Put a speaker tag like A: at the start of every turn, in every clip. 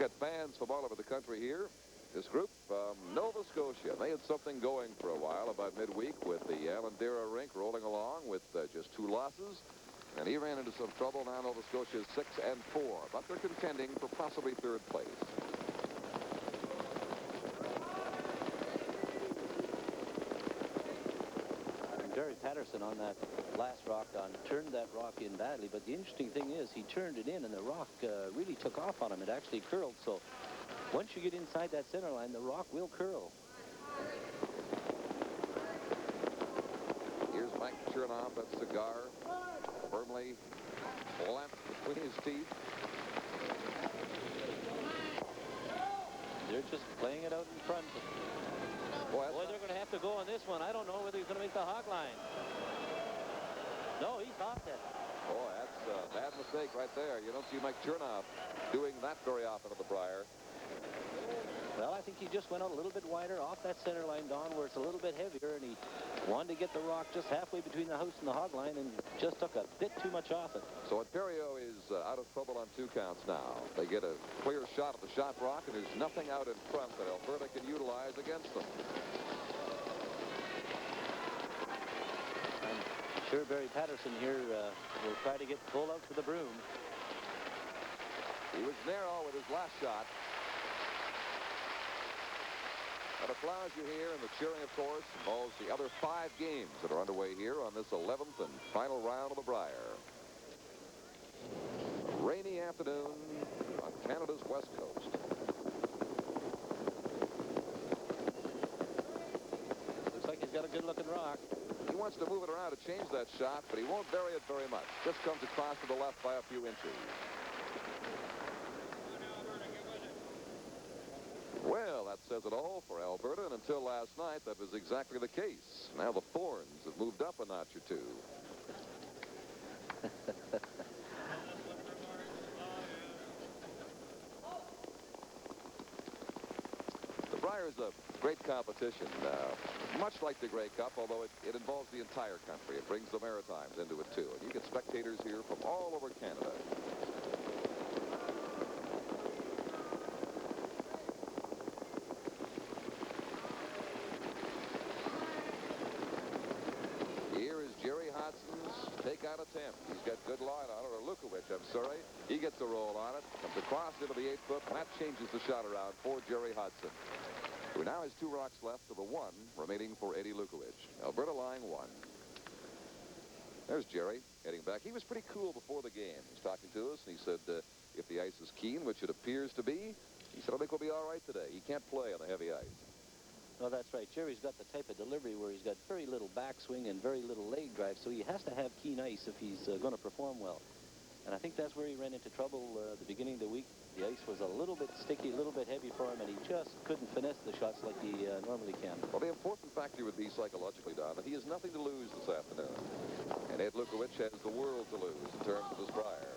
A: get fans from all over the country here. This group from Nova Scotia, they had something going for a while about midweek with the Allandera rink rolling along with just 2 losses. And he ran into some trouble. Now Nova Scotia is 6-4, but they're contending for possibly 3rd place.
B: Gerry Patterson on that last rock turned that rock in badly, but the interesting thing is he turned it in and the rock really took off on him. It actually curled, so once you get inside that center line, the rock will curl.
A: Here's Mike Chernoff, that cigar firmly clamped between his teeth.
B: They're just playing it out in front. Boy, they're going to have to go on this one. I don't know whether he's going to make the hog line. No, he caught that.
A: Boy, that's a bad mistake right there. You don't see Mike Chernoff doing that very often at the Brier.
B: Well, I think he just went out a little bit wider off that center line, Don, where it's a little bit heavier, and he wanted to get the rock just halfway between the house and the hog line and just took a bit too much off it.
A: So Ontario is out of trouble on 2 counts now. They get a clear shot at the shot rock, and there's nothing out in front that Alberta can utilize against them.
B: I'm sure Barry Patterson here will try to get full out for the broom.
A: He was narrow with his last shot. That applause you hear and the cheering, of course, involves the other 5 games that are underway here on this 11th and final round of the Brier. A rainy afternoon on Canada's west coast.
B: Looks like he's got a good-looking rock.
A: He wants to move it around to change that shot, but he won't vary it very much. Just comes across to the left by a few inches. Well, that says it all for Alberta, and until last night, that was exactly the case. Now the Thorns have moved up a notch or 2. The Brier is a great competition, much like the Grey Cup, although it involves the entire country. It brings the Maritimes into it, too, and you get spectators here from all over Canada. Gerry Hodson's takeout attempt. He's got good line on it, or Lukowich, I'm sorry. He gets a roll on it, comes across into the 8-foot, and that changes the shot around for Gerry Hodson, who now has 2 rocks left to the 1 remaining for Eddie Lukowich. Alberta lying 1. There's Gerry heading back. He was pretty cool before the game. He was talking to us, and he said if the ice is keen, which it appears to be, he said, I think we'll be all right today. He can't play on the heavy ice.
B: Well, that's right. Gerry's got the type of delivery where he's got very little backswing and very little leg drive, so he has to have keen ice if he's going to perform well. And I think that's where he ran into trouble at the beginning of the week. The ice was a little bit sticky, a little bit heavy for him, and he just couldn't finesse the shots like he normally can.
A: Well, the important factor would be psychologically, Don, that he has nothing to lose this afternoon. And Ed Lukowich has the world to lose in terms of this Brier.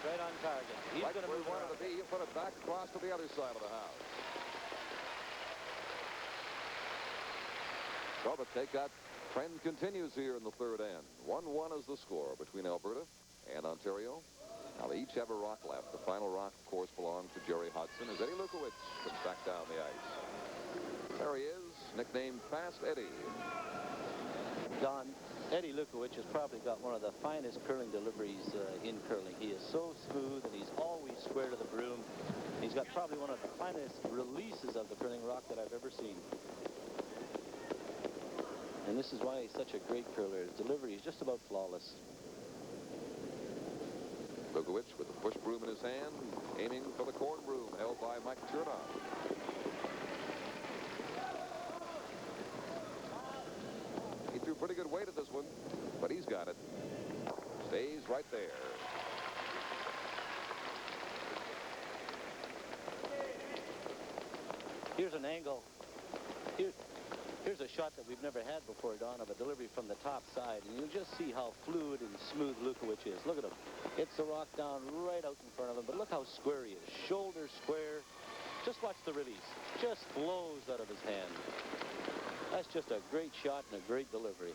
B: Right on target. He's
A: right
B: going to
A: where
B: move
A: he wanted
B: around.
A: to be. He'll put it back across to the other side of the house. So the takeout trend continues here in the 3rd end. 1-1 is the score between Alberta and Ontario. Now they each have a rock left. The final rock, of course, belongs to Gerry Hodson as Eddie Lukowich comes back down the ice. There he is, nicknamed Fast Eddie.
B: Don, Eddie Lukowich has probably got one of the finest curling deliveries in curling. He is so smooth, and he's always square to the broom. He's got probably one of the finest releases of the curling rock that I've ever seen. And this is why he's such a great curler. His delivery is just about flawless.
A: Lukowich with the push broom in his hand, aiming for the corn broom held by Mike Chernoff. He threw pretty good weight at this one, but he's got it. Stays right there.
B: Here's an angle. Here's a shot that we've never had before, Don, of a delivery from the top side. And you'll just see how fluid and smooth Lukowich is. Look at him. Hits the rock down right out in front of him. But look how square he is. Shoulder square. Just watch the release. Just flows out of his hand. That's just a great shot and a great delivery.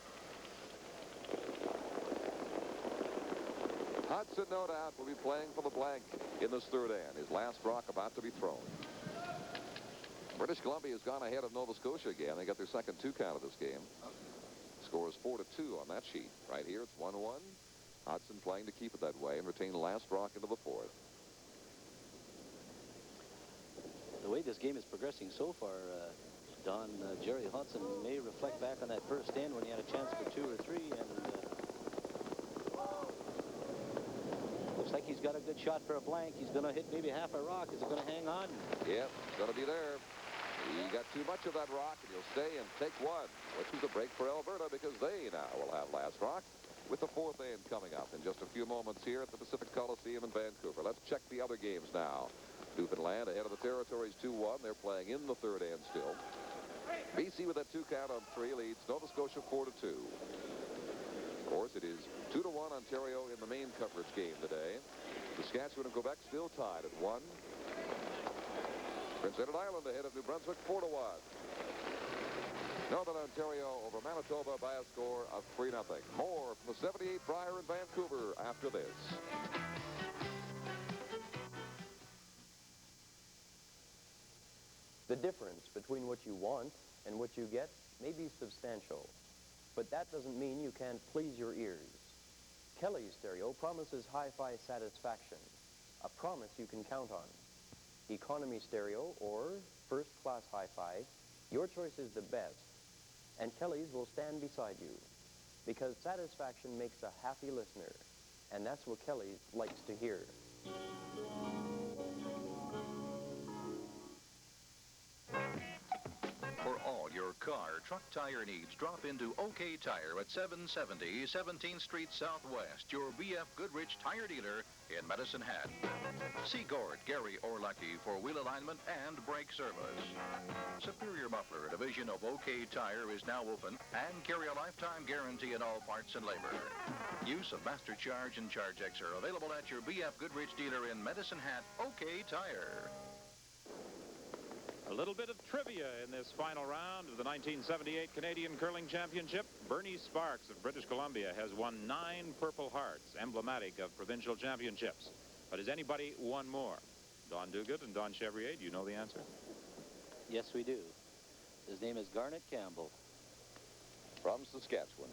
A: Hodson, no doubt, will be playing for the blank in this third end. His last rock about to be thrown. British Columbia has gone ahead of Nova Scotia again. They got their second 2 count of this game. Score is 4-2 on that sheet. Right here, it's 1-1. Hodson playing to keep it that way and retain the last rock into the fourth.
B: The way this game is progressing so far, Don, Gerry Hodson may reflect back on that first end when he had a chance for 2 or 3, and looks like he's got a good shot for a blank. He's going to hit maybe half a rock. Is it going to hang on?
A: Yep, going to be there. He got too much of that rock, and he'll stay and take one, which is a break for Alberta because they now will have last rock with the fourth end coming up in just a few moments here at the Pacific Coliseum in Vancouver. Let's check the other games now. Newfoundland ahead of the Territories 2-1. They're playing in the third end still. BC with that 2 count on 3 leads Nova Scotia 4-2. Of course, it is 2-1 Ontario in the main coverage game today. Saskatchewan and Quebec still tied at 1. Prince Edward Island ahead of New Brunswick 4-1. Northern Ontario over Manitoba by a score of 3-0. More from the 78 Brier in Vancouver after this.
C: The difference between what you want and what you get may be substantial, but that doesn't mean you can't please your ears. Kelly's stereo promises hi-fi satisfaction, a promise you can count on. Economy stereo or first-class hi-fi, your choice is the best, and Kelly's will stand beside you, because satisfaction makes a happy listener, and that's what Kelly's likes to hear.
D: For all your car, truck tire needs, drop into OK Tire at 770 17th Street Southwest, your BF Goodrich tire dealer in Medicine Hat. See Gord, Gerry, or Lucky for wheel alignment and brake service. Superior Muffler, division of OK Tire, is now open and carry a lifetime guarantee in all parts and labor. Use of Master Charge and Charge X are available at your BF Goodrich dealer in Medicine Hat, OK Tire.
E: A little bit of trivia in this final round of the 1978 Canadian Curling Championship. Bernie Sparks of British Columbia has won 9 Purple Hearts, emblematic of provincial championships. But has anybody won more? Don Dugat and Don Chevrier, do you know the answer?
B: Yes, we do. His name is Garnet Campbell.
A: From Saskatchewan.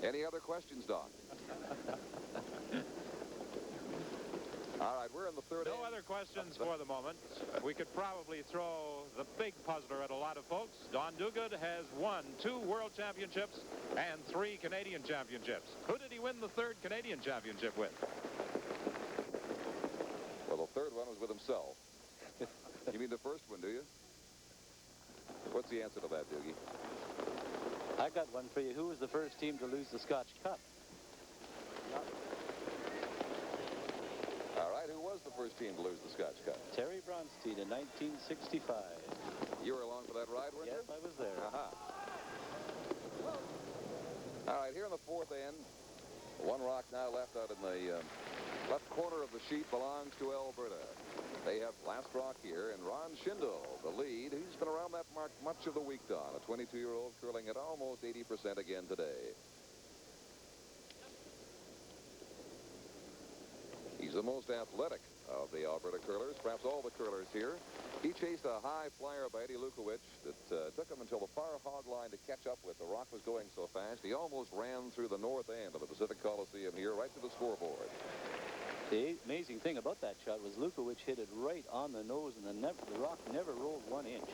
A: Any other questions, Don? All right, we're in the third
E: No
A: end.
E: other questions for the moment. We could probably throw the big puzzler at a lot of folks. Don Dugat has won 2 World Championships and 3 Canadian Championships. Who did he win the 3rd Canadian Championship with?
A: Well, the 3rd one was with himself. You mean the first one, do you? What's the answer to that, Doogie?
B: I got one for you. Who was the first team to lose the Scotch Cup?
A: All right, who was the first team to lose the Scotch Cup?
B: Terry Bronstein in 1965.
A: You were along for that ride, weren't
B: Yes,
A: you?
B: I was there.
A: All right, here in the fourth end, 1 rock now left out in the left corner of the sheet belongs to Alberta. They have last rock here, and Ron Schindel, the lead. He's been around that mark much of the week, Don. A 22-year-old curling at almost 80% again today. He's the most athletic of the Alberta curlers, perhaps all the curlers here. He chased a high flyer by Eddie Lukowich that took him until the far hog line to catch up with. The rock was going so fast, he almost ran through the north end of the Pacific Coliseum here, right to the scoreboard.
B: The amazing thing about that shot was Lukowich hit it right on the nose, and the rock never rolled 1 inch.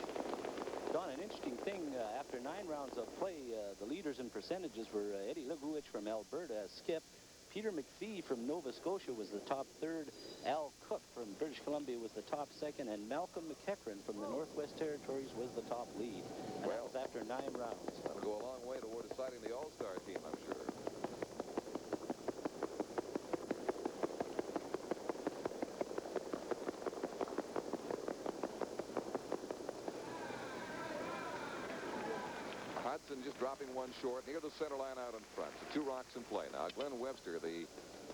B: Don, an interesting thing, after 9 rounds of play, the leaders in percentages were Eddie Lukowich from Alberta, skip. Peter McPhee from Nova Scotia was the top 3rd. Al Cook from British Columbia was the top 2nd. And Malcolm McEachran from the Northwest Territories was the top lead. And
A: Well,
B: that was after 9 rounds.
A: That'll go a long way toward deciding the All-Star team, I'm sure. Hodson just dropping 1 short near the center line out in front. So 2 rocks in play now. Glenn Webster, the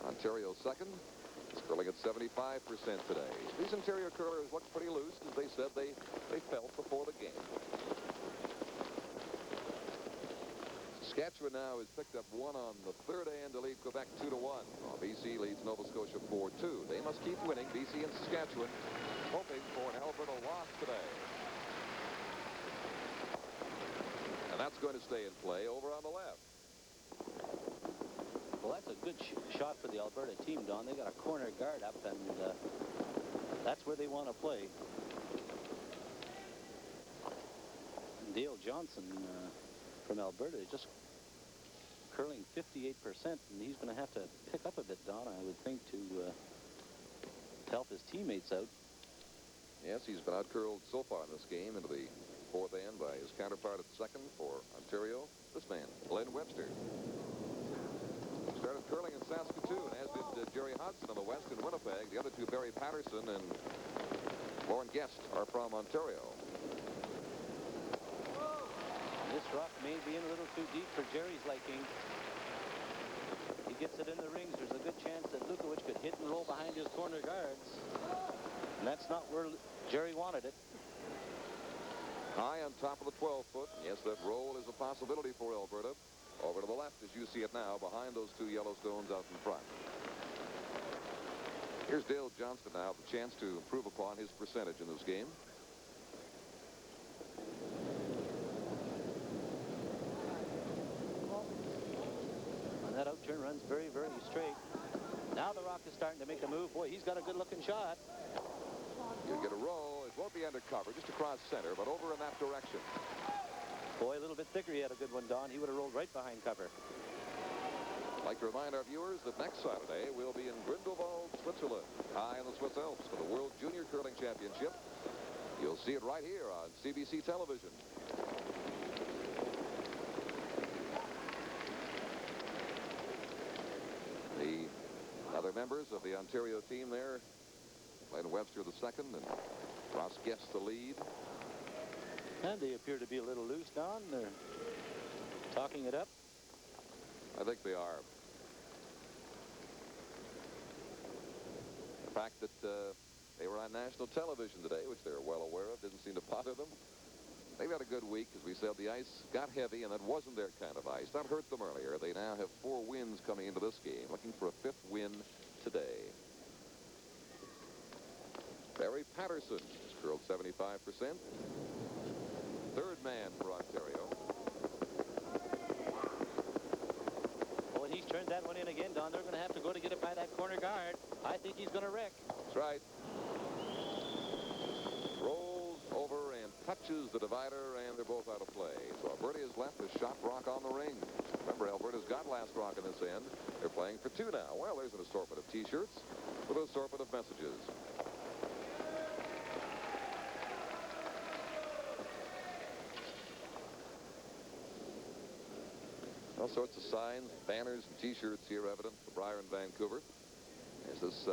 A: Ontario 2nd. It's curling at 75% today. These interior curlers look pretty loose, as they said they felt before the game. Saskatchewan now has picked up one on the third and to lead Quebec 2-1. BC leads Nova Scotia 4-2. They must keep winning, BC and Saskatchewan, hoping for an Alberta loss today. And that's going to stay in play over on the left.
B: Well, that's a good shot for the Alberta team, Don. They got a corner guard up, and that's where they want to play. Dale Johnson from Alberta is just curling 58%, and he's going to have to pick up a bit, Don, I would think, to help his teammates out.
A: Yes, he's been out-curled so far in this game into the fourth end by his counterpart at second for Ontario, this man, Glenn Webster. Started curling in Saskatchewan, as did Gerry Hodson on the west in Winnipeg. The other two, Barry Patterson and Lauren Guest, are from Ontario.
B: This rock may be in a little too deep for Gerry's liking. He gets it in the rings. There's a good chance that Lukowich could hit and roll behind his corner guards. And that's not where Gerry wanted it.
A: High on top of the 12-foot. Yes, that roll is a possibility for Alberta. Over to the left, as you see it now, behind those two Yellowstones out in front. Here's Dale Johnston now, the chance to improve upon his percentage in this game.
B: And that out-turn runs very, very straight. Now the rock is starting to make a move. Boy, he's got a good-looking shot.
A: You get a roll. It won't be under cover, just across center, but over in that direction.
B: Boy, a little bit thicker. He had a good one, Don. He would have rolled right behind cover.
A: I'd like to remind our viewers that next Saturday we'll be in Grindelwald, Switzerland, high in the Swiss Alps for the World Junior Curling Championship. You'll see it right here on CBC television. The other members of the Ontario team there, Glenn Webster the second and Ross Guest the lead.
B: And they appear to be a little loose, Don. They're talking it up.
A: I think they are. The fact that they were on national television today, which they're well aware of, didn't seem to bother them. They've had a good week. As we said, the ice got heavy, and that wasn't their kind of ice. That hurt them earlier. They now have 4 wins coming into this game, looking for a 5th win today. Barry Patterson has curled 75%. Third man for Ontario.
B: Oh, and he's turned that one in again, Don. They're going to have to go to get it by that corner guard. I think he's going to wreck.
A: That's right. Rolls over and touches the divider, and they're both out of play. So Alberta is left with shot rock on the ring. Remember, Alberta's got last rock in this end. They're playing for 2 now. Well, there's an assortment of T-shirts with an assortment of messages. All sorts of signs, banners, and T-shirts here evident for Brier and Vancouver. As this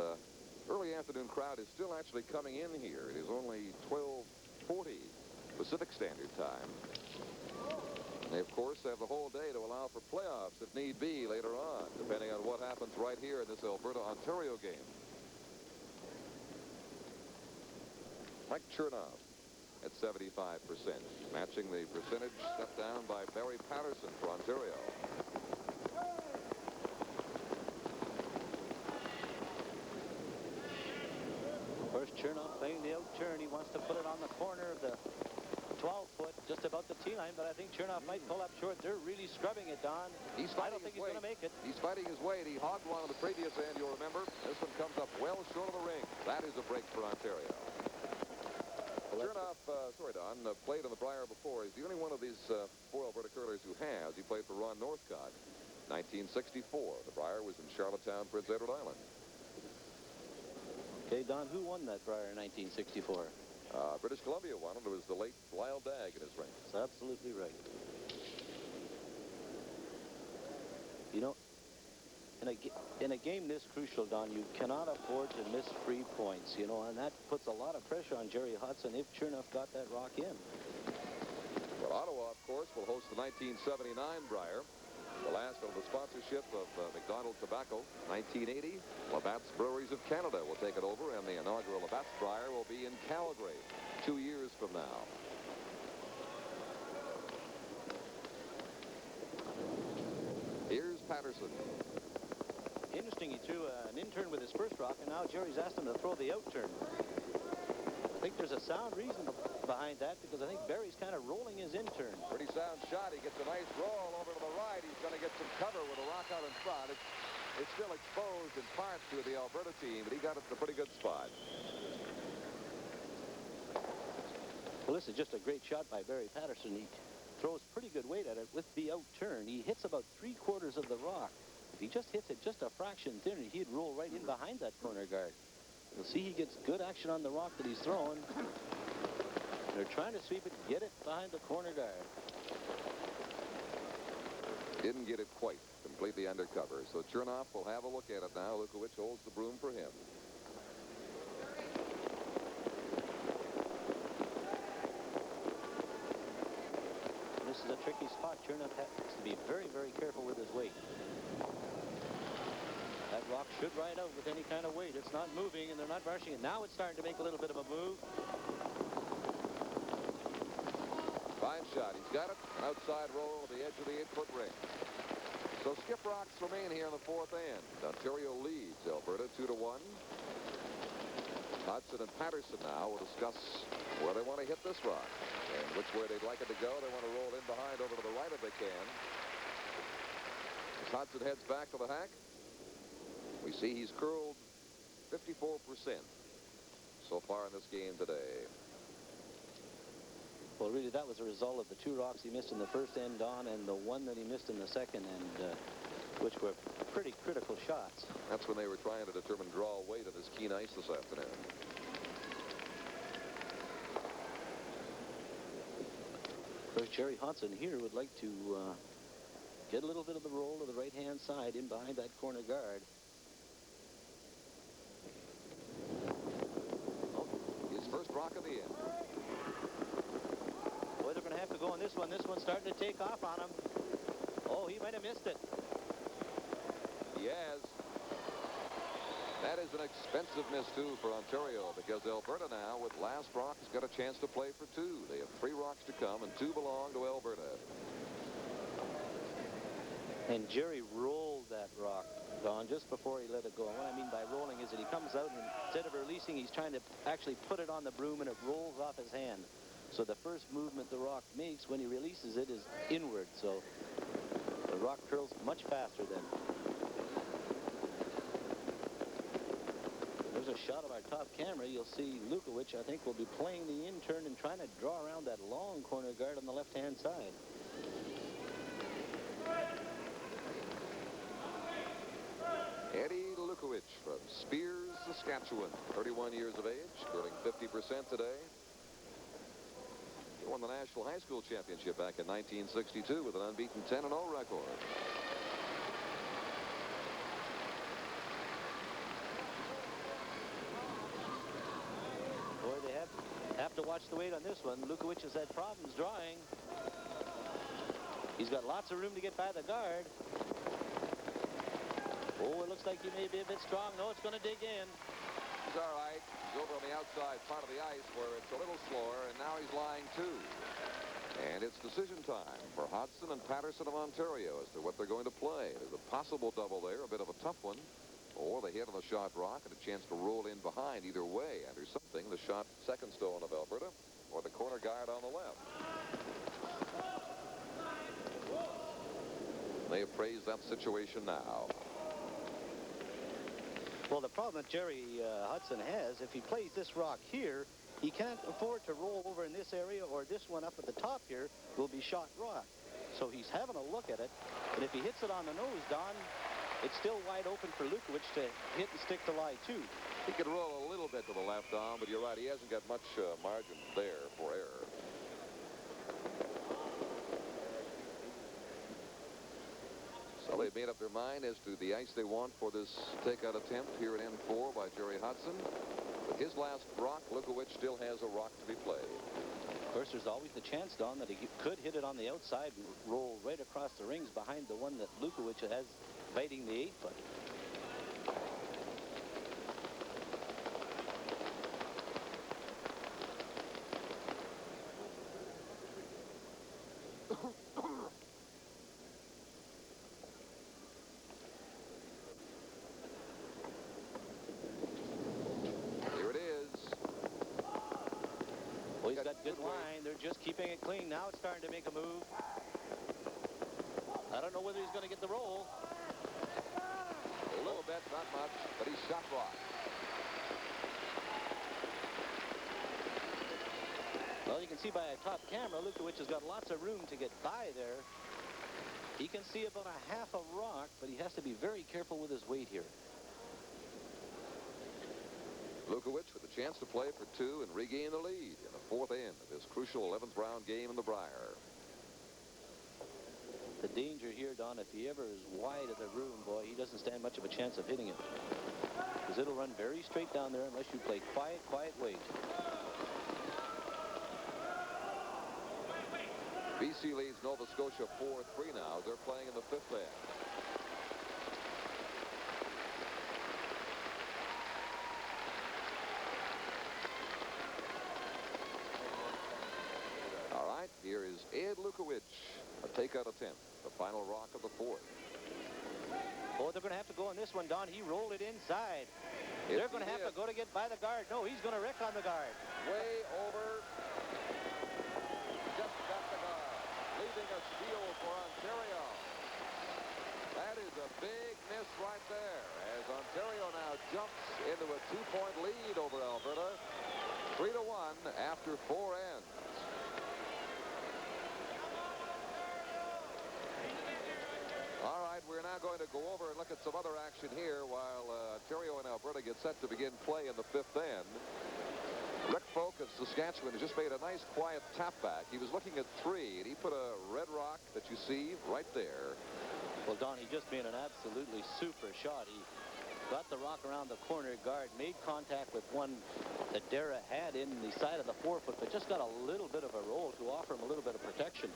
A: early afternoon crowd is still actually coming in here. It is only 12:40 Pacific Standard Time. They, of course, have the whole day to allow for playoffs if need be later on, depending on what happens right here in this Alberta-Ontario game. Mike Chernoff at 75%, matching the percentage stepped down by Barry Patterson for Ontario.
B: First Chernoff playing the out-turn. He wants to put it on the corner of the 12-foot, just about the tee line, but I think Chernoff might pull up short. They're really scrubbing it, Don. I don't think he's going to make it.
A: He's fighting his weight. He hogged one on the previous end, you'll remember. This one comes up well short of the ring. That is a break for Ontario. Chernoff, Don, played on the Brier before. He's the only one of these 4 Alberta curlers who has. He played for Ron Northcott, 1964. The Brier was in Charlottetown, Prince Edward Island.
B: Okay, Don, who won that Brier in 1964?
A: British Columbia won it. It was the late Lyle Dagg in his ring.
B: That's absolutely right. You know, in a game this crucial, Don, you cannot afford to miss free points, you know, and that puts a lot of pressure on Gerry Hodson if Chernoff got that rock in.
A: Well, Ottawa, of course, will host the 1979 Brier. The last of the sponsorship of McDonald Tobacco, 1980. Labatt's Breweries of Canada will take it over, and the inaugural Labatt's Brier will be in Calgary 2 years from now. Here's Patterson.
B: Interesting, he threw an in-turn with his first rock, and now Gerry's asked him to throw the out-turn. I think there's a sound reason behind that, because I think Barry's kind of rolling his in-turn.
A: Pretty sound shot. He gets a nice roll over to the right. He's going to get some cover with a rock out in front. It's still exposed in part to the Alberta team, but he got it in a pretty good spot.
B: Well, this is just a great shot by Barry Patterson. He throws pretty good weight at it with the out-turn. He hits about 3/4 of the rock. If he just hits it just a fraction thinner, he'd roll right in behind that corner guard. You'll see he gets good action on the rock that he's throwing. They're trying to sweep it, get it behind the corner guard.
A: Didn't get it quite completely undercover. So Chernoff will have a look at it now. Lukowich holds the broom for him.
B: This is a tricky spot. Chernoff has to be very, very careful with his weight. That rock should ride out with any kind of weight. It's not moving, and they're not rushing it. Now it's starting to make a little bit of a move.
A: Fine shot. He's got it. An outside roll to the edge of the 8-foot ring. So skip rocks remain here in the fourth end. Ontario leads Alberta 2-1. Hodson and Patterson now will discuss where they want to hit this rock and which way they'd like it to go. They want to roll in behind over to the right if they can. As Hodson heads back to the hack, we see he's curled 54% so far in this game today.
B: Well, really, that was a result of the 2 rocks he missed in the first end on and the 1 that he missed in the second end, which were pretty critical shots.
A: That's when they were trying to determine draw weight of this keen ice this afternoon.
B: Of course, Gerry Hodson here would like to get a little bit of the roll to the right-hand side in behind that corner guard.
A: His first rock of the end.
B: Boy, they're going to have to go on this one. This one's starting to take off on him. Oh, he might have missed it.
A: He has. That is an expensive miss, too, for Ontario, because Alberta now, with last rock, has got a chance to play for 2. They have 3 rocks to come, and 2 belong to Alberta.
B: And Gerry rolled that rock, Don, just before he let it go. And what I mean by rolling is that he comes out, and instead of releasing, he's trying to actually put it on the broom, and it rolls off his hand. So the first movement the rock makes when he releases it is inward. So the rock curls much faster then. There's a shot of our top camera. You'll see Lukowich, I think, will be playing the in-turn and trying to draw around that long corner guard on the left-hand side.
A: Eddie Lukowich from Spears, Saskatchewan, 31 years of age, curling 50% today. He won the National High School Championship back in 1962 with an unbeaten 10-0 record.
B: Boy, they have to watch the weight on this one. Lukowich has had problems drawing. He's got lots of room to get by the guard. Oh, it looks like he may be a bit strong. No, it's going to dig in.
A: He's all right. He's over on the outside part of the ice where it's a little slower, and now he's lying 2. And it's decision time for Hodson and Patterson of Ontario as to what they're going to play. There's a possible double there, a bit of a tough one. Or they hit on the shot rock and a chance to roll in behind. Either way, and there's something, the shot second stone of Alberta or the corner guard on the left. They appraise that situation now.
B: Well, the problem that Gerry Hodson has, if he plays this rock here, he can't afford to roll over in this area, or this one up at the top here will be shot rock. So he's having a look at it, and if he hits it on the nose, Don, it's still wide open for Lukowich to hit and stick to lie 2.
A: He could roll a little bit to the left, Don, but you're right, he hasn't got much margin there for error. So they've made up their mind as to the ice they want for this takeout attempt here at N4 by Gerry Hodson. With his last rock, Lukowich still has a rock to be played.
B: course, there's always the chance, Don, that he could hit it on the outside and roll right across the rings behind the one that Lukowich has fighting the 8-foot. He's got good line. They're just keeping it clean. Now it's starting to make a move. I don't know whether he's going to get the roll.
A: A little bit, not much, but he's shot rock.
B: Well, you can see by a top camera, Lukowich has got lots of room to get by there. He can see about a half a rock, but he has to be very careful with his weight here.
A: Lukowich with a chance to play for 2 and regain the lead in the 4th end of this crucial 11th round game in the Brier.
B: The danger here, Don, if he ever is wide of the room, boy, he doesn't stand much of a chance of hitting it. Because it'll run very straight down there unless you play quiet weight.
A: BC leads Nova Scotia 4-3 now. They're playing in the 5th end. Here is Ed Lukowich, a takeout attempt, the final rock of the 4th.
B: Oh, they're going to have to go on this one, Don. He rolled it inside. They're going to have to go to get by the guard. No, he's going to wreck on the guard.
A: Way over. Just got the guard. Leaving a steal for Ontario. That is a big miss right there, as Ontario now jumps into a 2-point lead over Alberta. 3-1 after 4 ends. All right, we're now going to go over and look at some other action here while Ontario and Alberta get set to begin play in the 5th end. Rick Folk of Saskatchewan has just made a nice, quiet tap back. He was looking at 3, and he put a red rock that you see right there.
B: Well, Don, he just made an absolutely super shot. He got the rock around the corner guard, made contact with one that Dara had in the side of the 4-foot, but just got a little bit of a roll to offer him a little bit of protection.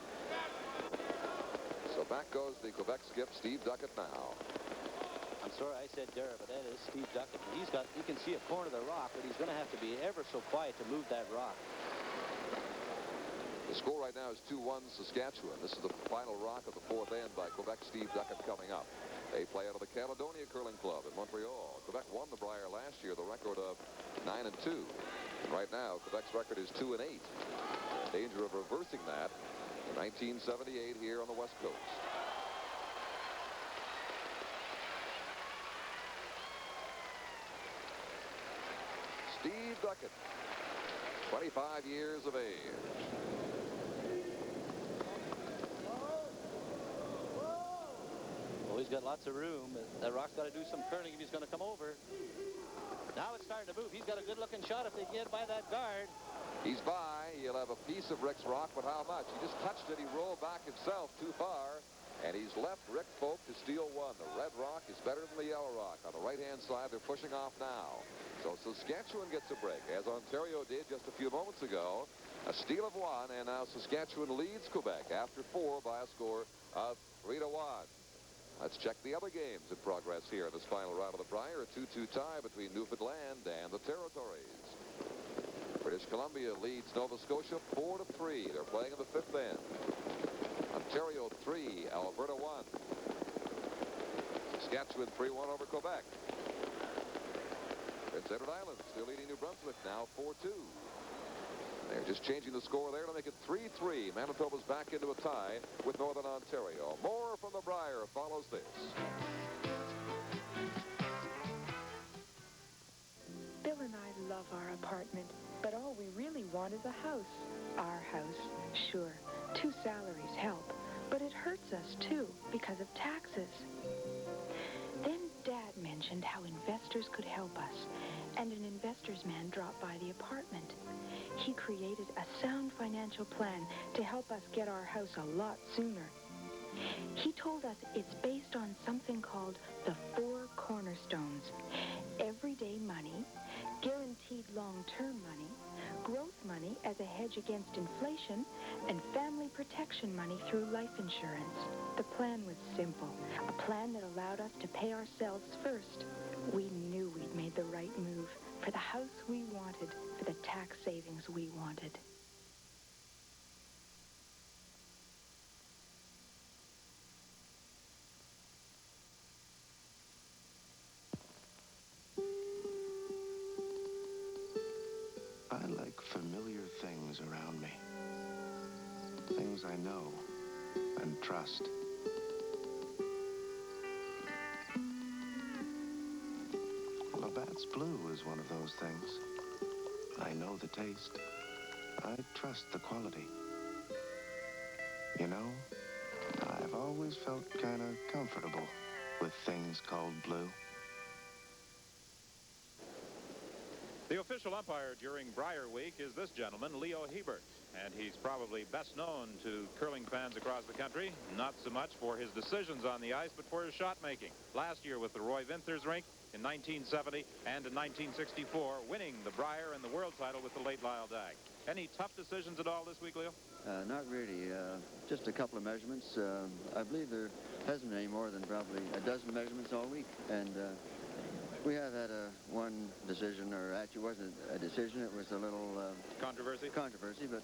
A: So back goes the Quebec skip, Steve Ducat now.
B: I'm sorry I said Dara, but that is Steve Ducat. You can see a corner of the rock, but he's going to have to be ever so quiet to move that rock.
A: The score right now is 2-1 Saskatchewan. This is the final rock of the 4th end by Quebec. Steve Ducat coming up. They play out of the Caledonia Curling Club in Montreal. Quebec won the Brier last year, the record of 9-2. And right now, Quebec's record is 2-8. Danger of reversing that. 1978 here on the West Coast. Steve Ducat, 25 years of age.
B: Well, he's got lots of room. That rock's got to do some curling if he's going to come over. Now it's starting to move. He's got a good-looking shot if they can get by that guard.
A: He's by. He'll have a piece of Rick's rock, but how much? He just touched it. He rolled back himself too far, and he's left Rick Folk to steal 1. The red rock is better than the yellow rock. On the right-hand side, they're pushing off now. So Saskatchewan gets a break, as Ontario did just a few moments ago. A steal of 1, and now Saskatchewan leads Quebec after 4 by a score of 3-1. Let's check the other games in progress here in this final round of the Brier. A 2-2 tie between Newfoundland and the Territories. British Columbia leads Nova Scotia 4-3. They're playing in the 5th end. Ontario 3, Alberta 1. Saskatchewan 3-1 over Quebec. Prince Edward Island still leading New Brunswick now 4-2. They're just changing the score there to make it 3-3. Manitoba's back into a tie with Northern Ontario. More from the Brier follows this.
F: Bill and I love our apartment, but all we really want is a house. Our house, sure. 2 salaries help, but it hurts us too because of taxes. Then Dad mentioned how investors could help us, and an investor's man dropped by the apartment. He created a sound financial plan to help us get our house a lot sooner. He told us it's based on something called the 4 cornerstones: everyday money, guaranteed long-term money, growth money as a head hedge against inflation and family protection money through life insurance. The plan was simple, a plan that allowed us to pay ourselves first. We knew we'd made the right move for the house we wanted, for the tax savings we wanted.
G: I like familiar things around me. Things I know and trust. Labatt's Blue is one of those things. I know the taste. I trust the quality. You know, I've always felt kind of comfortable with things called blue.
E: The official umpire during Brier Week is this gentleman, Leo Hebert, and he's probably best known to curling fans across the country, not so much for his decisions on the ice, but for his shot making. Last year with the Roy Vinthers rink in 1970 and in 1964, winning the Brier and the world title with the late Lyle Dagg. Any tough decisions at all this week, Leo?
H: Not really. Just a couple of measurements. I believe there hasn't been any more than probably a dozen measurements all week, and we have had one decision, or actually it wasn't a decision, it was a little
E: Controversy,
H: but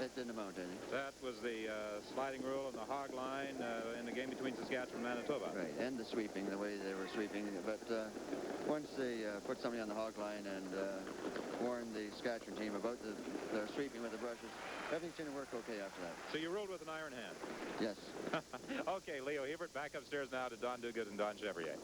H: it didn't amount to anything.
E: That was the sliding rule and the hog line in the game between Saskatchewan and Manitoba.
H: Right, and the sweeping, the way they were sweeping. But once they put somebody on the hog line and warned the Saskatchewan team about the sweeping with the brushes, everything seemed to work okay after that.
E: So you ruled with an iron hand?
H: Yes.
E: Okay, Leo Hebert, back upstairs now to Don Ducat and Don Chevrier.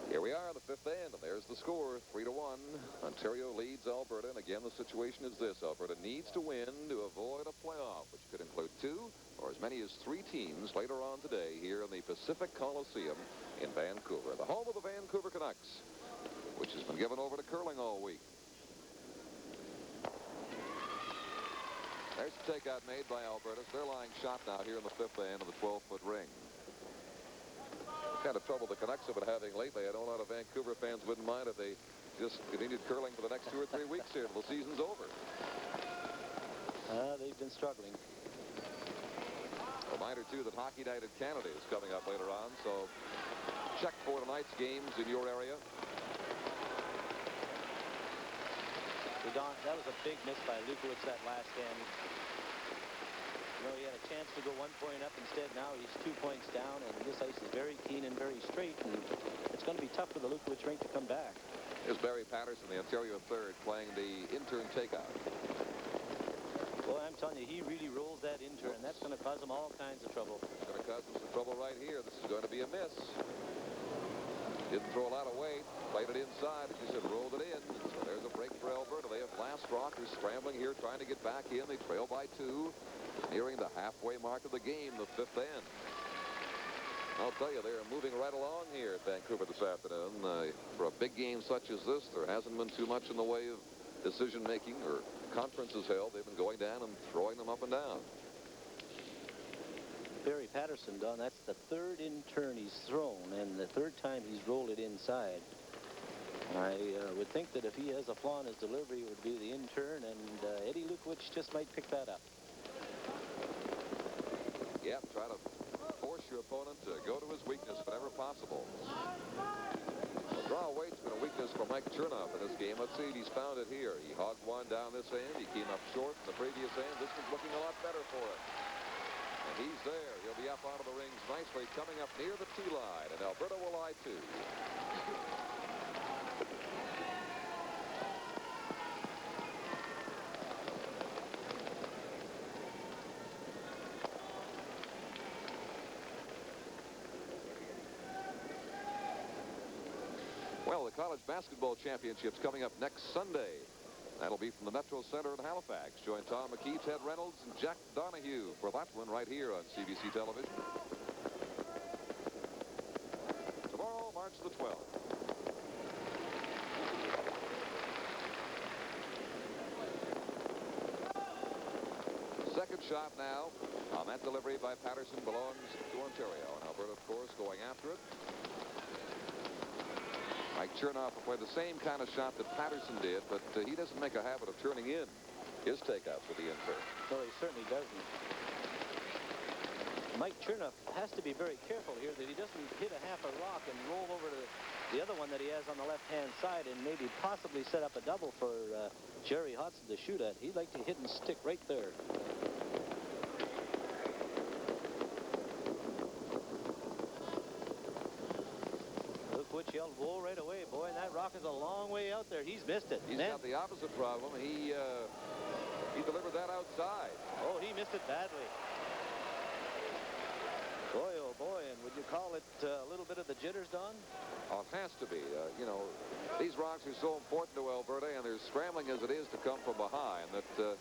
A: Here we are, the fifth end, and there's the score, 3-1. Ontario leads Alberta, and again, the situation is this. Alberta needs to win to avoid a playoff, which could include 2 or as many as 3 teams later on today here in the Pacific Coliseum in Vancouver, the home of the Vancouver Canucks, which has been given over to curling all week. There's the takeout made by Alberta. They're lying shot now here in the fifth end of the 12-foot ring. Kind of trouble the Canucks have been having lately. I know a lot of Vancouver fans wouldn't mind if they just continued curling for the next 2 or 3 weeks here until the season's over.
B: They've been struggling.
A: Reminder, too, that Hockey Night in Canada is coming up later on, so check for tonight's games in your area.
B: So Don, that was a big miss by Lukowich that last end. You know, he had a chance to go 1 point up instead. Now he's 2 points down, and this ice is very keen and very straight, and it's going to be tough for the Lukowich rink to come back.
A: Here's Barry Patterson, the Ontario third, playing the intern takeout.
B: Well, I'm telling you, he really rolls that intern, and that's going to cause him all kinds of trouble.
A: It's going to cause him some trouble right here. This is going to be a miss. Didn't throw a lot of weight. Played it inside. As you said, rolled it in. So there's a break for Alberta. They have Lastrock, who's scrambling here, trying to get back in. They trail by 2. Nearing the halfway mark of the game, the fifth end. I'll tell you, they're moving right along here at Vancouver this afternoon. For a big game such as this, there hasn't been too much in the way of decision-making or conferences held. They've been going down and throwing them up and down.
B: Barry Patterson, Don, that's the 3rd intern he's thrown, and the 3rd time he's rolled it inside. I would think that if he has a flaw in his delivery, it would be the intern, and Eddie Lukowich just might pick that up.
A: Yeah, try to force your opponent to go to his weakness whenever possible. Well, draw weight's been a weakness for Mike Chernoff in this game. Let's see if he's found it here. He hogged one down this end. He came up short in the previous end. This one's looking a lot better for him. And he's there. He'll be up out of the rings nicely, coming up near the tee line, and Alberta will lie 2. Well, the College Basketball Championships coming up next Sunday. That'll be from the Metro Center in Halifax. Join Tom McKee, Ted Reynolds, and Jack Donahue for that one right here on CBC Television. Tomorrow, March the 12th. Second shot now on that delivery by Patterson belongs to Ontario. And Alberta, of course, going after it. Mike Chernoff will play the same kind of shot that Patterson did, but he doesn't make a habit of turning in. his takeouts with the inter.
B: No, he certainly doesn't. Mike Chernoff has to be very careful here that he doesn't hit a half a rock and roll over to the other one that he has on the left-hand side and maybe possibly set up a double for Gerry Hodson to shoot at. He'd like to hit and stick right there. Lukowich yelled, whoa, right away, boy, and that rock is a long way out there. He's missed it.
A: He's got the opposite problem. He delivered that outside.
B: Oh, he missed it badly. Boy, oh boy, and would you call it a little bit of the jitters, Don?
A: Oh, it has to be. You know, these rocks are so important to Alberta, and they're scrambling as it is to come from behind, that the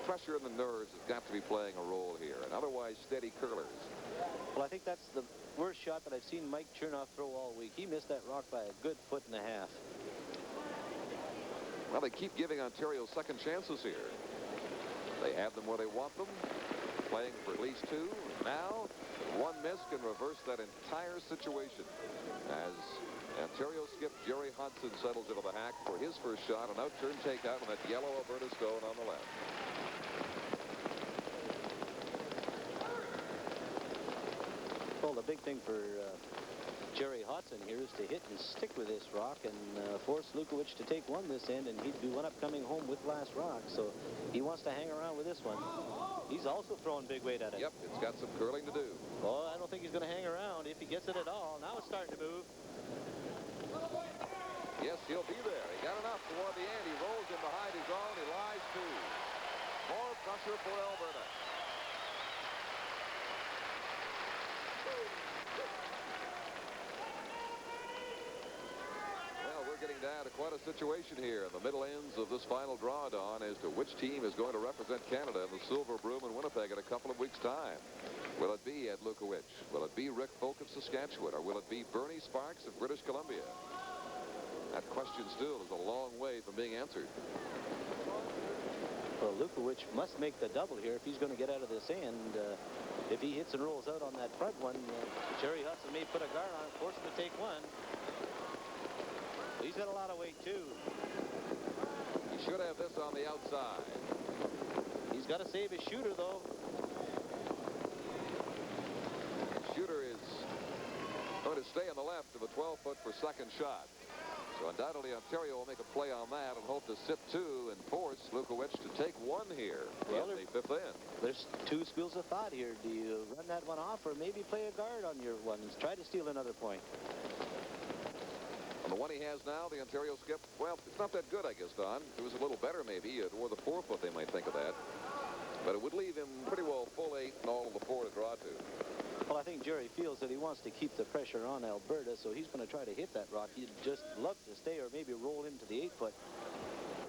A: pressure in the nerves has got to be playing a role here, and otherwise steady curlers.
B: Well, I think that's the worst shot that I've seen Mike Chernoff throw all week. He missed that rock by a good 1.5 feet.
A: Well, they keep giving Ontario second chances here. They have them where they want them, playing for at least two. Now, one miss can reverse that entire situation as Ontario skip Gerry Hodson settles into the hack for his first shot, an out-turn takeout on that yellow Alberta stone on the left.
B: Well, the big thing for Gerry Hodson here is to hit and stick with this rock and force Lukowich to take one this end, and he'd be one up coming home with last rock. So he wants to hang around with this one. He's also throwing big weight at it.
A: Yep, it's got some curling to do.
B: Oh, I don't think he's going to hang around if he gets it at all. Now it's starting to move.
A: Yes, he'll be there. He got enough toward the end. He rolls in behind his own. He lies too. More pressure for Alberta. Well, we're getting down to quite a situation here in the middle ends of this final draw, Don, as to which team is going to represent Canada in the Silver Broom in Winnipeg in a couple of weeks' time. Will it be Ed Lukowich? Will it be Rick Folk of Saskatchewan? Or will it be Bernie Sparks of British Columbia? That question still is a long way from being answered.
B: Well, Lukowich must make the double here if he's going to get out of this end. If he hits and rolls out on that front one, Gerry Hodson may put a guard on it, force him to take one. He's got a lot of weight, too.
A: He should have this on the outside.
B: He's got to save his shooter, though.
A: Shooter is going to stay on the left of a 12-foot for second shot. So undoubtedly Ontario will make a play on that and hope to sit two and force Lukowich to take one here in the fifth end.
B: There's two schools of thought here. Do you run that one off or maybe play a guard on your one and try to steal another point?
A: On the one he has now, the Ontario skip, well, it's not that good, I guess, Don. If it was a little better, maybe, or the 4-foot, they might think of that. But it would leave him pretty well full 8 and all of the 4 to draw to.
B: Well, I think Gerry feels that he wants to keep the pressure on Alberta, so he's going to try to hit that rock. He'd just love to stay or maybe roll into the 8-foot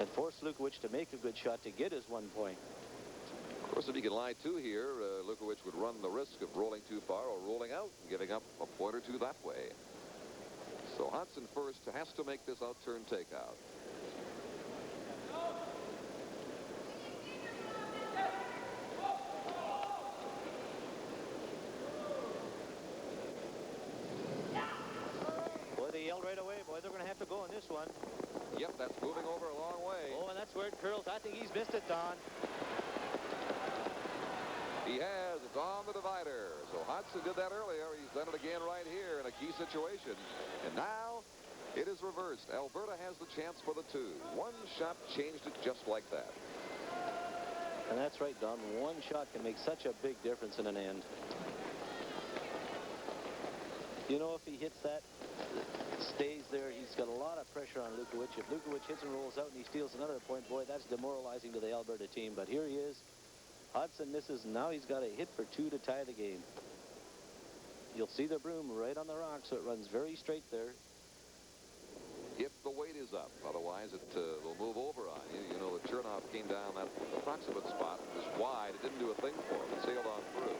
B: and force Lukowich to make a good shot to get his 1 point.
A: Of course, if he can lie two here, Lukowich would run the risk of rolling too far or rolling out and giving up a point or two that way. So Hodson first has to make this out-turn takeout.
B: Right away, boy, they're going to have to go on this one.
A: Yep, that's moving over a long way.
B: Oh, and that's where it curls. I think he's missed it, Don.
A: He has. It's on the divider. So Hodson did that earlier. He's done it again right here in a key situation. And now it is reversed. Alberta has the chance for the 2. One shot changed it just like that.
B: And that's right, Don. One shot can make such a big difference in an end. You know, if he hits that, stays there, he's got a lot of pressure on Lukowich. If Lukowich hits and rolls out and he steals another point, boy, that's demoralizing to the Alberta team. But here he is. Hodson misses, and now he's got a hit for 2 to tie the game. You'll see the broom right on the rock, so it runs very straight there.
A: If the weight is up, otherwise it will move over on you. You know, the Chernoff came down that approximate spot. It was wide. It didn't do a thing for him. It sailed on through.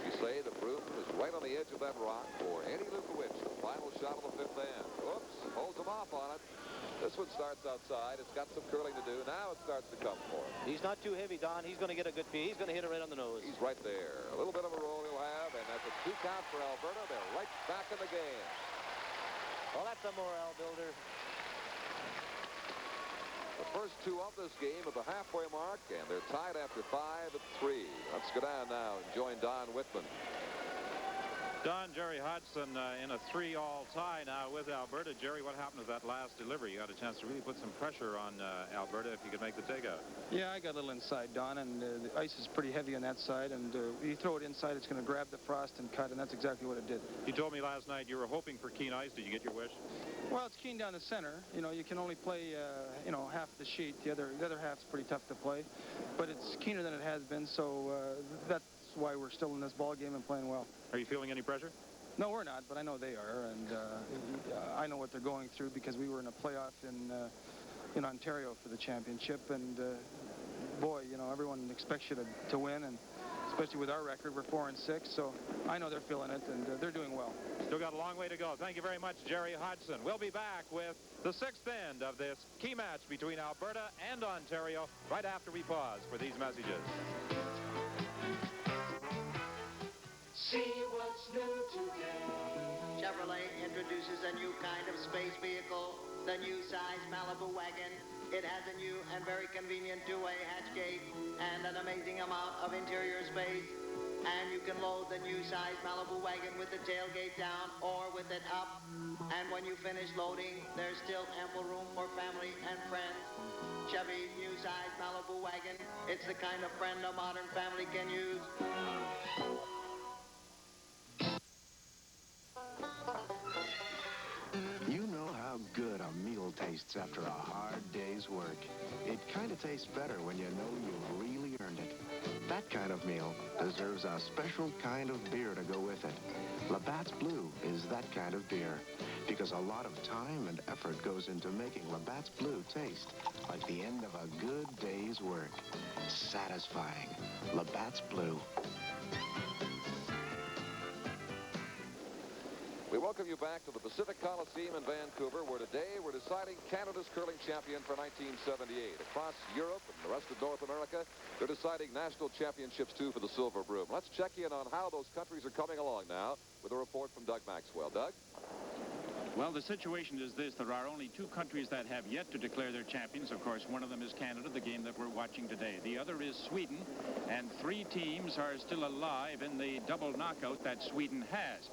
A: You say the broom is right on the edge of that rock for Eddie Lukowich, the final shot of the 5th end. Oops, holds him off on it. This one starts outside. It's got some curling to do. Now it starts to come for him.
B: He's not too heavy, Don. He's going to get a good feed. He's going to hit it right on the nose.
A: He's right there. A little bit of a roll he'll have, and that's a 2 count for Alberta. They're right back in the game.
B: Well, that's a morale builder.
A: The the first two of this game at the halfway mark, and they're tied after 5 at 3. Let's go down now and join Don Whitman.
E: Don, Gerry Hodson in a 3-all tie now with Alberta. Gerry, what happened to that last delivery? You had a chance to really put some pressure on Alberta if you could make the takeout.
I: Yeah, I got a little inside, Don, and the ice is pretty heavy on that side, and you throw it inside, it's going to grab the frost and cut, and that's exactly what it did.
E: You told me last night you were hoping for keen ice. Did you get your wish?
I: Well, it's keen down the center. You know, you can only play, half the sheet. The other half's pretty tough to play, but it's keener than it has been, so that's why we're still in this ball game and playing well.
E: Are you feeling any pressure?
I: No, we're not, but I know they are, and I know what they're going through because we were in a playoff in Ontario for the championship, and boy, you know, everyone expects you to win, and especially with our record, we're 4-6, so I know they're feeling it, and they're doing well.
E: Still got a long way to go. Thank you very much, Gerry Hodson. We'll be back with the 6th end of this key match between Alberta and Ontario right after we pause for these messages.
J: See what's new today.
K: Chevrolet introduces a new kind of space vehicle, the new size Malibu wagon. It has a new and very convenient two-way hatch gate and an amazing amount of interior space. And you can load the new size Malibu wagon with the tailgate down or with it up. And when you finish loading, there's still ample room for family and friends. Chevy's new size Malibu wagon. It's the kind of friend a modern family can use.
G: You know how good a meal tastes after a hard day's work. It kind of tastes better when you know you've really earned it. That kind of meal deserves a special kind of beer to go with it. Labatt's Blue is that kind of beer because a lot of time and effort goes into making Labatt's Blue taste like the end of a good day's work. Satisfying. Labatt's Blue.
A: We welcome you back to the Pacific Coliseum in Vancouver, where today we're deciding Canada's curling champion for 1978. Across Europe and the rest of North America, they're deciding national championships, too, for the Silver Broom. Let's check in on how those countries are coming along now with a report from Doug Maxwell. Doug?
L: Well, the situation is this. There are only 2 countries that have yet to declare their champions. Of course, one of them is Canada, the game that we're watching today. The other is Sweden, and 3 teams are still alive in the double knockout that Sweden has.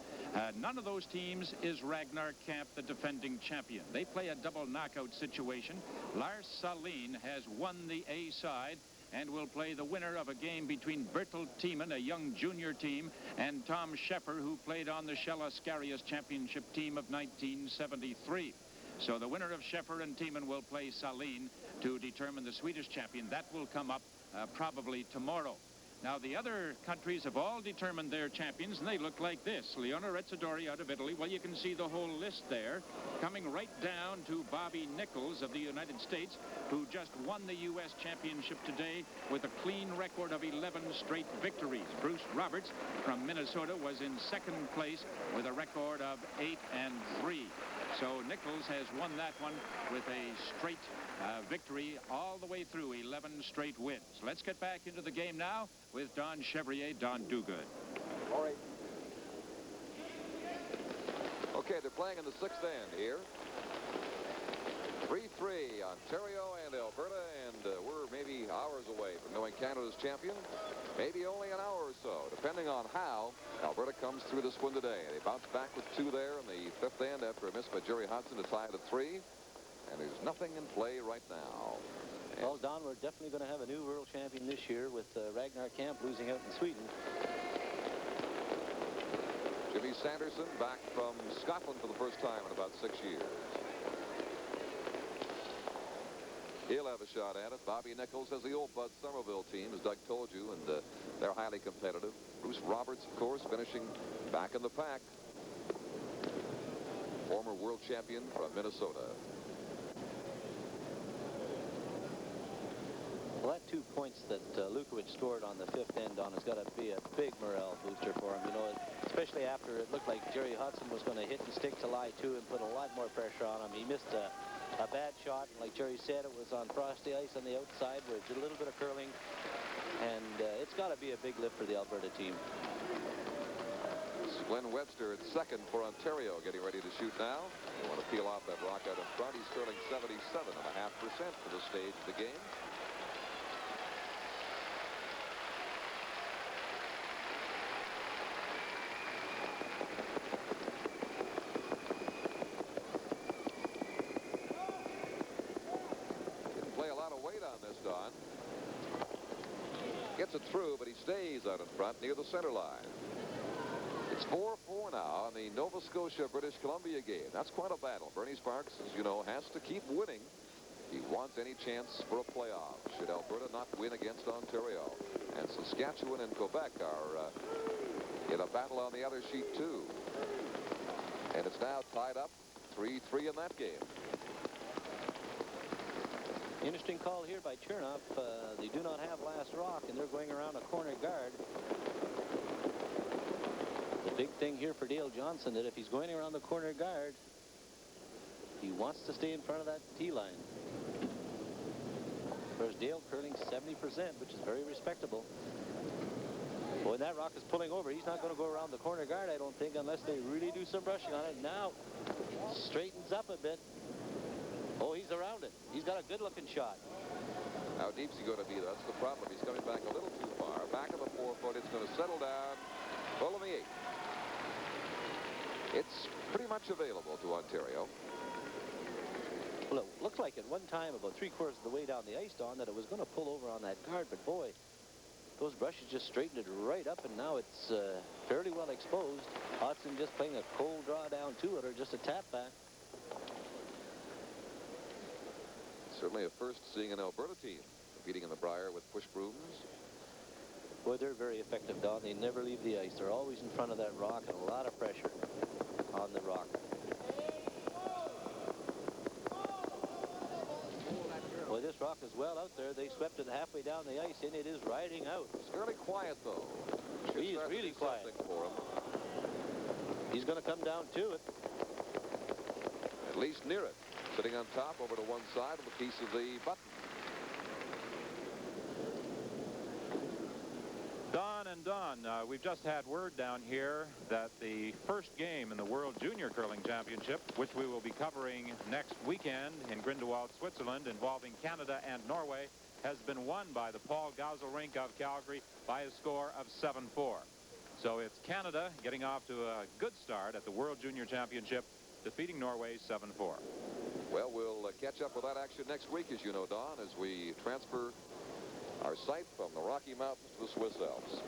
L: None of those teams is Ragnar Kamp, the defending champion. They play a double knockout situation. Lars Salin has won the A side and will play the winner of a game between Bertil Tiemann, a young junior team, and Tom Scheffer, who played on the Shell Ascarius championship team of 1973. So the winner of Scheffer and Tiemann will play Salin to determine the Swedish champion. That will come up probably tomorrow. Now, the other countries have all determined their champions, and they look like this. Leona Rezzadori out of Italy. Well, you can see the whole list there, coming right down to Bobby Nichols of the United States, who just won the U.S. championship today with a clean record of 11 straight victories. Bruce Roberts from Minnesota was in 2nd place with a record of 8-3. So Nichols has won that one with a straight victory all the way through, 11 straight wins. Let's get back into the game now with Don Chevrier. Don, do good.
A: All right. Okay, they're playing in the 6th end here. 3-3, Ontario and Alberta, and we're maybe hours away from knowing Canada's champion. Maybe only an hour or so, depending on how Alberta comes through this one today. They bounced back with 2 there in the 5th end after a miss by Gerry Hodson to tie it at 3. And there's nothing in play right now. And
B: well, Don, we're definitely going to have a new world champion this year with Ragnar Kamp losing out in Sweden.
A: Jimmy Sanderson back from Scotland for the first time in about 6 years. He'll have a shot at it. Bobby Nichols has the old Bud Somerville team, as Doug told you, and they're highly competitive. Bruce Roberts, of course, finishing back in the pack. Former world champion from Minnesota.
B: Well, that 2 points that Lukowich scored on the 5th end, Don, has got to be a big morale booster for him. You know, especially after it looked like Gerry Hodson was going to hit and stick to lie 2 and put a lot more pressure on him. He missed a bad shot, and like Gerry said, it was on frosty ice on the outside where it did a little bit of curling, and it's got to be a big lift for the Alberta team.
A: Glenn Webster at second for Ontario, getting ready to shoot now. You want to peel off that rock out in front. He's curling 77.5% for the stage of the game. Didn't play a lot of weight on this, Don. Gets it through, but he stays out in front near the center line. It's 4-4 now in the Nova Scotia-British Columbia game. That's quite a battle. Bernie Sparks, as you know, has to keep winning. He wants any chance for a playoff. Should Alberta not win against Ontario. And Saskatchewan and Quebec are in a battle on the other sheet, too. And it's now tied up 3-3 in that game.
B: Interesting call here by Chernoff. They do not have last rock, and they're going around a corner guard. The big thing here for Dale Johnson, that if he's going around the corner guard, he wants to stay in front of that tee line. Whereas Dale curling 70%, which is very respectable. Boy, that rock is pulling over. He's not going to go around the corner guard, I don't think, unless they really do some brushing on it. Now, straightens up a bit. Oh, he's around it. He's got a good-looking shot.
A: How deep's he going to be? That's the problem. He's coming back a little too far. Back of the 4-foot. It's going to settle down. Full in the 8. It's pretty much available to Ontario.
B: Well, it looked like at one time, about 3/4 of the way down the ice, Don, that it was going to pull over on that guard. But, boy, those brushes just straightened it right up, and now it's fairly well exposed. Hodson just playing a cold draw down to it, or just a tap back.
A: Certainly a first seeing an Alberta team competing in the Brier with push brooms.
B: Boy, they're very effective, Don. They never leave the ice. They're always in front of that rock, and a lot of pressure on the rock. Boy, this rock is well out there. They swept it halfway down the ice, and it is riding out.
A: It's fairly quiet, though.
B: He's really quiet.
A: For him.
B: He's going to come down to it.
A: At least near it. Sitting on top over to one side of a piece of the button.
E: Don, we've just had word down here that the first game in the World Junior Curling Championship, which we will be covering next weekend in Grindelwald, Switzerland, involving Canada and Norway, has been won by the Paul Gauselrink of Calgary by a score of 7-4. So it's Canada getting off to a good start at the World Junior Championship, defeating Norway 7-4.
A: Well, we'll catch up with that action next week, as you know, Don, as we transfer our sight from the Rocky Mountains to the Swiss Alps.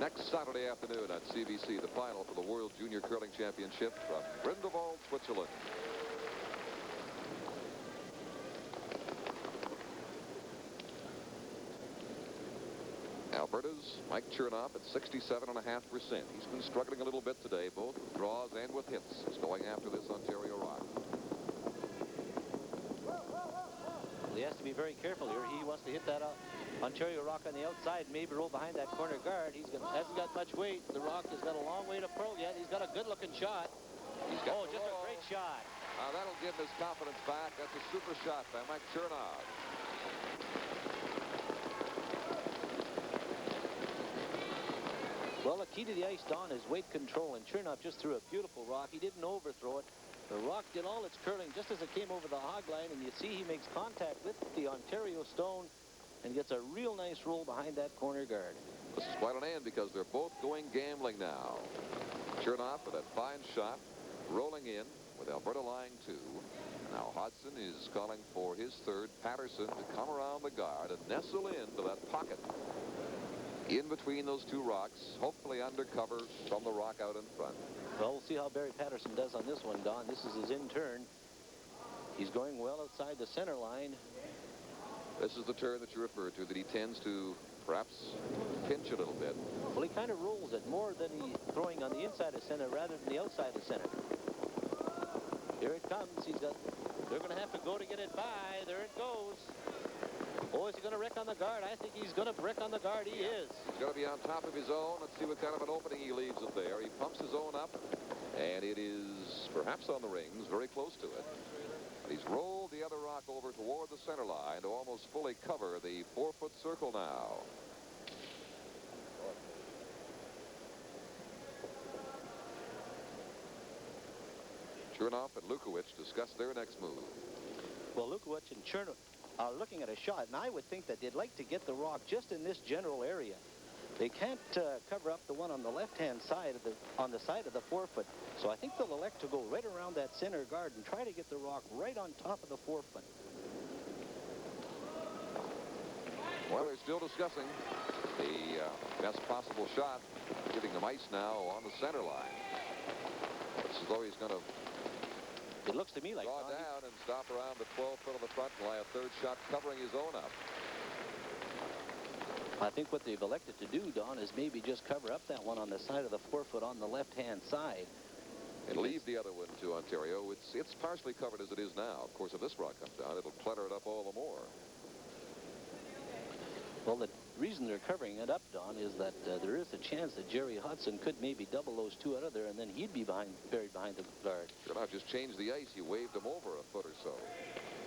A: Next Saturday afternoon on CBC, the final for the World Junior Curling Championship from Grindelwald, Switzerland. Alberta's Mike Chernoff at 67.5%. He's been struggling a little bit today, both with draws and with hits. He's going after this Ontario rock.
B: He has to be very careful here. He wants to hit that Ontario rock on the outside, maybe roll behind that corner guard. Hasn't got much weight. The rock has got a long way to pro yet. He's got a good-looking shot. Oh, just a great shot.
A: That'll give his confidence back. That's a super shot by Mike Chernoff.
B: Well, the key to the ice, Don, is weight control, and Chernoff just threw a beautiful rock. He didn't overthrow it. The rock did all its curling just as it came over the hog line, and you see he makes contact with the Ontario stone and gets a real nice roll behind that corner guard.
A: This is quite an end because they're both going gambling now. Chernoff with that fine shot, rolling in with Alberta lying 2. Now Hodson is calling for his third. Patterson to come around the guard and nestle into that pocket in between those two rocks, hopefully under cover from the rock out in front.
B: Well, we'll see how Barry Patterson does on this one, Don. This is his in turn. He's going well outside the center line.
A: This is the turn that you referred to, that he tends to perhaps pinch a little bit.
B: Well, he kind of rolls it more than he's throwing on the inside of center rather than the outside of center. Here it comes. They're going to have to go to get it by. There it goes. Oh, is he going to wreck on the guard? I think he's going to wreck on the guard. He is.
A: He's going to be on top of his own. Let's see what kind of an opening he leaves it there. He pumps his own up, and it is perhaps on the rings, very close to it. He's rolled the other rock over toward the center line to almost fully cover the 4-foot circle now. Chernoff and Lukowich discuss their next move.
B: Well, Lukowich and Chernoff are looking at a shot, and I would think that they'd like to get the rock just in this general area. They can't cover up the one on the left-hand side on the side of the 4-foot. So I think they'll elect to go right around that center guard and try to get the rock right on top of the 4-foot.
A: Well, they're still discussing the best possible shot, giving them ice now on the center line. It's as though he's going to
B: it looks to me like
A: draw down and stop around the 12-foot of the front and lie a third shot covering his own up.
B: I think what they've elected to do, Don, is maybe just cover up that one on the side of the 4-foot on the left-hand side.
A: And leave the other one to Ontario. It's partially covered as it is now. Of course, if this rock comes down, it'll clutter it up all the more.
B: Well, the reason they're covering it up, Don, is that there is a chance that Gerry Hodson could maybe double those two out of there, and then he'd be buried behind the guard.
A: Should not just change the ice. He waved him over a foot or so.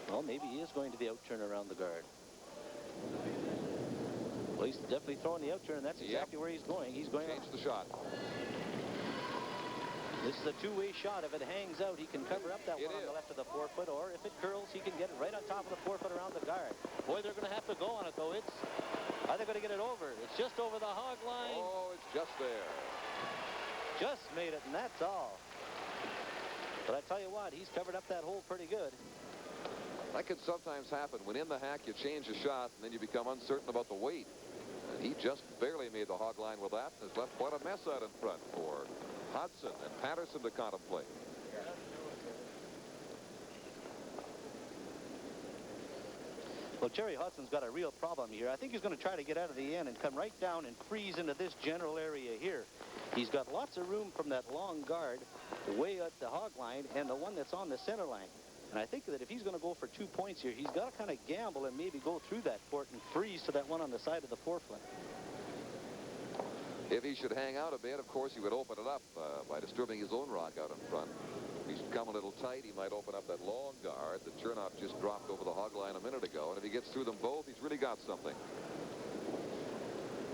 B: Well, maybe he is going to the outturn around the guard. Well, he's definitely throwing the outturn, and that's exactly where he's going. He's going to
A: change the shot.
B: This is a two-way shot. If it hangs out, he can cover up that one on the left of the 4-foot, or if it curls, he can get it right on top of the 4-foot around the guard. Boy, they're going to have to go on it, though. Are they going to get it over? It's just over the hog line.
A: Oh, it's just there.
B: Just made it, and that's all. But I tell you what, he's covered up that hole pretty good.
A: That can sometimes happen. When in the hack, you change the shot, and then you become uncertain about the weight. And he just barely made the hog line with that, and has left quite a mess out in front for Hodson and Patterson to contemplate.
B: Well, Gerry Hodson's got a real problem here. I think he's going to try to get out of the end and come right down and freeze into this general area here. He's got lots of room from that long guard way at the hog line and the one that's on the center line. And I think that if he's going to go for 2 points here, he's got to kind of gamble and maybe go through that court and freeze to that one on the side of the 4-foot.
A: If he should hang out a bit, of course, he would open it up by disturbing his own rock out in front. If he should come a little tight, he might open up that long guard that Chernoff just dropped over the hog line a minute ago. And if he gets through them both, he's really got something.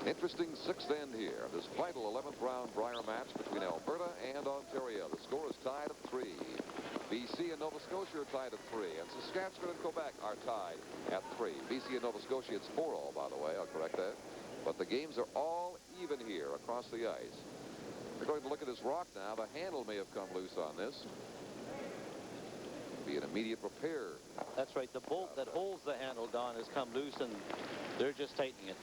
A: Interesting sixth end here. This vital 11th round Brier match between Alberta and Ontario. The score is tied at 3. BC and Nova Scotia are tied at 3. And Saskatchewan and Quebec are tied at 3. BC and Nova Scotia, it's 4-all, by the way. I'll correct that. But the games are all even here across the ice. We're going to look at this rock now. The handle may have come loose on this. Be an immediate repair.
B: That's right. The bolt that holds the handle, Don, has come loose, and they're just tightening it.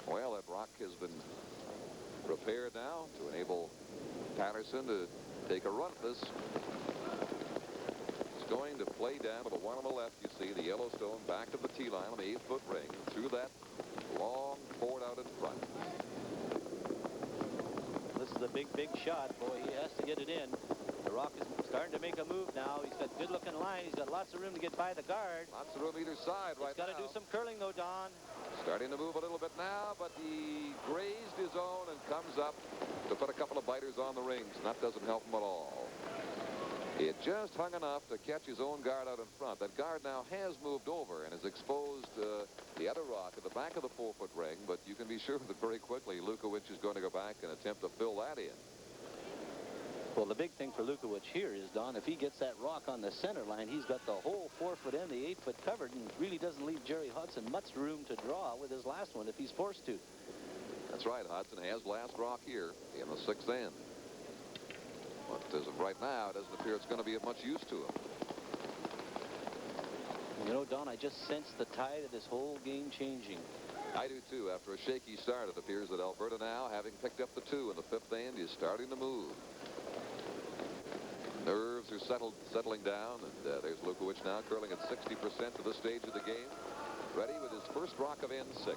A: Well, that rock has been repaired now to enable Patterson to take a run at this. He's going to play down to the one on the left. You see the Yellowstone back to the tee line on the 8-foot ring through that long board out in front.
B: This is a big, big shot. Boy, he has to get it in. The rock is starting to make a move now. He's got good-looking line. He's got lots of room to get by the guard.
A: Lots of room either side right now.
B: He's got to do some curling, though, Don.
A: Starting to move a little bit now, but he grazed his own and comes up to put a couple of biters on the rings, and that doesn't help him at all. It just hung enough to catch his own guard out in front. That guard now has moved over and has exposed the other rock at the back of the 4-foot ring, but you can be sure that very quickly Lukowich is going to go back and attempt to fill that in.
B: Well, the big thing for Lukowich here is, Don, if he gets that rock on the center line, he's got the whole 4-foot and the 8-foot covered, and really doesn't leave Gerry Hodson much room to draw with his last one if he's forced to.
A: That's right. Hodson has last rock here in the 6th end. But as of right now, it doesn't appear it's going to be of much use to him.
B: You know, Don, I just sense the tide of this whole game changing.
A: I do, too. After a shaky start, it appears that Alberta now, having picked up the 2 in the 5th end, is starting to move. Nerves are settling down, and there's Lukowich now curling at 60% to this stage of the game. Ready with his first rock of N6.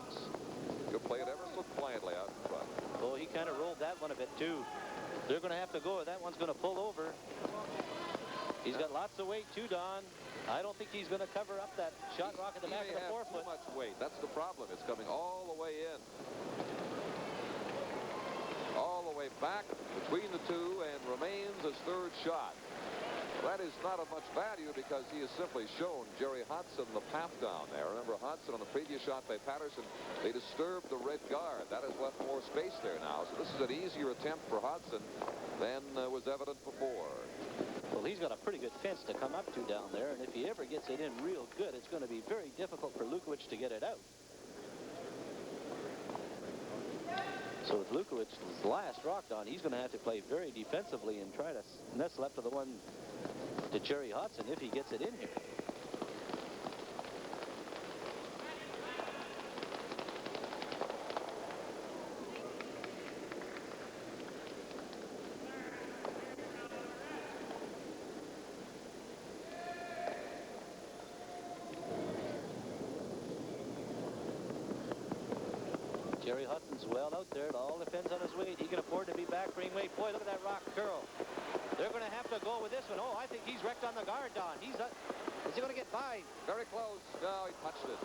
A: He'll play it ever so quietly out in front.
B: Oh, he kind of rolled that one a bit, too. They're going to have to go, or that one's going to pull over. He's got lots of weight, too, Don. I don't think he's going to cover up that shot rock at the back of the forefoot.
A: Too much weight. That's the problem. It's coming all the way in. All the way back between the two and remains his third shot. That is not of much value because he has simply shown Gerry Hodson the path down there. Remember, Hodson on the previous shot by Patterson, they disturbed the red guard. That has left more space there now. So this is an easier attempt for Hodson than was evident before.
B: Well, he's got a pretty good fence to come up to down there, and if he ever gets it in real good, it's going to be very difficult for Lukowich to get it out. So with Lukowich's last rock down, he's going to have to play very defensively and try to, and that's left to the one to Gerry Hodson if he gets it in here. Gerry Hodson's well out there. It all depends on his weight. He can afford to be back for weight. Boy, look at that rock curl. They're going to have to go with this one. Oh, I think he's wrecked on the guard, Don. Is he going to get by?
A: Very close. No, he touched it.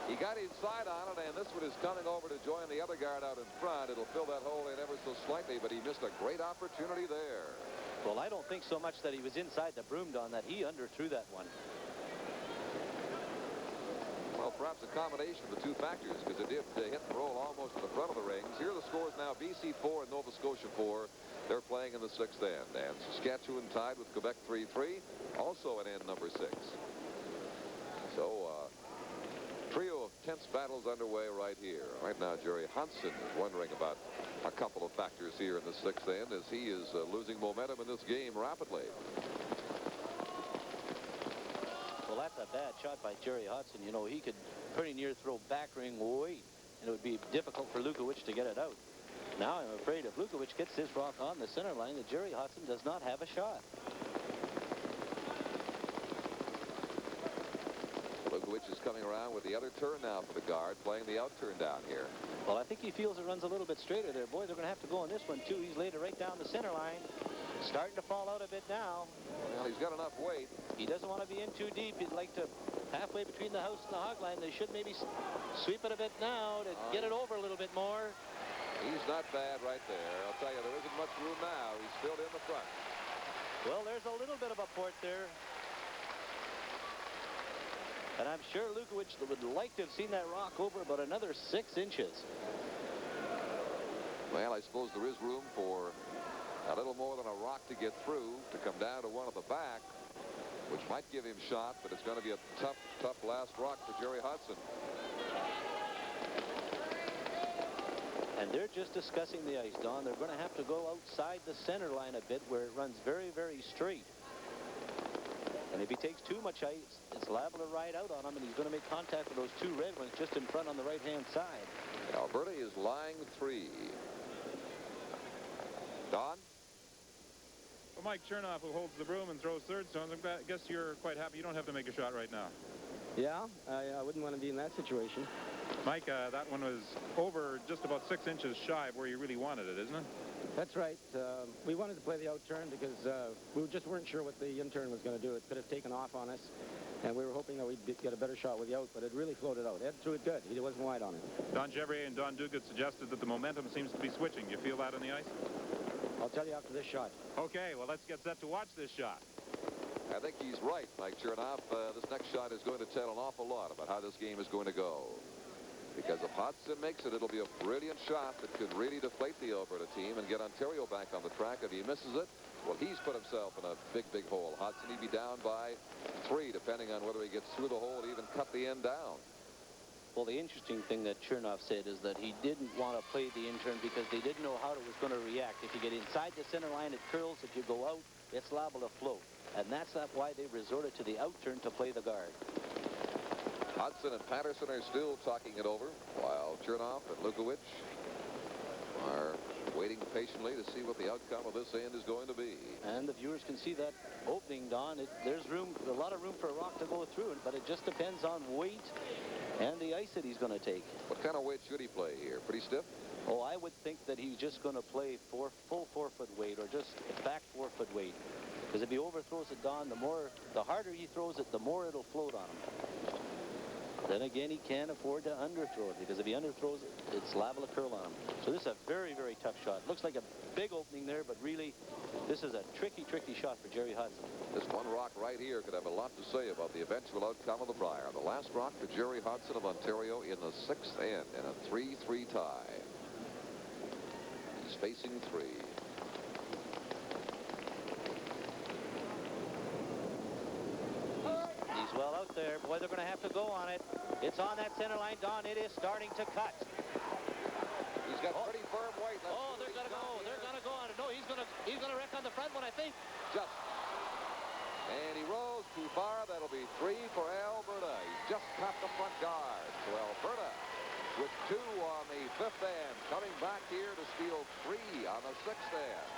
A: He got inside on it, and this one is coming over to join the other guard out in front. It'll fill that hole in ever so slightly, but he missed a great opportunity there.
B: Well, I don't think so much that he was inside the broom, Don, that he underthrew that one.
A: Well, perhaps a combination of the two factors, because it did hit and roll almost to the front of the rings. Here are the scores now. BC 4 and Nova Scotia 4. They're playing in the 6th end. And Saskatchewan tied with Quebec 3-3, also at end number 6. So, trio of tense battles underway right here. Right now, Gerry Hodson is wondering about a couple of factors here in the 6th end as he is losing momentum in this game rapidly.
B: Well, that's a bad shot by Gerry Hodson. You know, he could pretty near throw back ring weight, and it would be difficult for Lukowich to get it out. Now I'm afraid if Lukowich gets this rock on the center line, that Gerry Hodson does not have a shot.
A: Lukowich is coming around with the other turn now for the guard, playing the out turn down here.
B: Well, I think he feels it runs a little bit straighter there. Boy, they're going to have to go on this one, too. He's laid it right down the center line. Starting to fall out a bit now.
A: Well, he's got enough weight.
B: He doesn't want to be in too deep. He'd like to, halfway between the house and the hog line, they should maybe sweep it a bit now to get it over a little bit more.
A: He's not bad right there. I'll tell you, there isn't much room now. He's filled in the front.
B: Well, there's a little bit of a port there. And I'm sure Lukowich would like to have seen that rock over about another 6 inches.
A: Well, I suppose there is room for a little more than a rock to get through, to come down to one at the back, which might give him shot, but it's going to be a tough, tough last rock for Gerry Hodson.
B: And they're just discussing the ice, Don. They're going to have to go outside the center line a bit where it runs very, very straight. And if he takes too much ice, it's liable to ride out on him, and he's going to make contact with those two red ones just in front on the right-hand side.
A: Alberta is lying 3. Don?
E: Well, Mike Chernoff, who holds the broom and throws third stones, I guess you're quite happy you don't have to make a shot right now.
I: Yeah, I wouldn't want to be in that situation.
E: Mike, that one was over just about 6 inches shy of where you really wanted it, isn't it?
I: That's right. We wanted to play the out turn because we just weren't sure what the in turn was going to do. It could have taken off on us, and we were hoping that we'd get a better shot with the out, but it really floated out. Ed threw it good. He wasn't wide on it.
E: Don Gerry and Don Ducat suggested that the momentum seems to be switching. You feel that on the ice?
I: I'll tell you after this shot.
E: Okay, well, let's get set to watch this shot.
A: I think he's right, Mike Chernoff. This next shot is going to tell an awful lot about how this game is going to go. Because if Hodson makes it, it'll be a brilliant shot that could really deflate the Alberta team and get Ontario back on the track. If he misses it, well, he's put himself in a big, big hole. Hodson, he'd be down by 3, depending on whether he gets through the hole or even cut the end down.
B: Well, the interesting thing that Chernoff said is that he didn't want to play the in-turn because they didn't know how it was going to react. If you get inside the center line, it curls. If you go out, it's liable to float. And that's why they resorted to the out-turn to play the guard.
A: Hodson and Patterson are still talking it over, while Chernoff and Lukowich are waiting patiently to see what the outcome of this end is going to be.
B: And the viewers can see that opening, Don. There's a lot of room for a rock to go through, but it just depends on weight and the ice that he's going to take.
A: What kind of weight should he play here? Pretty stiff?
B: Oh, I would think that he's just going to play full 4-foot weight or just back 4-foot weight. Because if he overthrows it, Don, the harder he throws it, the more it'll float on him. Then again, he can't afford to underthrow it, because if he underthrows it, it's liable to curl on him. So this is a very, very tough shot. Looks like a big opening there, but really, this is a tricky, tricky shot for Gerry Hodson.
A: This one rock right here could have a lot to say about the eventual outcome of the Brier. The last rock for Gerry Hodson of Ontario in the 6th end in a 3-3 tie. He's facing 3.
B: He's well out there. Boy, they're going to have to go on it. It's on that center line, Don. It is starting to cut.
A: He's got pretty firm weight.
B: Oh, they're going to go. They're going to go on it. No, he's going to wreck on the front one, I think.
A: Just. And he rolls too far. That'll be 3 for Alberta. He's just caught the front guard. So Alberta with 2 on the 5th end, coming back here to steal 3 on the 6th end.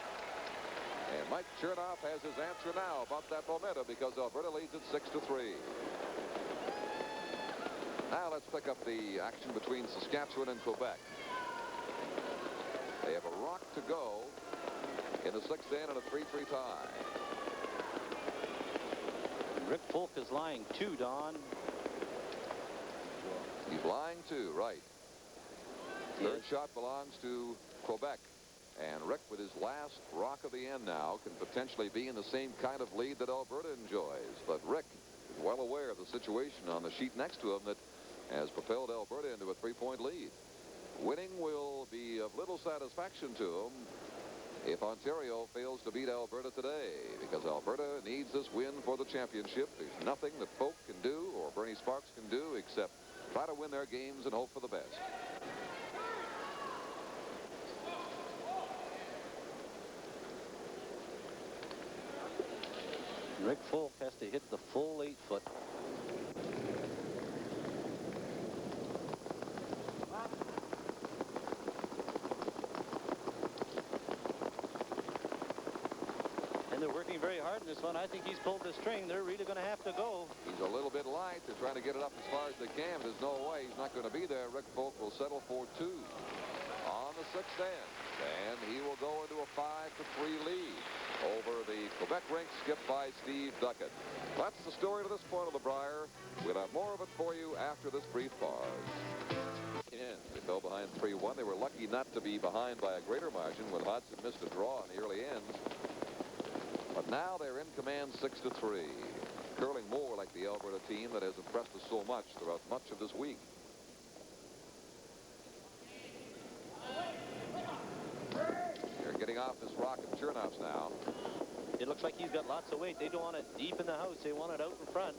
A: And Mike Chernoff has his answer now about that momentum, because Alberta leads it 6-3. Now let's pick up the action between Saskatchewan and Quebec. They have a rock to go in the 6th end and a 3-3 tie.
B: Rick Folk is lying 2, Don.
A: He's lying 2, right. Third shot belongs to Quebec. And Rick, with his last rock of the end now, can potentially be in the same kind of lead that Alberta enjoys. But Rick is well aware of the situation on the sheet next to him that has propelled Alberta into a 3-point lead. Winning will be of little satisfaction to him if Ontario fails to beat Alberta today, because Alberta needs this win for the championship. There's nothing that Folk can do or Bernie Sparks can do except try to win their games and hope for the best.
B: Rick Folk has to hit the full 8-foot. And they're working very hard in this one. I think he's pulled the string. They're really going to have to go.
A: He's a little bit light. They're trying to get it up as far as they can. There's no way he's not going to be there. Rick Folk will settle for 2 on the 6th end. And he will go into a 5-3 lead over the Quebec rink, skipped by Steve Ducat. That's the story to this point of the Brier. We'll have more of it for you after this brief pause. They fell behind 3-1. They were lucky not to be behind by a greater margin when Hodson missed a draw in the early ends. But now they're in command 6-3. Curling more like the Alberta team that has impressed us so much throughout much of this week. They're getting off this rock of Chernoff's now.
B: It looks like he's got lots of weight. They don't want it deep in the house. They want it out in front.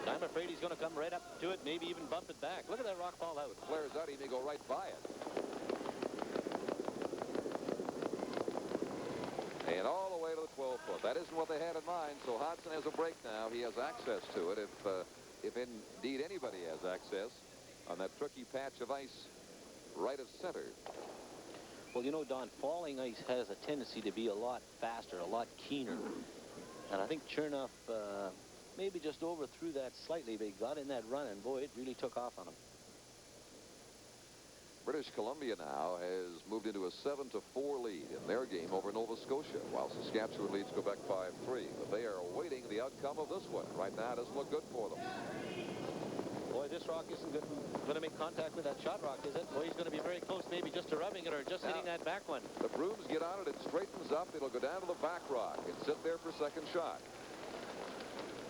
B: I'm afraid he's going to come right up to it, maybe even bump it back. Look at that rock fall out.
A: Flares out, he may go right by it. And all the way to the 12-foot. That isn't what they had in mind, so Hodson has a break now. He has access to it if indeed anybody has access on that tricky patch of ice right of center.
B: Well, you know, Don, falling ice has a tendency to be a lot faster, a lot keener. And I think Chernoff maybe just overthrew that slightly, but he got in that run, and boy, it really took off on him.
A: British Columbia now has moved into a 7-4 lead in their game over Nova Scotia, while Saskatchewan leads Quebec 5-3. But they are awaiting the outcome of this one. Right now, it doesn't look good for them.
B: Boy, this rock isn't going to make contact with that shot rock, is it? Boy, he's going to be very close, maybe just to rubbing it or just hitting that back one.
A: The brooms get on it, it straightens up, it'll go down to the back rock and sit there for second shot.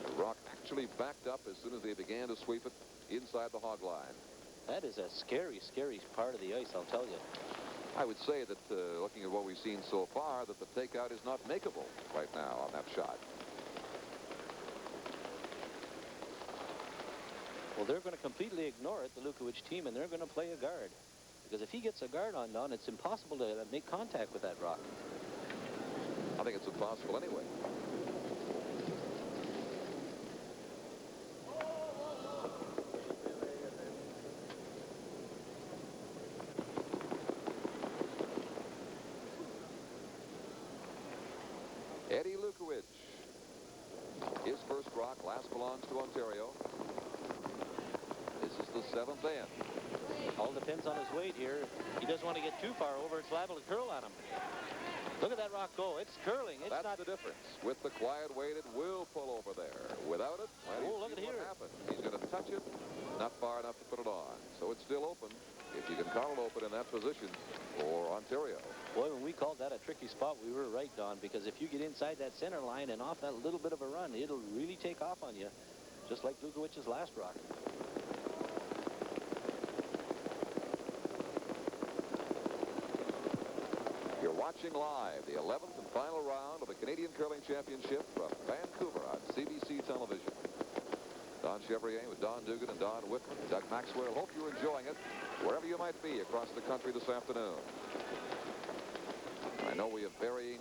A: The rock actually backed up as soon as they began to sweep it inside the hog line.
B: That is a scary, scary part of the ice, I'll tell you.
A: I would say that, looking at what we've seen so far, that the takeout is not makeable right now on that shot.
B: Well, they're going to completely ignore it, the Lukowich team, and they're going to play a guard. Because if he gets a guard on, Don, it's impossible to make contact with that rock.
A: I think it's impossible anyway. Eddie Lukowich. His first rock, last belongs to Ontario. This is the 7th end.
B: All depends on his weight here. He doesn't want to get too far over. It's liable to curl on him. Look at that rock go. It's curling. It's
A: That's
B: not...
A: the difference. With the quiet weight, it will pull over there. Without it, well,
B: look at
A: what
B: here.
A: happens. He's going to touch it, not far enough to put it on. So it's still open, if you can call it open in that position for Ontario.
B: Boy, when we called that a tricky spot, we were right, Don, because if you get inside that center line and off that little bit of a run, it'll really take off on you, just like Lukowich's last rock.
A: You're watching live the 11th and final round of the Canadian Curling Championship from Vancouver on CBC television. Don Chevrier with Don Dugan and Don Whitman, Doug Maxwell. Hope you're enjoying it wherever you might be across the country this afternoon. I know we have varying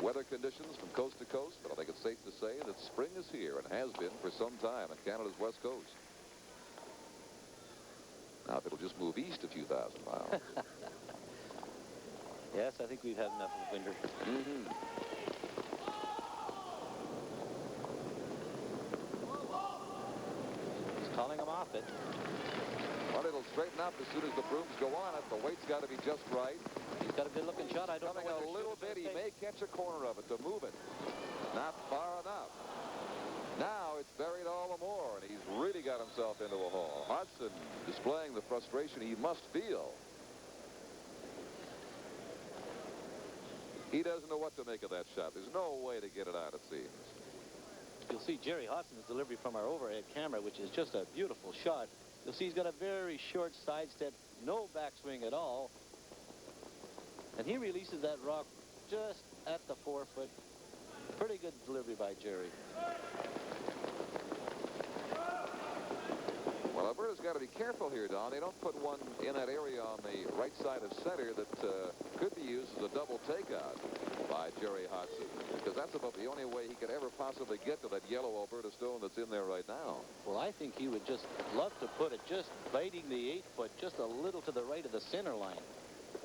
A: weather conditions from coast to coast, but I think it's safe to say that spring is here and has been for some time on Canada's west coast. Now, if it'll just move east a few thousand miles.
B: Yes, I think we've had enough of winter.
A: Mm-hmm.
B: He's calling him off it.
A: Well, it'll straighten up as soon as the brooms go on it. The weight's got to be just right.
B: He's got a good-looking shot. I don't
A: Coming
B: know
A: a little bit, he may catch a corner of it to move it. Not far enough. Now it's buried all the more, and he's really got himself into a hole. Hodson displaying the frustration he must feel. He doesn't know what to make of that shot. There's no way to get it out, it seems.
B: You'll see Gerry Hodson's delivery from our overhead camera, which is just a beautiful shot. You'll see he's got a very short sidestep, no backswing at all. And he releases that rock just at the 4-foot. Pretty good delivery by Gerry.
A: Well, Alberta's got to be careful here, Don. They don't put one in that area on the right side of center that could be used as a double takeout by Gerry Hodson, because that's about the only way he could ever possibly get to that yellow Alberta stone that's in there right now.
B: Well, I think he would just love to put it just biting the 8-foot just a little to the right of the center line.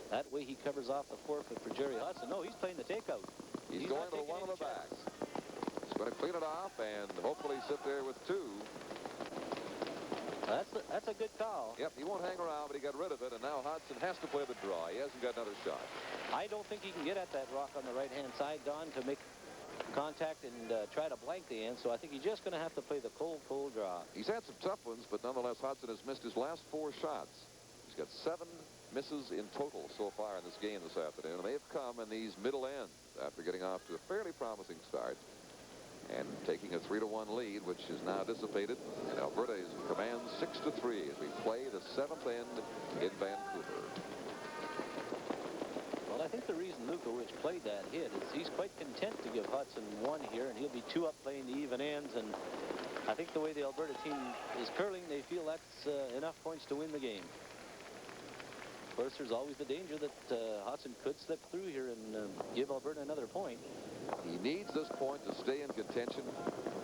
B: That way he covers off the 4-foot for Gerry Hodson. No, he's playing the takeout.
A: He's going to the one on the back. He's going to clean it off and hopefully sit there with two.
B: That's a good call.
A: Yep, he won't hang around, but he got rid of it, and now Hodson has to play the draw. He hasn't got another shot.
B: I don't think he can get at that rock on the right-hand side, Don, to make contact and try to blank the end, so I think he's just going to have to play the cold draw.
A: He's had some tough ones, but nonetheless, Hodson has missed his last 4 shots. He's got 7 misses in total so far in this game this afternoon, and they've come in these middle ends after getting off to a fairly promising start and taking a 3-1 lead, which is now dissipated, and Alberta is in command 6-3 as we play the 7th end in Vancouver.
B: Well, I think the reason Lukowich played that hit is he's quite content to give Hodson 1 here, and he'll be 2 up playing the even ends, and I think the way the Alberta team is curling, they feel that's enough points to win the game. Of course, there's always the danger that Hodson could slip through here and give Alberta another point.
A: He needs this point to stay in contention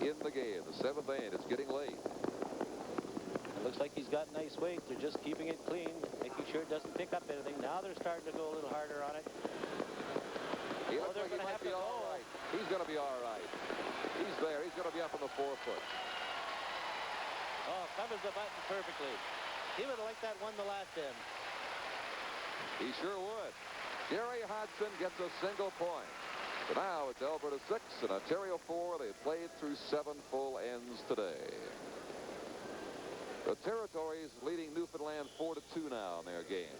A: in the game. The 7th end, it's getting late.
B: It looks like he's got nice weight. They're just keeping it clean, making sure it doesn't pick up anything. Now they're starting to go a little harder on it.
A: He looks like he might be all right. He's going to be all right. He's there. He's going to be up on the 4-foot.
B: Oh, covers the button perfectly. He would have liked that one the last end.
A: He sure would. Gerry Hodson gets a single point. So now it's Alberta 6 and Ontario 4. They've played through 7 full ends today. The Territories leading Newfoundland 4-2 now in their game.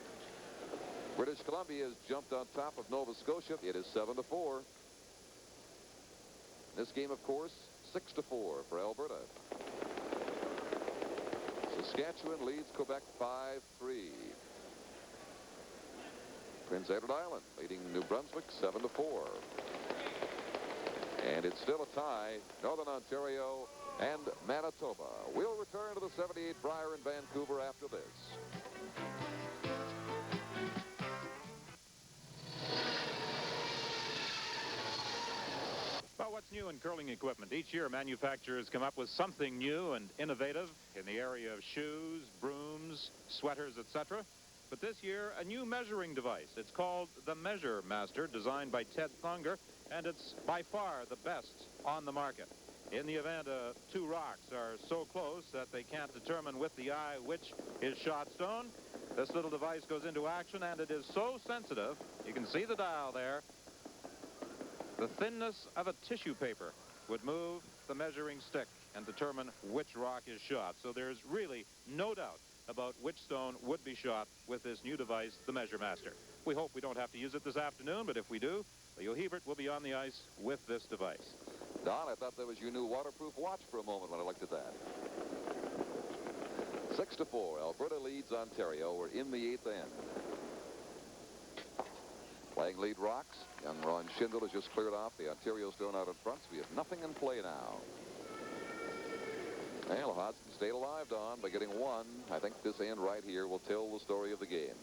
A: British Columbia has jumped on top of Nova Scotia. It is 7-4. This game, of course, 6-4 for Alberta. Saskatchewan leads Quebec 5-3. Prince Edward Island leading New Brunswick 7-4. And it's still a tie, Northern Ontario and Manitoba. We'll return to the 78 Brier in Vancouver after this.
E: Well, what's new in curling equipment? Each year, manufacturers come up with something new and innovative in the area of shoes, brooms, sweaters, etc. But this year, a new measuring device. It's called the Measure Master, designed by Ted Thunger, and it's by far the best on the market. In the event 2 rocks are so close that they can't determine with the eye which is shot stone, this little device goes into action, and it is so sensitive, you can see the dial there, The thinness of a tissue paper would move the measuring stick and determine which rock is shot. So there's really no doubt about which stone would be shot with this new device, the Measure Master. We hope we don't have to use it this afternoon, but if we do, Leo Hebert will be on the ice with this device.
A: Don, I thought that was your new waterproof watch for a moment when I looked at that. 6-4, Alberta leads Ontario. We're in the 8th end. Playing lead rocks. Young Ron Schindel has just cleared off the Ontario stone out in front, so we have nothing in play now. Well, Hodson stayed alive, Don, by getting one. I think this end right here will tell the story of the game.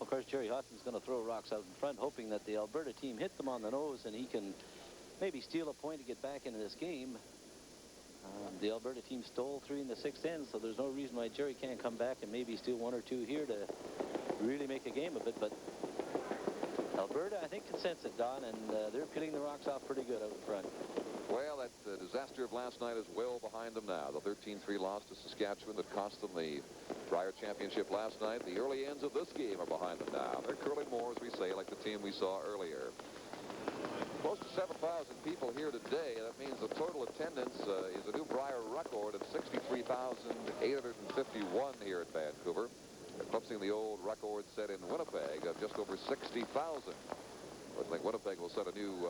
B: Of course, Gerry Hodson's going to throw rocks out in front, hoping that the Alberta team hit them on the nose and he can maybe steal a point to get back into this game. The Alberta team stole 3 in the 6th end, so there's no reason why Gerry can't come back and maybe steal 1 or 2 here to really make a game of it. But Alberta, I think, can sense it, Don, and they're peeling the rocks off pretty good out in front.
A: Well, that disaster of last night is well behind them now. The 13-3 loss to Saskatchewan that cost them the Brier championship last night. The early ends of this game are behind them now. They're curling more, as we say, like the team we saw earlier. Close to 7,000 people here today. That means the total attendance is a new Brier record of 63,851 here at Vancouver, eclipsing the old record set in Winnipeg of just over 60,000. Looks like Winnipeg will set a new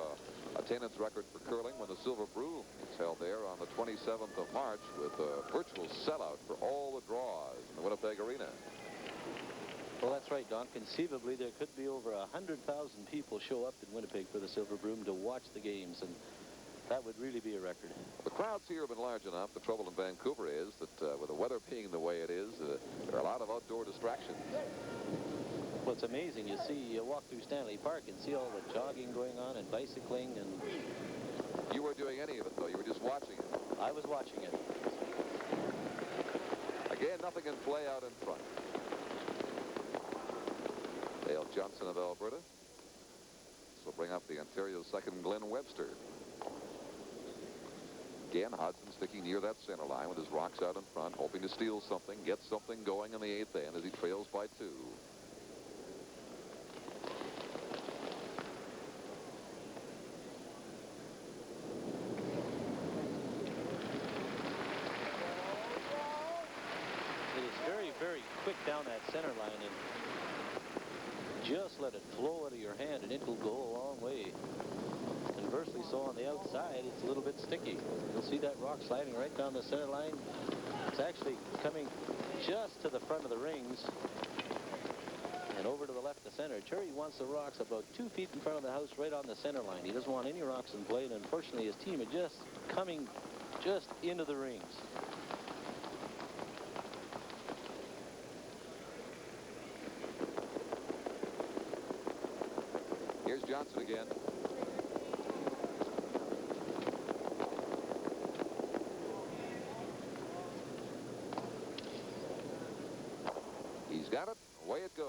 A: attendance record for curling when the Silver Broom is held there on the 27th of March with a virtual sellout for all the draws in the Winnipeg Arena.
B: Well, that's right, Don. Conceivably, there could be over 100,000 people show up in Winnipeg for the Silver Broom to watch the games, and that would really be a record.
A: The crowds here have been large enough. The trouble in Vancouver is that with the weather being the way it is, there are a lot of outdoor distractions.
B: Well, it's amazing. You walk through Stanley Park and see all the jogging going on and bicycling, and
A: you weren't doing any of it, though. You were just watching it.
B: I was watching it.
A: Again, nothing in play out in front. Dale Johnson of Alberta. This will bring up the Ontario second, Glenn Webster. Again, Hodson sticking near that center line with his rocks out in front, hoping to steal something, get something going in the 8th end as he trails by 2.
B: Very quick down that center line, and just let it flow out of your hand and it will go a long way. Conversely, so on the outside, it's a little bit sticky. You'll see that rock sliding right down the center line. It's actually coming just to the front of the rings and over to the left of center. Gerry wants the rocks about 2 feet in front of the house, right on the center line. He doesn't want any rocks in play, and unfortunately his team are just coming just into the rings.
A: Here's Johnson again. He's got it. Away it goes.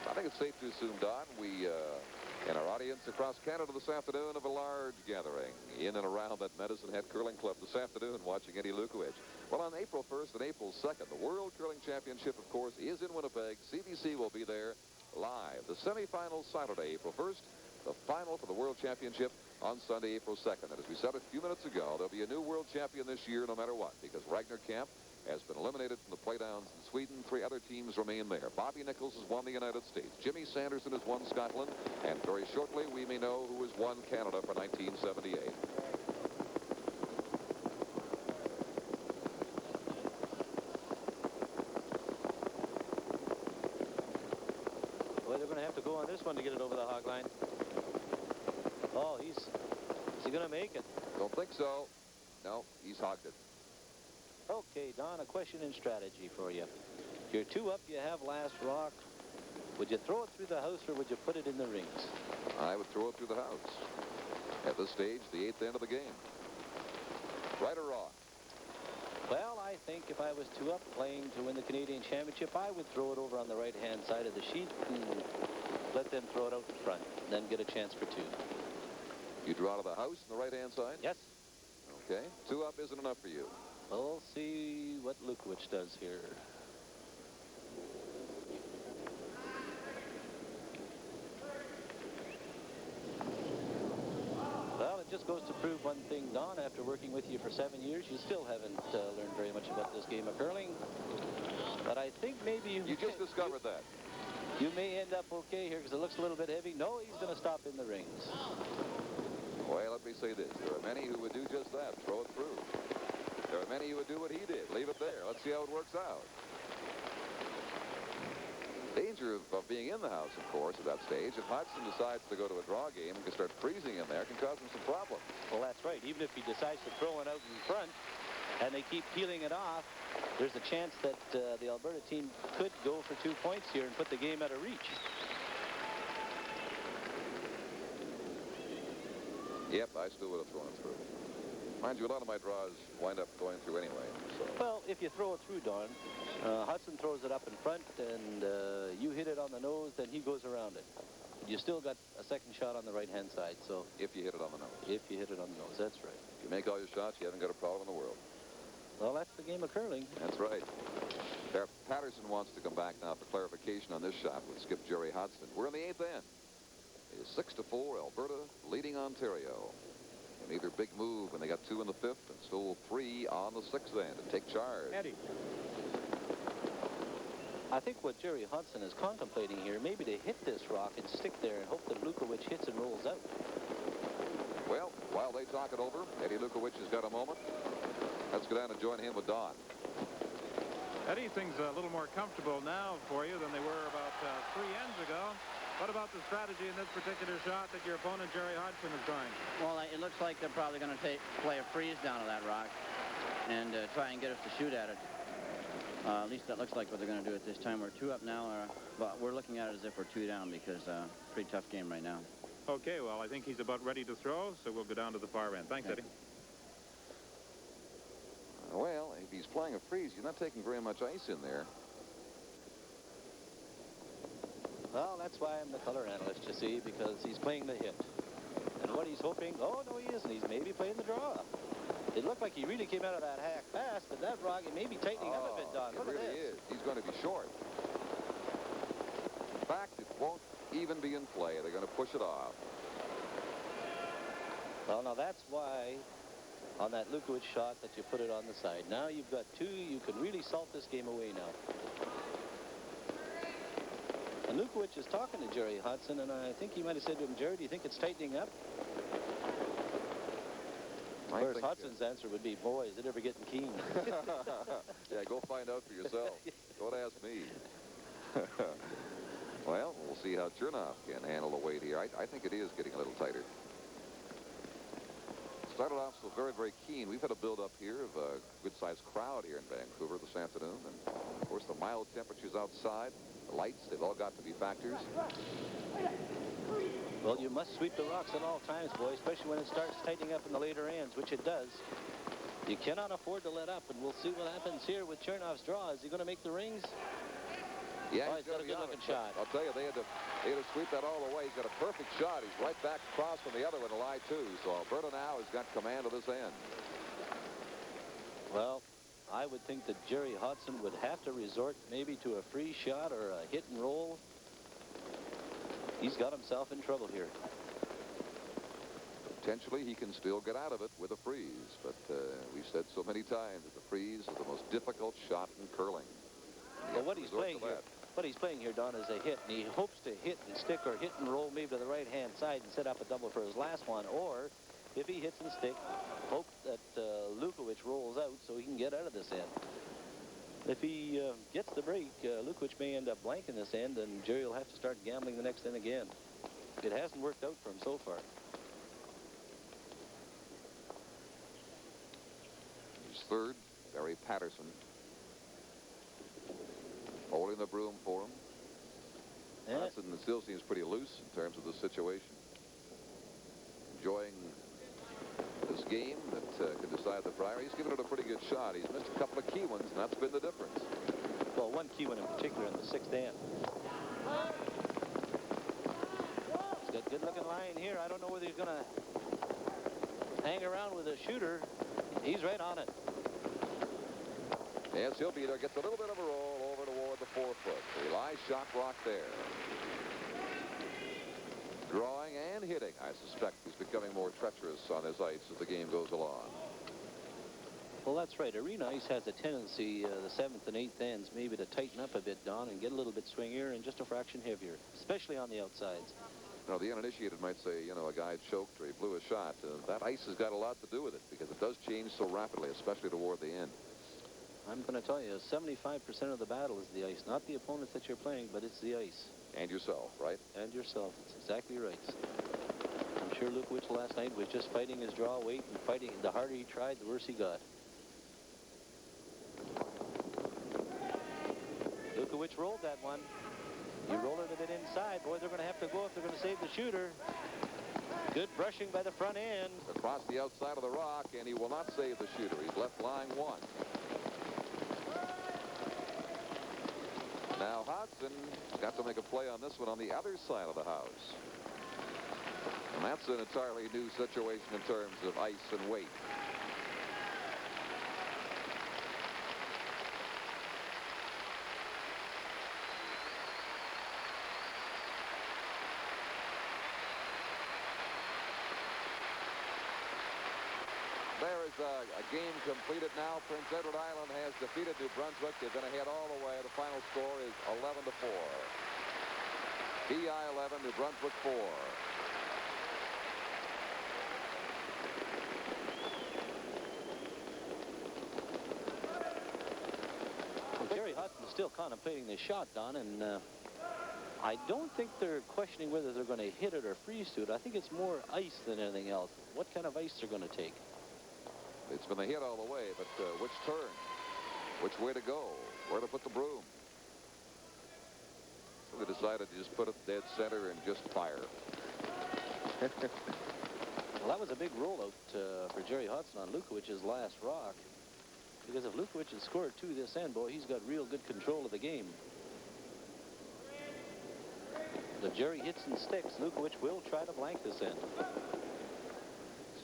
A: I think it's safe to assume, Don, we and our audience across Canada this afternoon have a large gathering in and around that Medicine Hat Curling Club this afternoon watching Eddie Lukowich. Well, on April 1st and April 2nd, the World Curling Championship, of course, is in Winnipeg. CBC will be there live. The semifinals Saturday, April 1st. The final for the World Championship on Sunday, April 2nd. And as we said a few minutes ago, there'll be a new world champion this year no matter what, because Ragnar Camp has been eliminated from the playdowns in Sweden. 3 other teams remain there. Bobby Nichols has won the United States. Jimmy Sanderson has won Scotland. And very shortly, we may know who has won Canada for 1978.
B: Well, they're going to have to go on this one to get it over the hog line. Oh, is he going to make it?
A: Don't think so. No, he's hogged it.
B: Okay, Don, a question in strategy for you. You're 2 up, you have last rock. Would you throw it through the house or would you put it in the rings?
A: I would throw it through the house. At this stage, the 8th end of the game. Right or wrong?
B: Well, I think if I was 2 up playing to win the Canadian Championship, I would throw it over on the right-hand side of the sheet and let them throw it out in front, and then get a chance for 2.
A: You draw to the house on the right-hand side?
B: Yes.
A: Okay. 2 up isn't enough for you.
B: We'll see what Lukowich does here. goes to prove one thing, Don. After working with you for 7 years, you still haven't learned very much about this game of curling. But I think maybe
A: You just discovered that.
B: You may end up okay here because it looks a little bit heavy. No, he's going to stop in the rings.
A: Well, let me say this. There are many who would do just that, throw it through. There are many who would do what he did, leave it there. Let's see how it works out. Danger of being in the house, of course, at that stage. If Hodson decides to go to a draw game and can start freezing in there, can cause him some problems.
B: Well, that's right. Even if he decides to throw it out in front and they keep peeling it off, there's a chance that the Alberta team could go for 2 points here and put the game out of reach.
A: Yep, I still would have thrown it through. Mind you, a lot of my draws wind up going through anyway. So.
B: Well, if you throw it through, Don, Hodson throws it up in front, and you hit it on the nose, then he goes around it. You still got a second shot on the right-hand side, so...
A: If you hit it on the nose.
B: If you hit it on the nose, that's right.
A: If you make all your shots, you haven't got a problem in the world.
B: Well, that's the game of curling.
A: That's right. Patterson wants to come back now for clarification on this shot with skip Gerry Hodson. We're in the 8th end. It's 6-4, Alberta leading Ontario. Neither big move when they got 2 in the 5th and still 3 on the 6th end to take charge.
E: Eddie.
B: I think what Gerry Hodson is contemplating here, maybe to hit this rock and stick there and hope that Lukowich hits and rolls out.
A: Well, while they talk it over, Eddie Lukowich has got a moment. Let's go down and join him with Don.
E: Eddie, things a little more comfortable now for you than they were about 3 ends ago. What about the strategy in this particular shot that your opponent, Gerry Hodson, is trying?
M: Well, it looks like they're probably going to play a freeze down to that rock and try and get us to shoot at it. At least that looks like what they're going to do at this time. We're 2 up now, but we're looking at it as if we're 2 down because pretty tough game right now.
E: Okay, well, I think he's about ready to throw, so we'll go down to the far end. Thanks, Eddie.
A: Well, if he's playing a freeze, he's not taking very much ice in there.
B: Well, that's why I'm the color analyst, you see, because he's playing the hit. And what he's hoping... Oh, no, he isn't. He's maybe playing the draw. It looked like he really came out of that hack fast, but that rock, it may be tightening up a bit, Don. Look
A: it really
B: at this.
A: Is. He's going to be short. In fact, it won't even be in play. They're going to push it off.
B: Well, now that's why on that Lukowich shot that you put it on the side. Now you've got 2. You can really salt this game away now. And Lukowich is talking to Gerry Hodson, and I think he might have said to him, Gerry, do you think it's tightening up? Whereas Hodson's answer would be, boy, is it ever getting keen?
A: Yeah, go find out for yourself. Don't ask me. Well, we'll see how Chernoff can handle the weight here. I think it is getting a little tighter. Started off so very, very keen. We've had a build-up here of a good-sized crowd here in Vancouver this afternoon. And, of course, the mild temperatures outside, the lights, they've all got to be factors.
B: Well, you must sweep the rocks at all times, boy, especially when it starts tightening up in the later ends, which it does. You cannot afford to let up, and we'll see what happens here with Chernoff's draw. Is he going to make the rings?
A: Yeah,
B: he's got a good-looking shot.
A: I'll tell you, they had to sweep that all the way. He's got a perfect shot. He's right back across from the other one to lie, too. So Alberta now has got command of this end.
B: Well, I would think that Gerry Hodson would have to resort maybe to a free shot or a hit and roll. He's got himself in trouble here.
A: Potentially, he can still get out of it with a freeze. But we've said so many times that the freeze is the most difficult shot in curling.
B: Well, what he's playing here, Don, is a hit, and he hopes to hit and stick or hit and roll maybe to the right-hand side and set up a double for his last one. Or, if he hits and stick, hope that Lukowich rolls out so he can get out of this end. If he gets the break, Lukowich may end up blanking this end, and Gerry will have to start gambling the next end again. It hasn't worked out for him so far.
A: He's third, Barry Patterson. Holding the broom for him.
B: Yeah.
A: Hodson still seems pretty loose in terms of the situation. Enjoying this game that could decide the Brier. He's given it a pretty good shot. He's missed a couple of key ones, and that's been the difference.
B: Well, one key one in particular in the 6th end. He's got a good-looking line here. I don't know whether he's going to hang around with a shooter. He's right on it.
A: Yes, he'll be there. Gets a little bit of a roll over toward the 4-foot. He lies shot rock there. Drawing, and hitting. I suspect he's becoming more treacherous on his ice as the game goes along.
B: Well, that's right. Arena ice has a tendency, the 7th and 8th ends, maybe to tighten up a bit, Don, and get a little bit swingier and just a fraction heavier, especially on the outsides.
A: Now, the uninitiated might say, you know, a guy choked or he blew a shot. That ice has got a lot to do with it because it does change so rapidly, especially toward the end.
B: I'm going to tell you, 75% of the battle is the ice, not the opponents that you're playing, but it's the ice.
A: And yourself, right?
B: And yourself. That's exactly right. I'm sure Lukowich last night was just fighting his draw weight and fighting. The harder he tried, the worse he got. Lukowich rolled that one. He rolled it a bit inside. Boy, they're going to have to go if they're going to save the shooter. Good brushing by the front end.
A: Across the outside of the rock, and he will not save the shooter. He's left lying one. Now Hodson got to make a play on this one on the other side of the house. And that's an entirely new situation in terms of ice and weight. There is a game completed now. Prince Edward Island has defeated New Brunswick. They've been ahead all the way. The final score is 11-4. BI 11, New Brunswick 4.
B: Well, Gerry Hodson's still contemplating this shot, Don, and I don't think they're questioning whether they're going to hit it or freeze to it. I think it's more ice than anything else. What kind of ice they're going to take.
A: It's been a hit all the way, but which turn? Which way to go? Where to put the broom? So they decided to just put it dead center and just fire.
B: Well, that was a big rollout for Gerry Hodson on Lukowich's last rock. Because if Lukowich had scored 2 this end, boy, he's got real good control of the game. If Gerry hits and sticks, Lukowich will try to blank this end.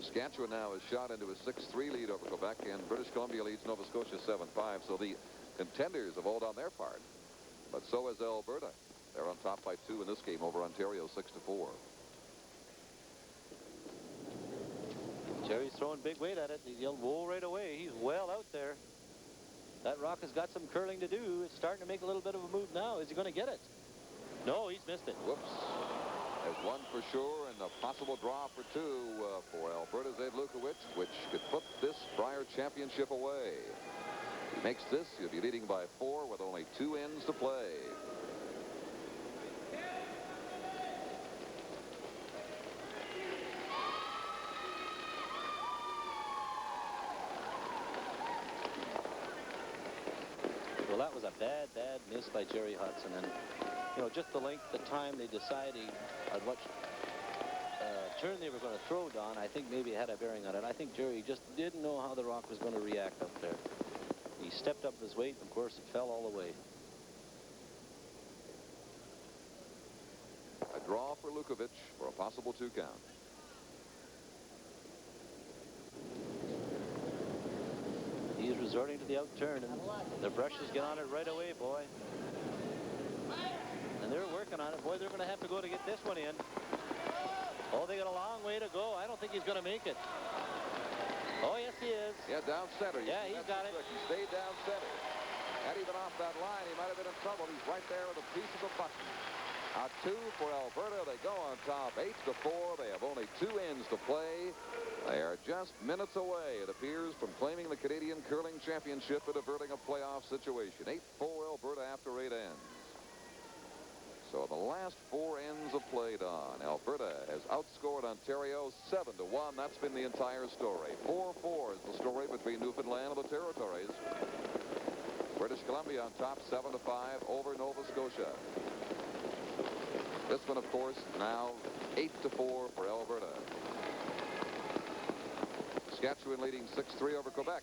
A: Saskatchewan now has shot into a 6-3 lead over Quebec, and British Columbia leads Nova Scotia 7-5. So the contenders have all done their part. But so has Alberta. They're on top by 2 in this game over Ontario 6-4.
B: Gerry's throwing big weight at it. He yelled, whoa, right away. He's well out there. That rock has got some curling to do. It's starting to make a little bit of a move now. Is he going to get it? No, he's missed it.
A: Whoops. There's one for sure, and a possible draw for 2 for Alberta's Ed Lukowich, which could put this Brier championship away. If he makes this, he'll be leading by 4 with only 2 ends to play.
B: Well, that was a bad, bad miss by Gerry Hodson. And, you know, just the length of time they decided on what turn they were going to throw, Don, I think maybe it had a bearing on it. I think Gerry just didn't know how the rock was going to react up there. He stepped up his weight, and of course, it fell all the way.
A: A draw for Lukowich for a possible 2 count.
B: He's resorting to the outturn, and the brushes get on it right away, boy. And they're working on it. Boy, they're going to have to go to get this one in. Oh, they got a long way to go. I don't think he's going to make it. Oh, yes, he is.
A: Yeah, down center.
B: Yeah, he's got it.
A: He stayed down center. Had he been off that line, he might have been in trouble. He's right there with a piece of a button. A 2 for Alberta. They go on top 8-4. They have only 2 ends to play. They are just minutes away, it appears, from claiming the Canadian Curling Championship and averting a playoff situation. 8-4 Alberta after 8 ends. So the last 4 ends of play, Don. Alberta has outscored Ontario 7-1. That's been the entire story. 4-4 is the story between Newfoundland and the Territories. British Columbia on top 7-5 over Nova Scotia. This one, of course, now 8-4 for Alberta. Saskatchewan leading 6-3 over Quebec.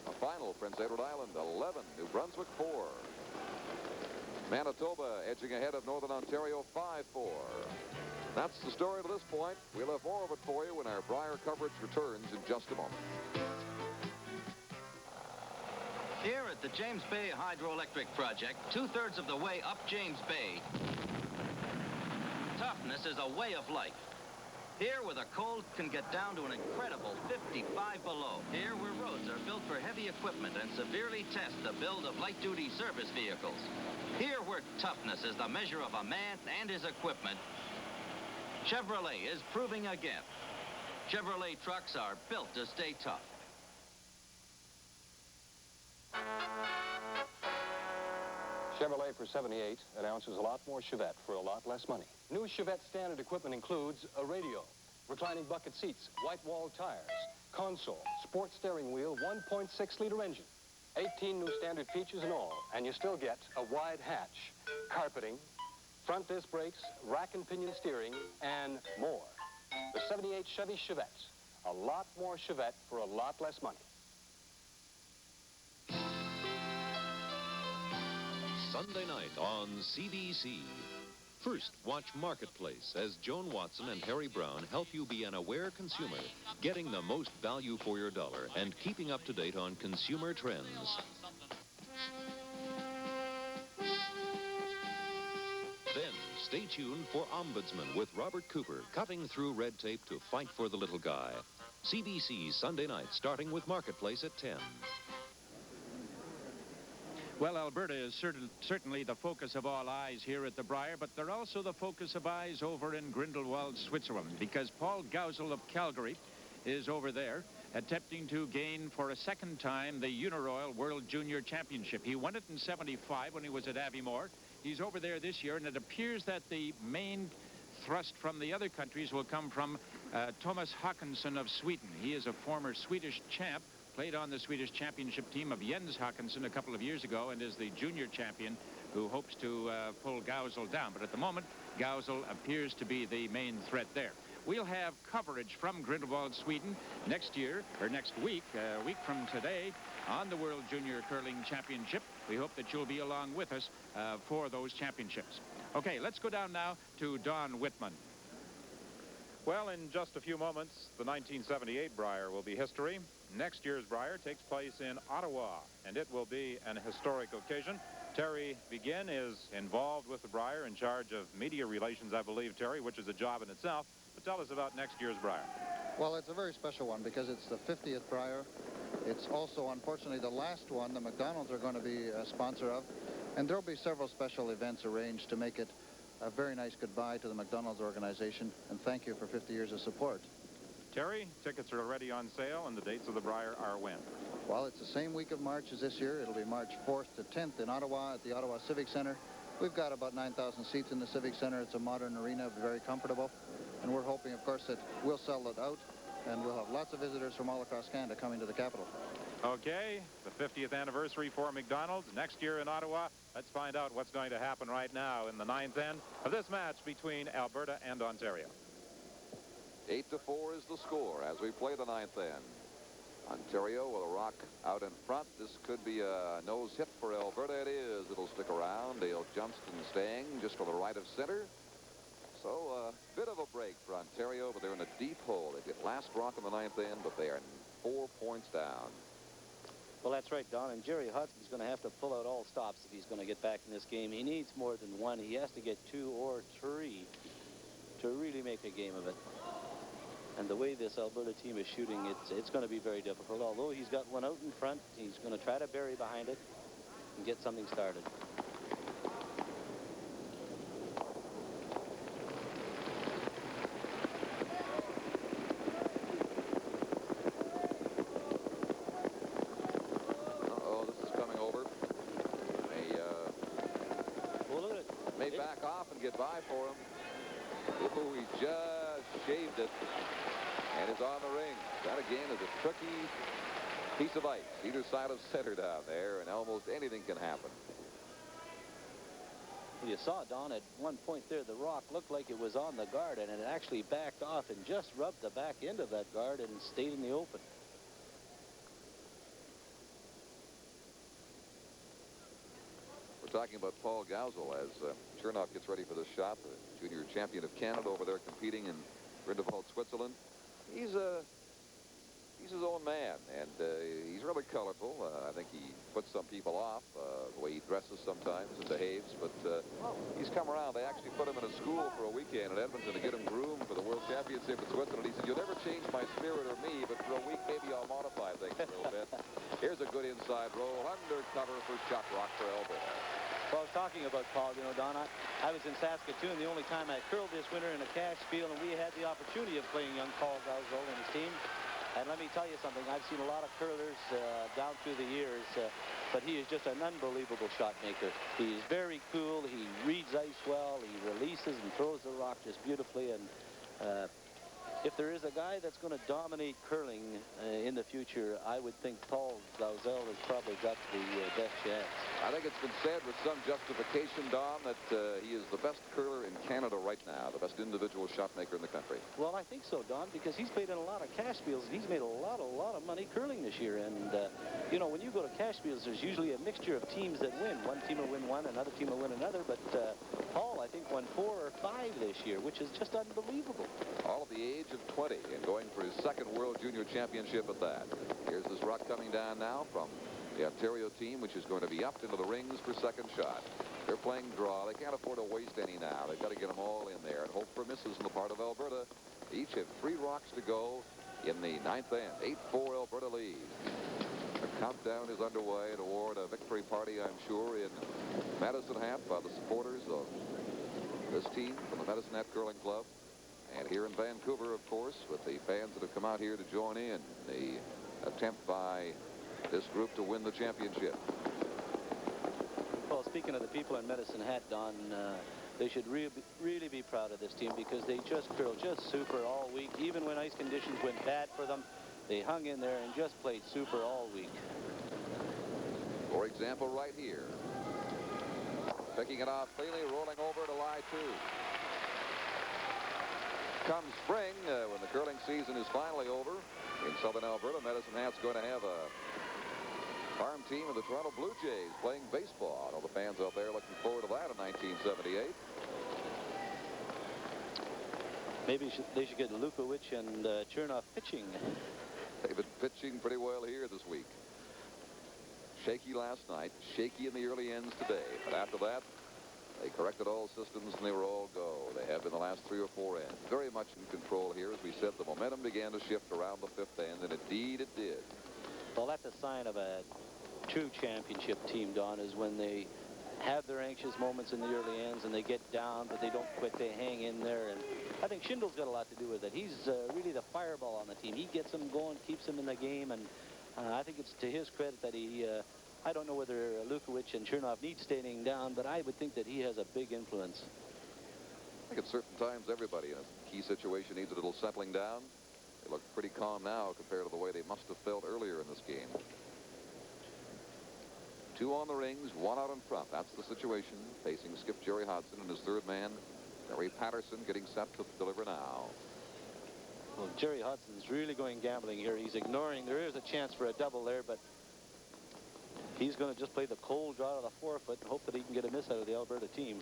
A: A final, Prince Edward Island 11, New Brunswick 4. Manitoba edging ahead of Northern Ontario 5-4. That's the story to this point. We'll have more of it for you when our Brier coverage returns in just a moment.
N: Here at the James Bay Hydroelectric Project, 2/3 of the way up James Bay, tough toughness is a way of life. Here, where the cold can get down to an incredible 55 below. Here, where roads are built for heavy equipment and severely test the build of light-duty service vehicles. Here, where toughness is the measure of a man and his equipment, Chevrolet is proving again. Chevrolet trucks are built to stay tough.
O: Chevrolet for 78 announces a lot more Chevette for a lot less money. New Chevette standard equipment includes a radio, reclining bucket seats, white-walled tires, console, sports steering wheel, 1.6-liter engine, 18 new standard features in all, and you still get a wide hatch, carpeting, front disc brakes, rack and pinion steering, and more. The 78 Chevy Chevette. A lot more Chevette for a lot less money.
P: Sunday night on CBC. First, watch Marketplace as Joan Watson and Harry Brown help you be an aware consumer, getting the most value for your dollar and keeping up to date on consumer trends. Then, stay tuned for Ombudsman with Robert Cooper, cutting through red tape to fight for the little guy. CBC Sunday night, starting with Marketplace at 10.
L: Well, Alberta is certainly the focus of all eyes here at the Brier, but they're also the focus of eyes over in Grindelwald, Switzerland, because Paul Gausel of Calgary is over there attempting to gain for a second time the Uniroyal World Junior Championship. He won it in '75 when he was at Aviemore. He's over there this year, and it appears that the main thrust from the other countries will come from Thomas Håkansson of Sweden. He is a former Swedish champ, played on the Swedish championship team of Jens Håkansson a couple of years ago, and is the junior champion who hopes to pull Gausel down. But at the moment, Gausel appears to be the main threat there. We'll have coverage from Grindelwald, Sweden next year, or next week, a week from today, on the World Junior Curling Championship. We hope that you'll be along with us for those championships. Okay, let's go down now to Don Whitman.
E: Well, in just a few moments, the 1978 Brier will be history. Next year's Brier takes place in Ottawa, and it will be an historic occasion. Terry Begin is involved with the Brier, in charge of media relations, I believe, Terry, which is a job in itself. But tell us about next year's Brier.
Q: Well, it's a very special one because it's the 50th Brier. It's also, unfortunately, the last one the McDonald's are going to be a sponsor of. And there will be several special events arranged to make it a very nice goodbye to the McDonald's organization, and thank you for 50 years of support.
E: Terry, tickets are already on sale, and the dates of the Brier are when?
Q: Well, it's the same week of March as this year. It'll be March 4th to 10th in Ottawa at the Ottawa Civic Center. We've got about 9,000 seats in the Civic Center. It's a modern arena, very comfortable, and we're hoping, of course, that we'll sell it out, and we'll have lots of visitors from all across Canada coming to the capital.
E: Okay, the 50th anniversary for McDonald's next year in Ottawa. Let's find out what's going to happen right now in the ninth end of this match between Alberta and Ontario.
A: 8-4 is the score as we play the ninth end. Ontario with a rock out in front. This could be a nose hit for Alberta. It is. It'll stick around. Dale Johnston staying just to the right of center. So a bit of a break for Ontario, but they're in a deep hole. They get last rock in the ninth end, but they are 4 points down.
B: Well, that's right, Don. And Gerry Hodson's going to have to pull out all stops if he's going to get back in this game. He needs more than one. He has to get 2 or 3 to really make a game of it. And the way this Alberta team is shooting, it's going to be very difficult. Although he's got one out in front, he's going to try to bury behind it and get something started.
A: Back off and get by for him. Ooh, he just shaved it and is on the ring. That again is a tricky piece of ice, either side of center down there, and almost anything can happen.
B: You saw, Don, at one point there, the rock looked like it was on the guard, and it actually backed off and just rubbed the back end of that guard and stayed in the open.
A: Talking about Paul Gausel as Chernoff gets ready for the shot, the junior champion of Canada over there competing in Grindelwald, Switzerland. He's He's his own man, and he's really colorful. I think he puts some people off, the way he dresses sometimes and behaves, but he's come around. They actually put him in a school for a weekend in Edmonton to get him groomed for the World Championship in Switzerland. He said, "You'll never change my spirit or me, but for a week, maybe I'll modify things a little bit." Here's a good inside roll, undercover for shot rock for Alberta.
B: Well, I was talking about Paul, you know, Don, I was in Saskatchewan the only time I curled this winter in a cash field, and we had the opportunity of playing young Paul Gauzol and his team. And let me tell you something, I've seen a lot of curlers down through the years, but he is just an unbelievable shot maker. He's very cool, he reads ice well, he releases and throws the rock just beautifully, and if there is a guy that's going to dominate curling in the future, I would think Paul Gauzol has probably got the best chance.
A: I think it's been said with some justification, Don, that he is the best curler in Canada right now, the best individual shot maker in the country.
B: Well, I think so, Don, because he's played in a lot of cash fields, and he's made a lot of money curling this year. And, you know, when you go to cash fields, there's usually a mixture of teams that win. One team will win one, another team will win another. But Paul, I think, won 4 or 5 this year, which is just unbelievable.
A: All at the age of 20 and going for his second World Junior Championship at that. Here's this rock coming down now from the Ontario team, which is going to be upped into the rings for second shot. They're playing draw. They can't afford to waste any now. They've got to get them all in there and hope for misses on the part of Alberta. Each have 3 rocks to go in the 9th end. 8-4 Alberta lead. The countdown is underway toward a victory party, I'm sure, in Medicine Hat by the supporters of this team from the Medicine Hat Curling Club. And here in Vancouver, of course, with the fans that have come out here to join in the attempt by this group to win the championship.
B: Well, speaking of the people in Medicine Hat, Don, they should really be proud of this team because they just curled just super all week. Even when ice conditions went bad for them, they hung in there and just played super all week.
A: For example, right here. Picking it off cleanly, rolling over to lie 2. Come spring, when the curling season is finally over, in southern Alberta, Medicine Hat's going to have a farm team of the Toronto Blue Jays playing baseball. I know the fans out there looking forward to that in 1978.
B: Maybe they should get Lukowich and Chernoff pitching.
A: They've been pitching pretty well here this week. Shaky last night, shaky in the early ends today, but after that, they corrected all systems and they were all go. They have been the last 3 or 4 ends. Very much in control here. As we said, the momentum began to shift around the 5th end, and indeed it did.
B: Well, that's a sign of a true championship team, Don, is when they have their anxious moments in the early ends and they get down, but they don't quit. They hang in there. And I think Schindler's got a lot to do with it. He's really the fireball on the team. He gets them going, keeps them in the game, and I think it's to his credit that he... I don't know whether Lukowich and Chernoff need staying down, but I would think that he has a big influence.
A: I think at certain times everybody in a key situation needs a little settling down. They look pretty calm now compared to the way they must have felt earlier in this game. 2 on the rings, 1 out in front. That's the situation facing skip Gerry Hodson and his 3rd man, Gerry Patterson, getting set to deliver now.
B: Well, Gerry Hodson's really going gambling here. He's ignoring. There is a chance for a double there, but he's going to just play the cold draw to the 4-foot and hope that he can get a miss out of the Alberta team.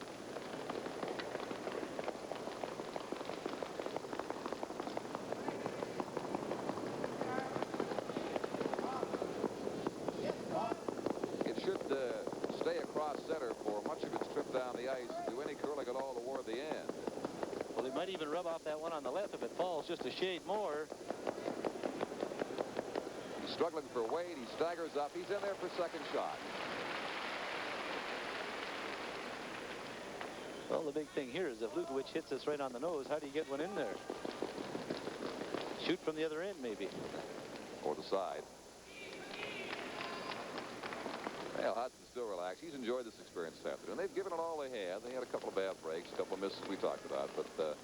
A: It should stay across center for much of its trip down the ice and do any curling at all toward the end.
B: Well, he might even rub off that one on the left if it falls just a shade more.
A: He's struggling for weight. He staggers up. He's in there for second shot.
B: Well, the big thing here is if Lukowich hits this right on the nose, how do you get one in there? Shoot from the other end, maybe.
A: Or the side. Well, Hodson's still relaxed. He's enjoyed this experience this afternoon. They've given it all they had. They had a couple of bad breaks, a couple of misses we talked about, but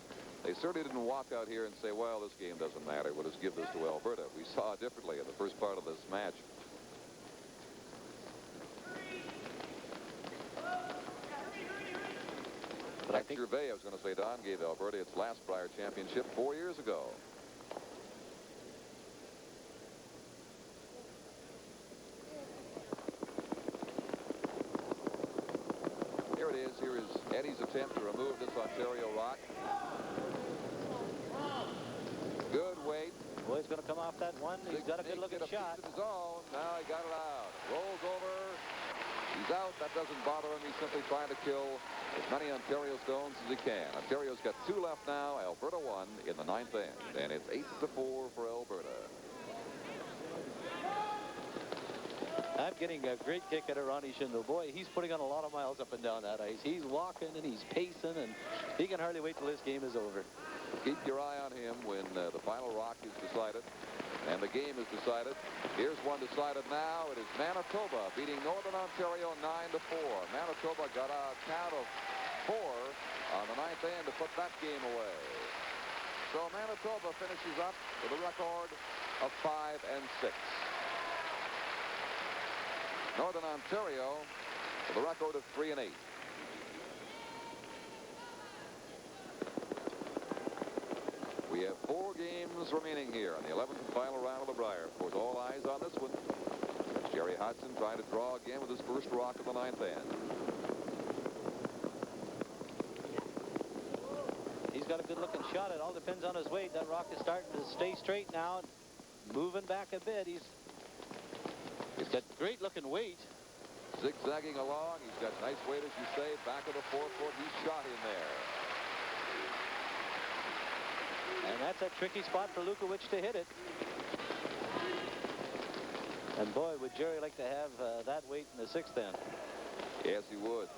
A: they certainly didn't walk out here and say, well, this game doesn't matter. We'll just give this to Alberta. We saw it differently in the first part of this match. But I think Gervais, I was going to say, Don, gave Alberta its last Brier championship 4 years ago. Here it is. Here is Eddie's attempt to remove this Ontario rock. Good weight.
B: Boy, he's going to come off that one. He's got a good-looking shot.
A: His own. Now he got it out. Rolls over. He's out. That doesn't bother him. He's simply trying to kill as many Ontario stones as he can. Ontario's got 2 left now. Alberta 1 in the 9th end. And it's 8-4 for Alberta.
B: I'm getting a great kick at Ronnie Schindel. Boy, he's putting on a lot of miles up and down that ice. He's walking and he's pacing, and he can hardly wait till this game is over.
A: Keep your eye on him when the final rock is decided and the game is decided. Here's one decided now. It is Manitoba beating Northern Ontario 9-4. Manitoba got a count of 4 on the 9th end to put that game away. So Manitoba finishes up with a record of 5-6. Northern Ontario with a record of 3-8. We have 4 games remaining here on the 11th and final round of the Brier. Of course, all eyes on this one. Gerry Hodson trying to draw again with his first rock of the 9th end.
B: He's got a good-looking shot. It all depends on his weight. That rock is starting to stay straight now, moving back a bit. He's got great-looking weight.
A: Zigzagging along. He's got nice weight, as you say. Back of the 4-foot. He's shot in there.
B: And that's a tricky spot for Lukowich to hit it. And boy, would Gerry like to have that weight in the 6th end.
A: Yes, he would.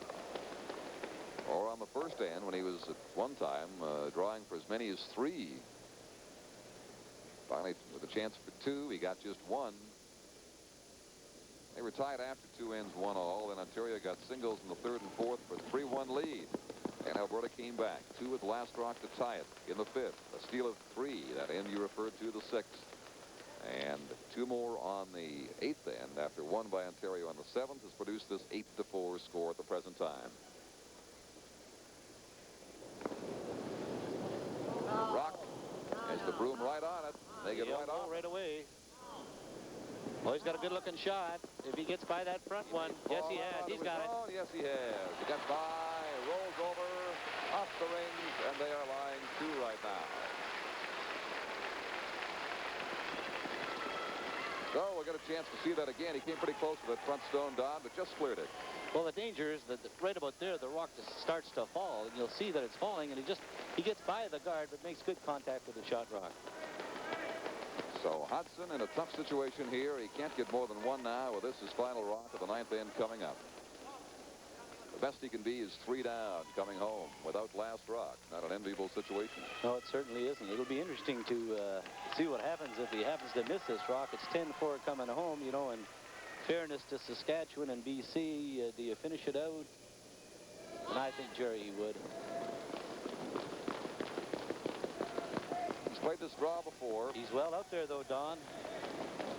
A: Or on the 1st end, when he was at one time drawing for as many as 3. Finally, with a chance for 2, he got just 1. They were tied after 2 ends, 1 all. Then Ontario got singles in the 3rd and 4th for a 3-1 lead. And Alberta came back. 2 with the last rock to tie it in the 5th. A steal of 3. That end you referred to, the 6th. And 2 more on the 8th end after 1 by Ontario on the 7th has produced this 8-4 score at the present time. Rock has the broom right on it. They get right on.
B: Right away. Oh, he's got a good-looking shot. If he gets by that front one, yes, he has. He's got it.
A: Yes, he has. He got by, rolls over, off the rings, and they are lying 2 right now. So we'll get a chance to see that again. He came pretty close to that front stone, Don, but just cleared it.
B: Well, the danger is that right about there, the rock just starts to fall, and you'll see that it's falling, and he gets by the guard, but makes good contact with the shot rock.
A: So Hodson in a tough situation here. He can't get more than 1 now with this his final rock of the 9th end coming up. The best he can be is 3 down coming home without last rock. Not an enviable situation.
B: No, it certainly isn't. It'll be interesting to see what happens if he happens to miss this rock. It's 10-4 coming home, you know, in fairness to Saskatchewan and BC. Do you finish it out? And I think Gerry would.
A: Played this draw before.
B: He's well out there, though, Don.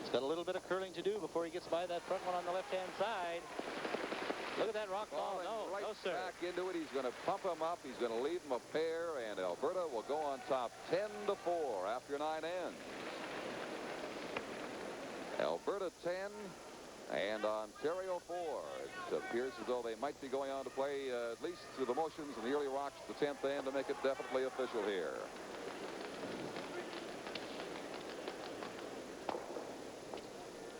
B: He's got a little bit of curling to do before he gets by that front one on the left-hand side. Look at that rock ball. No,
A: right
B: no, sir.
A: Back into it. He's going to pump him up. He's going to leave him a pair, and Alberta will go on top 10-4 after 9 ends. Alberta 10 and Ontario 4. It appears as though they might be going on to play at least through the motions in the early rocks at the 10th end to make it definitely official here.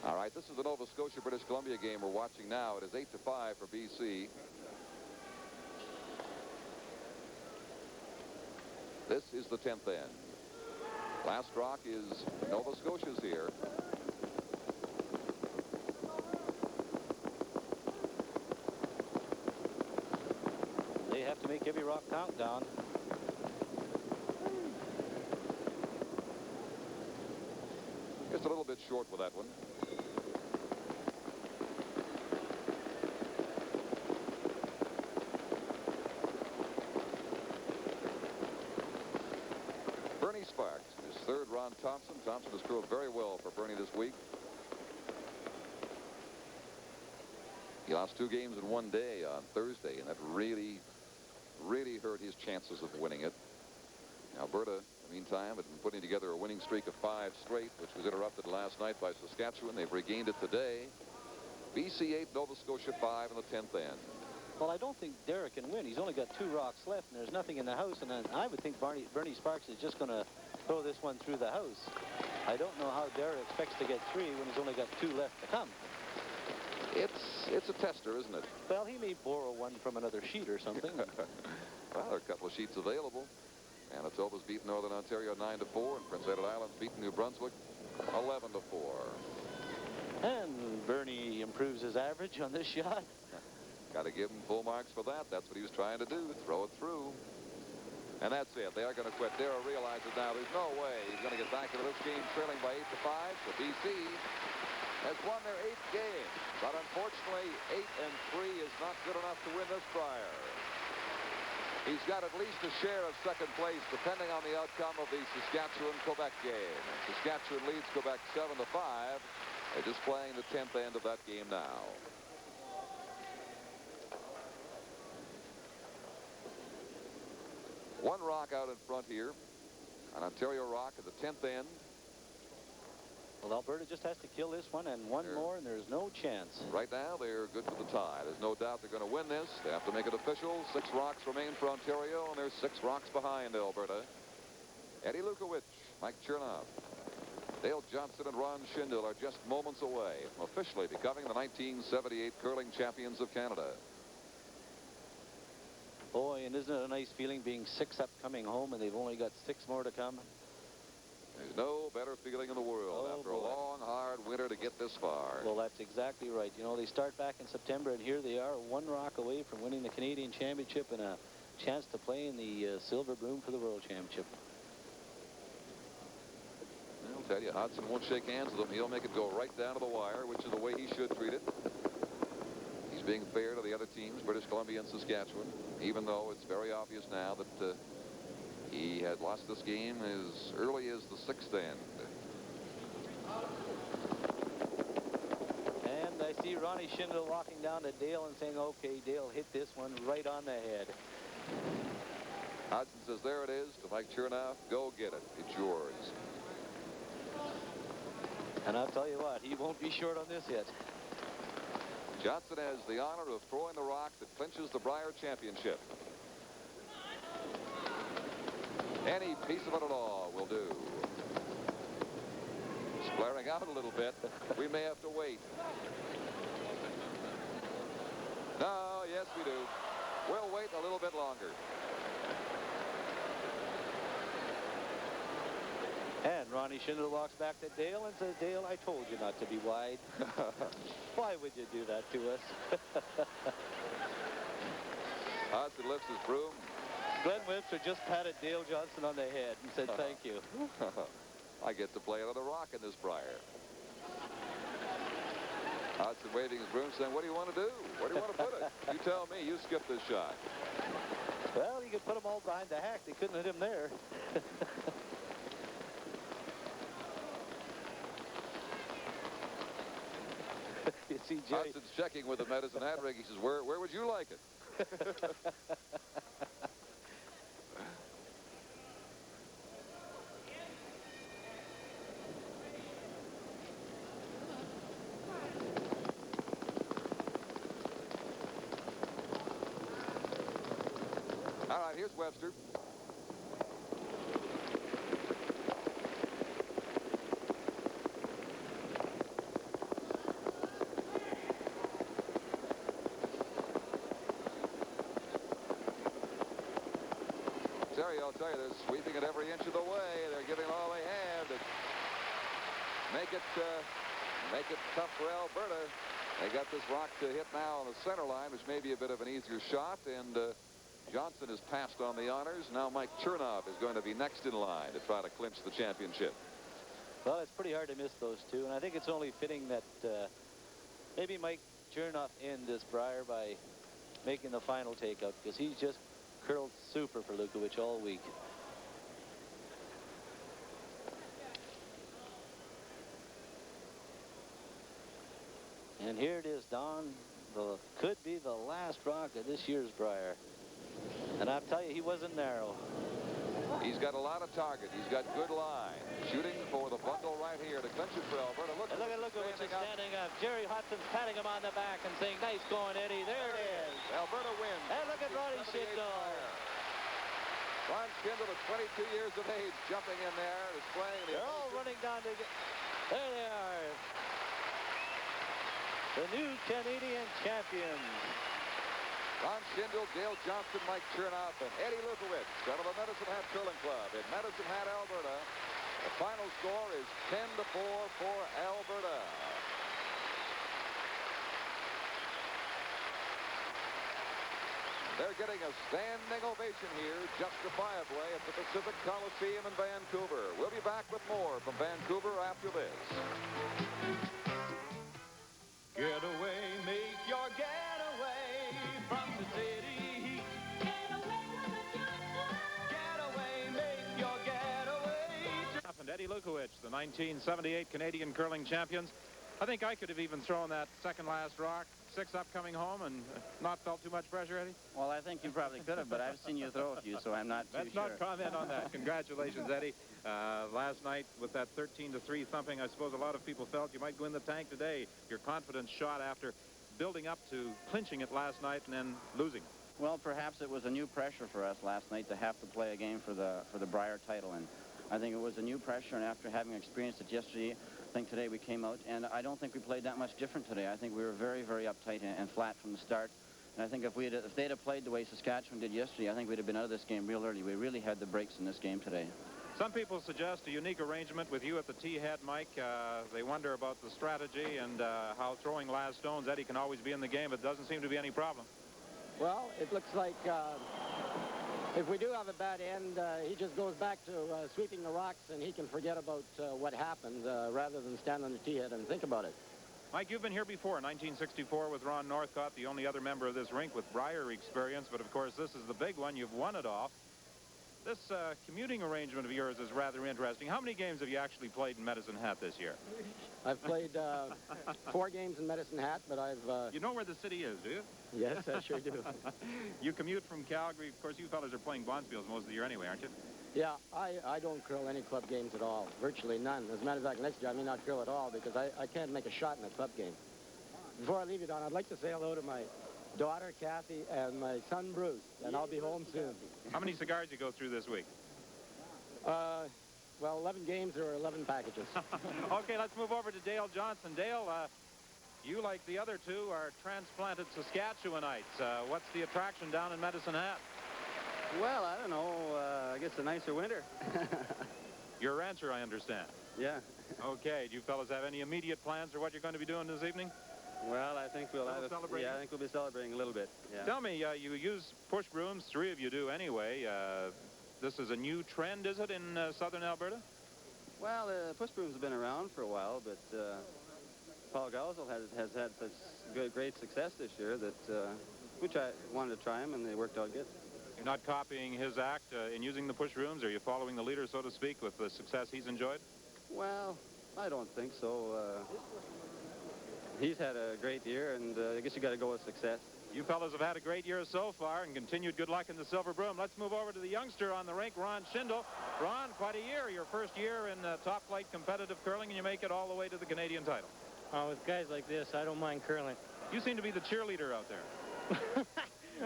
A: All right, this is the Nova Scotia-British Columbia game we're watching now. It is 8-5 for BC. This is the 10th end. Last rock is Nova Scotia's here.
B: They have to make every rock count, Don.
A: Just a little bit short with that one. Bernie Sparks, his 3rd Ron Thompson. Thompson has proved very well for Bernie this week. He lost 2 games in 1 day on Thursday, and that really hurt his chances of winning it. Alberta, in the meantime, had been putting together a winning streak of 5 straight, which was interrupted last night by Saskatchewan. They've regained it today. BC 8, Nova Scotia 5 in the 10th end.
B: Well, I don't think Derek can win. He's only got 2 rocks left, and there's nothing in the house. And then I would think Bernie Sparks is just going to throw this one through the house. I don't know how Derry expects to get 3 when he's only got 2 left to come.
A: It's a tester, isn't it?
B: Well, he may borrow one from another sheet or something.
A: Well, there are a couple of sheets available. Manitoba's beaten Northern Ontario 9-4, and Prince Edward Island's beaten New Brunswick 11-4.
B: And Bernie improves his average on this shot.
A: Got to give him full marks for that. That's what he was trying to do, throw it through. And that's it. They are going to quit. Darrow realizes now there's no way he's going to get back into this game trailing by 8-5. So BC has won their 8th game. But unfortunately, 8-3 is not good enough to win this Brier. He's got at least a share of second place, depending on the outcome of the Saskatchewan-Quebec game. Saskatchewan leads Quebec 7-5. They're just playing the 10th end of that game now. One rock out in front here. An Ontario rock at the 10th end.
B: Well, Alberta just has to kill this one and one more, and there's no chance.
A: Right now, they're good for the tie. There's no doubt they're going to win this. They have to make it official. 6 rocks remain for Ontario, and there's 6 rocks behind Alberta. Eddie Lukowich, Mike Chernoff, Dale Johnson, and Ron Schindel are just moments away from officially becoming the 1978 curling champions of Canada.
B: Boy, and isn't it a nice feeling being 6 up coming home, and they've only got 6 more to come?
A: There's no better feeling in the world after a long, hard winter to get this far.
B: Well, that's exactly right. You know, they start back in September, and here they are, 1 rock away from winning the Canadian Championship and a chance to play in the Silver Broom for the World Championship.
A: I'll tell you, Hodson won't shake hands with him. He'll make it go right down to the wire, which is the way he should treat it. He's being fair to the other teams, British Columbia and Saskatchewan, even though it's very obvious now that he had lost this game as early as the 6th end.
B: And I see Ronnie Schindel walking down to Dale and saying, okay, Dale, hit this one right on the head.
A: Hodson says, there it is, to Mike Chernoff, go get it. It's yours.
B: And I'll tell you what, he won't be short on this yet.
A: Johnson has the honor of throwing the rock that clinches the Brier Championship. Any piece of it at all will do. It's flaring out a little bit. We may have to wait. No, yes, we do. We'll wait a little bit longer.
B: And Ronnie Schindel walks back to Dale and says, Dale, I told you not to be wide. Why would you do that to us?
A: Hodson lifts his broom.
B: Glenn Webster just patted Dale Johnson on the head and said, thank you.
A: I get to play another rock in this Brier. Hodson waving his broom saying, what do you want to do? Where do you want to put it? You tell me. You skip this shot.
B: Well, you could put them all behind the hack. They couldn't hit him there. You see, Jerry.
A: Hodson's checking with the medicine hat rig. He says, where would you like it? All right, here's Webster. I'll tell you, they're sweeping it every inch of the way. They're giving all they have to make it tough for Alberta. They got this rock to hit now on the center line, which may be a bit of an easier shot, and Johnson has passed on the honors. Now Mike Chernoff is going to be next in line to try to clinch the championship.
B: Well, it's pretty hard to miss those two, and I think it's only fitting that maybe Mike Chernoff end this Brier by making the final takeout, because he's just curled super for Lukowich all week. And here it is, Don. Could be the last rock of this year's Brier. And I'll tell you, he wasn't narrow.
A: He's got a lot of target. He's got good line. Shooting for the bundle right here to clinch it for Alberta. Look at
B: Lukowich standing up. Gerry Hodson's patting him on the back and saying, nice going, Eddie. There it is.
A: Alberta wins.
B: And look at Ronnie Schindel.
A: Ron Schindel at 22 years of age, jumping in there, displaying the...
B: They're all running down to... There they are. The new Canadian champions.
A: Ron Schindel, Dale Johnson, Mike Chernoff, and Eddie Lukowich out of the Medicine Hat Curling Club in Medicine Hat, Alberta. The final score is 10-4 for Alberta. They're getting a standing ovation here, justifiably, at the Pacific Coliseum in Vancouver. We'll be back with more from Vancouver after this.
J: Get away, make your getaway from the city. Get away with the Johnson. Get away, make your getaway.
E: And Eddie Lukowich, the 1978 Canadian curling champions. I think I could have even thrown that second last rock, 6 up coming home, and not felt too much pressure, Eddie?
M: Well, I think you probably could have, but I've seen you throw a few, so I'm not too
E: Let's
M: sure.
E: not comment on that. Congratulations, Eddie. Last night with that 13-3 thumping, I suppose a lot of people felt you might go in the tank today. Your confidence shot after building up to clinching it last night and then losing.
M: Well, perhaps it was a new pressure for us last night to have to play a game for the Brier title, and I think it was a new pressure, and after having experienced it yesterday, I think today we came out, and I don't think we played that much different today. I think we were very, very uptight and flat from the start. And I think if they'd have played the way Saskatchewan did yesterday, I think we'd have been out of this game real early. We really had the breaks in this game today.
E: Some people suggest a unique arrangement with you at the tee head, Mike. They wonder about the strategy and how throwing last stones, Eddie can always be in the game, but doesn't seem to be any problem.
R: Well, it looks like if we do have a bad end, he just goes back to sweeping the rocks, and he can forget about what happened rather than stand on the tee head and think about it.
E: Mike, you've been here before, 1964 with Ron Northcott, the only other member of this rink with Brier experience, but of course this is the big one. You've won it all. This commuting arrangement of yours is rather interesting. How many games have you actually played in Medicine Hat this year?
R: I've played 4 games in Medicine Hat, but I've...
E: You know where the city is, do you?
R: Yes, I sure do.
E: You commute from Calgary. Of course, you fellas are playing Bonspiels most of the year anyway, aren't you?
R: Yeah, I don't curl any club games at all, virtually none. As a matter of fact, next year I may not curl at all because I can't make a shot in a club game. Before I leave you, Don, I'd like to say hello to my daughter, Kathy, and my son, Bruce, and I'll be home soon.
E: How many cigars you go through this week?
R: Well, 11 games or 11 packages.
E: Okay, let's move over to Dale Johnson. Dale, you, like the other two, are transplanted Saskatchewanites. What's the attraction down in Medicine Hat?
S: Well, I don't know. I guess a nicer winter.
E: Your rancher, I understand.
S: Yeah.
E: Okay, do you fellas have any immediate plans for what you're going to be doing this evening?
S: Well, I think we'll have
E: celebrating?
S: Yeah, I think we'll be celebrating a little bit. Yeah.
E: Tell me, you use push brooms, 3 of you do anyway. This is a new trend, is it, in southern Alberta?
S: Well, push brooms have been around for a while, but Paul Gausel has had such great success this year that we wanted to try them, and they worked out good.
E: You're not copying his act in using the push brooms? Are you following the leader, so to speak, with the success he's enjoyed?
S: Well, I don't think so. He's had a great year, and I guess you got to go with success.
E: You fellas have had a great year so far and continued good luck in the silver broom. Let's move over to the youngster on the rink, Ron Schindel. Ron, quite a year. Your first year in top-flight competitive curling, and you make it all the way to the Canadian title.
R: Oh, with guys like this, I don't mind curling.
E: You seem to be the cheerleader out there.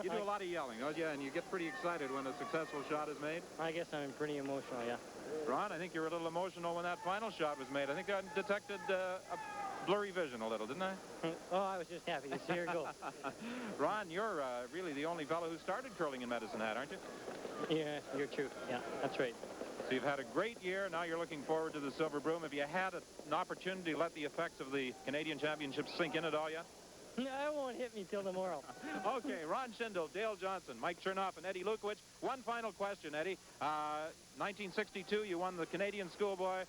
E: You do a lot of yelling, don't you? And you get pretty excited when a successful shot is made.
R: I guess I'm pretty emotional, yeah.
E: Ron, I think you were a little emotional when that final shot was made. I think I detected a blurry vision a little, didn't I?
R: Oh, I was just happy to see her go.
E: Ron, you're really the only fellow who started curling in Medicine Hat, aren't you?
R: Yeah, you're true. Yeah, that's right.
E: So you've had a great year. Now you're looking forward to the silver broom. Have you had an opportunity to let the effects of the Canadian Championship sink in at all yet?
R: No, it won't hit me till tomorrow.
E: Okay, Ron Schindel, Dale Johnson, Mike Chernoff, and Eddie Lukowich. One final question, Eddie. 1962, you won the Canadian Schoolboy.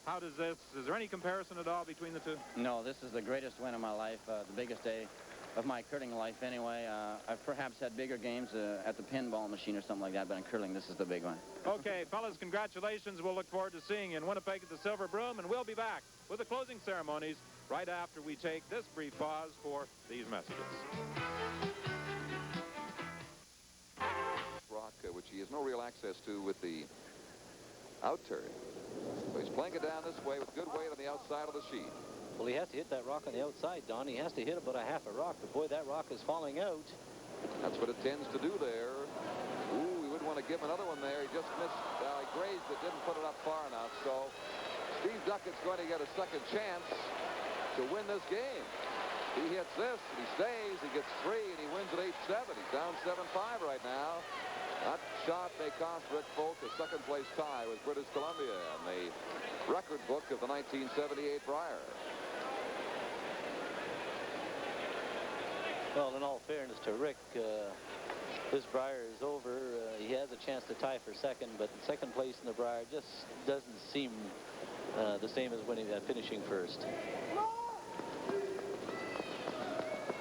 E: How does this, is there any comparison at all between the two?
M: No, this is the greatest win of my life, the biggest day of my curling life anyway. I've perhaps had bigger games at the pinball machine or something like that, but in curling, this is the big one.
E: Okay, fellas, congratulations. We'll look forward to seeing you in Winnipeg at the Silver Broom, and we'll be back with the closing ceremonies right after we take this brief pause for these messages.
A: Rock, which he has no real access to with the out turn. So he's playing it down this way with good weight on the outside of the sheet.
B: Well, he has to hit that rock on the outside, Don. He has to hit about a half a rock, but boy, that rock is falling out.
A: That's what it tends to do there. Ooh, he wouldn't want to give him another one there. He just missed. He grazed it, didn't put it up far enough. So Steve Ducat's going to get a second chance to win this game. He hits this, and he stays. He gets 3, and he wins at 8-7. He's down 7-5 right now. That shot may cost Rick Folk a second-place tie with British Columbia in the record book of the 1978 Brier.
B: Well, in all fairness to Rick, this Brier is over. He has a chance to tie for second, but second place in the Brier just doesn't seem the same as winning, finishing first.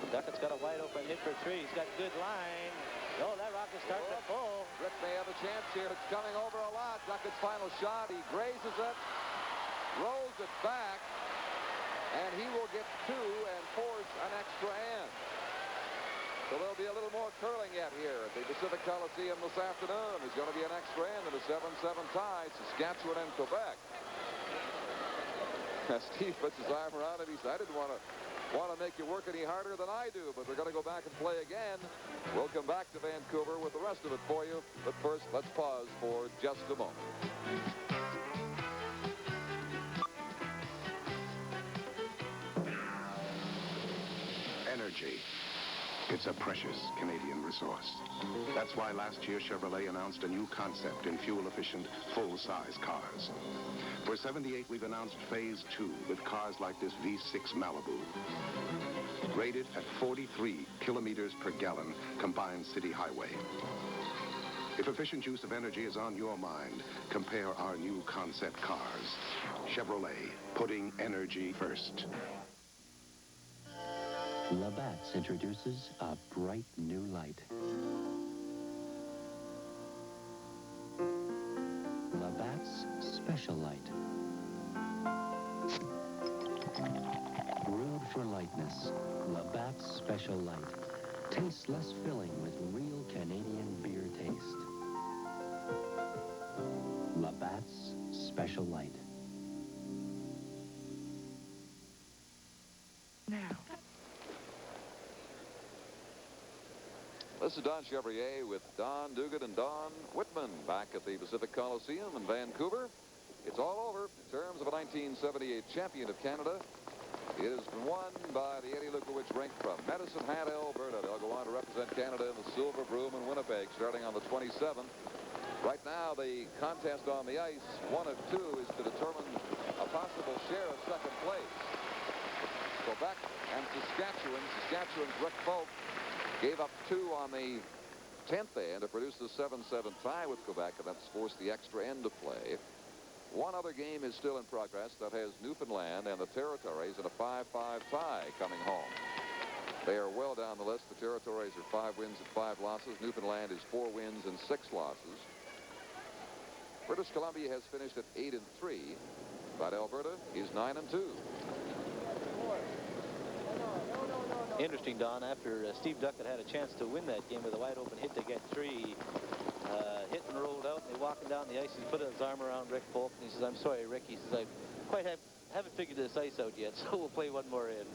B: Ducat's got a wide open hit for 3. He's got good line. Oh, that rock is starting to pull.
A: Rick may have a chance here. It's coming over a lot. Ducat's final shot. He grazes it, rolls it back, and he will get 2 and force an extra end. So there'll be a little more curling yet here at the Pacific Coliseum this afternoon. There's going to be an extra end in a 7-7 tie, Saskatchewan and Quebec. Steve puts his arm around him. He said, I didn't want to make you work any harder than I do, but we're going to go back and play again. We'll come back to Vancouver with the rest of it for you. But first, let's pause for just a moment.
G: Energy. It's a precious Canadian resource. That's why last year Chevrolet announced a new concept in fuel-efficient, full-size cars. For 78, we've announced Phase 2 with cars like this V6 Malibu. Rated at 43 kilometers per gallon combined city highway. If efficient use of energy is on your mind, compare our new concept cars. Chevrolet, putting energy first.
T: Labatt's introduces a bright new light. Labatt's Special Light. Brewed for lightness, Labatt's Special Light. Tastes less filling with real Canadian beer taste. Labatt's Special Light.
F: Now.
A: This is Don Chevrier with Don Dugat and Don Whitman back at the Pacific Coliseum in Vancouver. It's all over in terms of a 1978 champion of Canada. It has been won by the Eddie Lukowich rink from Medicine Hat, Alberta. They'll go on to represent Canada in the Silver Broom in Winnipeg starting on the 27th. Right now, the contest on the ice, 1 of 2, is to determine a possible share of second place. Quebec and Saskatchewan. Saskatchewan's Rick Folk gave up 2 on the 10th end to produce the 7-7 tie with Quebec, and that's forced the extra end to play. One other game is still in progress. That has Newfoundland and the Territories in a 5-5 tie coming home. They are well down the list. The Territories are 5 wins and 5 losses. Newfoundland is 4 wins and 6 losses. British Columbia has finished at 8-3, but Alberta is 9-2.
B: Interesting, Don, after Steve Ducat had a chance to win that game with a wide open hit to get 3, hit and rolled out, and they're walking down the ice. He put his arm around Rick Folk, and he says, I'm sorry, Rick. He says, I quite haven't figured this ice out yet, so we'll play one more in.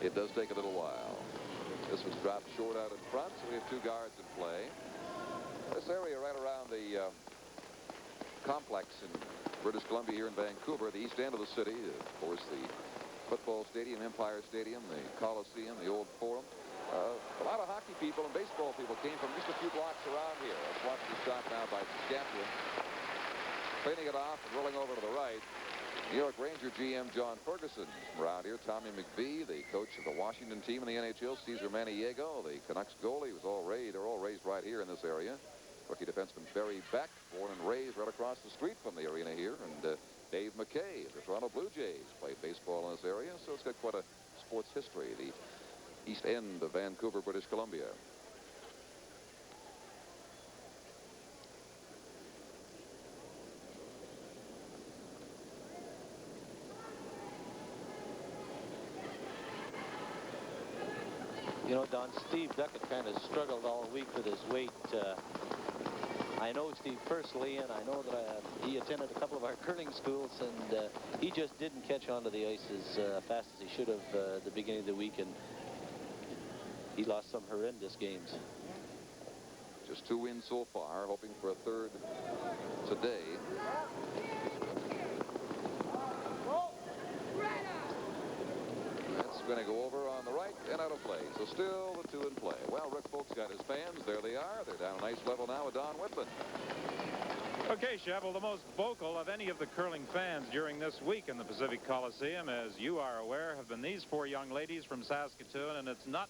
A: It does take a little while. This was dropped short out in front, so we have 2 guards in play. This area right around the complex in British Columbia here in Vancouver, the east end of the city, of course, the football stadium, Empire Stadium, the Coliseum, the old Forum. A lot of hockey people and baseball people came from just a few blocks around here. Let's watch the shot now by Saskatchewan. Cleaning it off and rolling over to the right. New York Ranger GM John Ferguson around here. Tommy McVie, the coach of the Washington team in the NHL. Cesar Maniego, the Canucks goalie, was all raised. They're all raised right here in this area. Rookie defenseman Barry Beck, born and raised right across the street from the arena here. And Dave McKay of the Toronto Blue Jays played baseball in this area, so it's got quite a sports history. The east end of Vancouver, British Columbia.
B: You know, Don, Steve Ducat kind of struggled all week with his weight. I know Steve personally, and I know that he attended a couple of our curling schools, and he just didn't catch on to the ice as fast as he should have at the beginning of the week, and he lost some horrendous games.
A: Just 2 wins so far, hoping for a third today. That's going to go over on the right and out of play. So still the 2 in play. Well, Rick Folk's got his fans. There they are. They're down a nice level now with Don Whitman.
E: Okay, Chevel, the most vocal of any of the curling fans during this week in the Pacific Coliseum, as you are aware, have been these 4 young ladies from Saskatoon, and there's not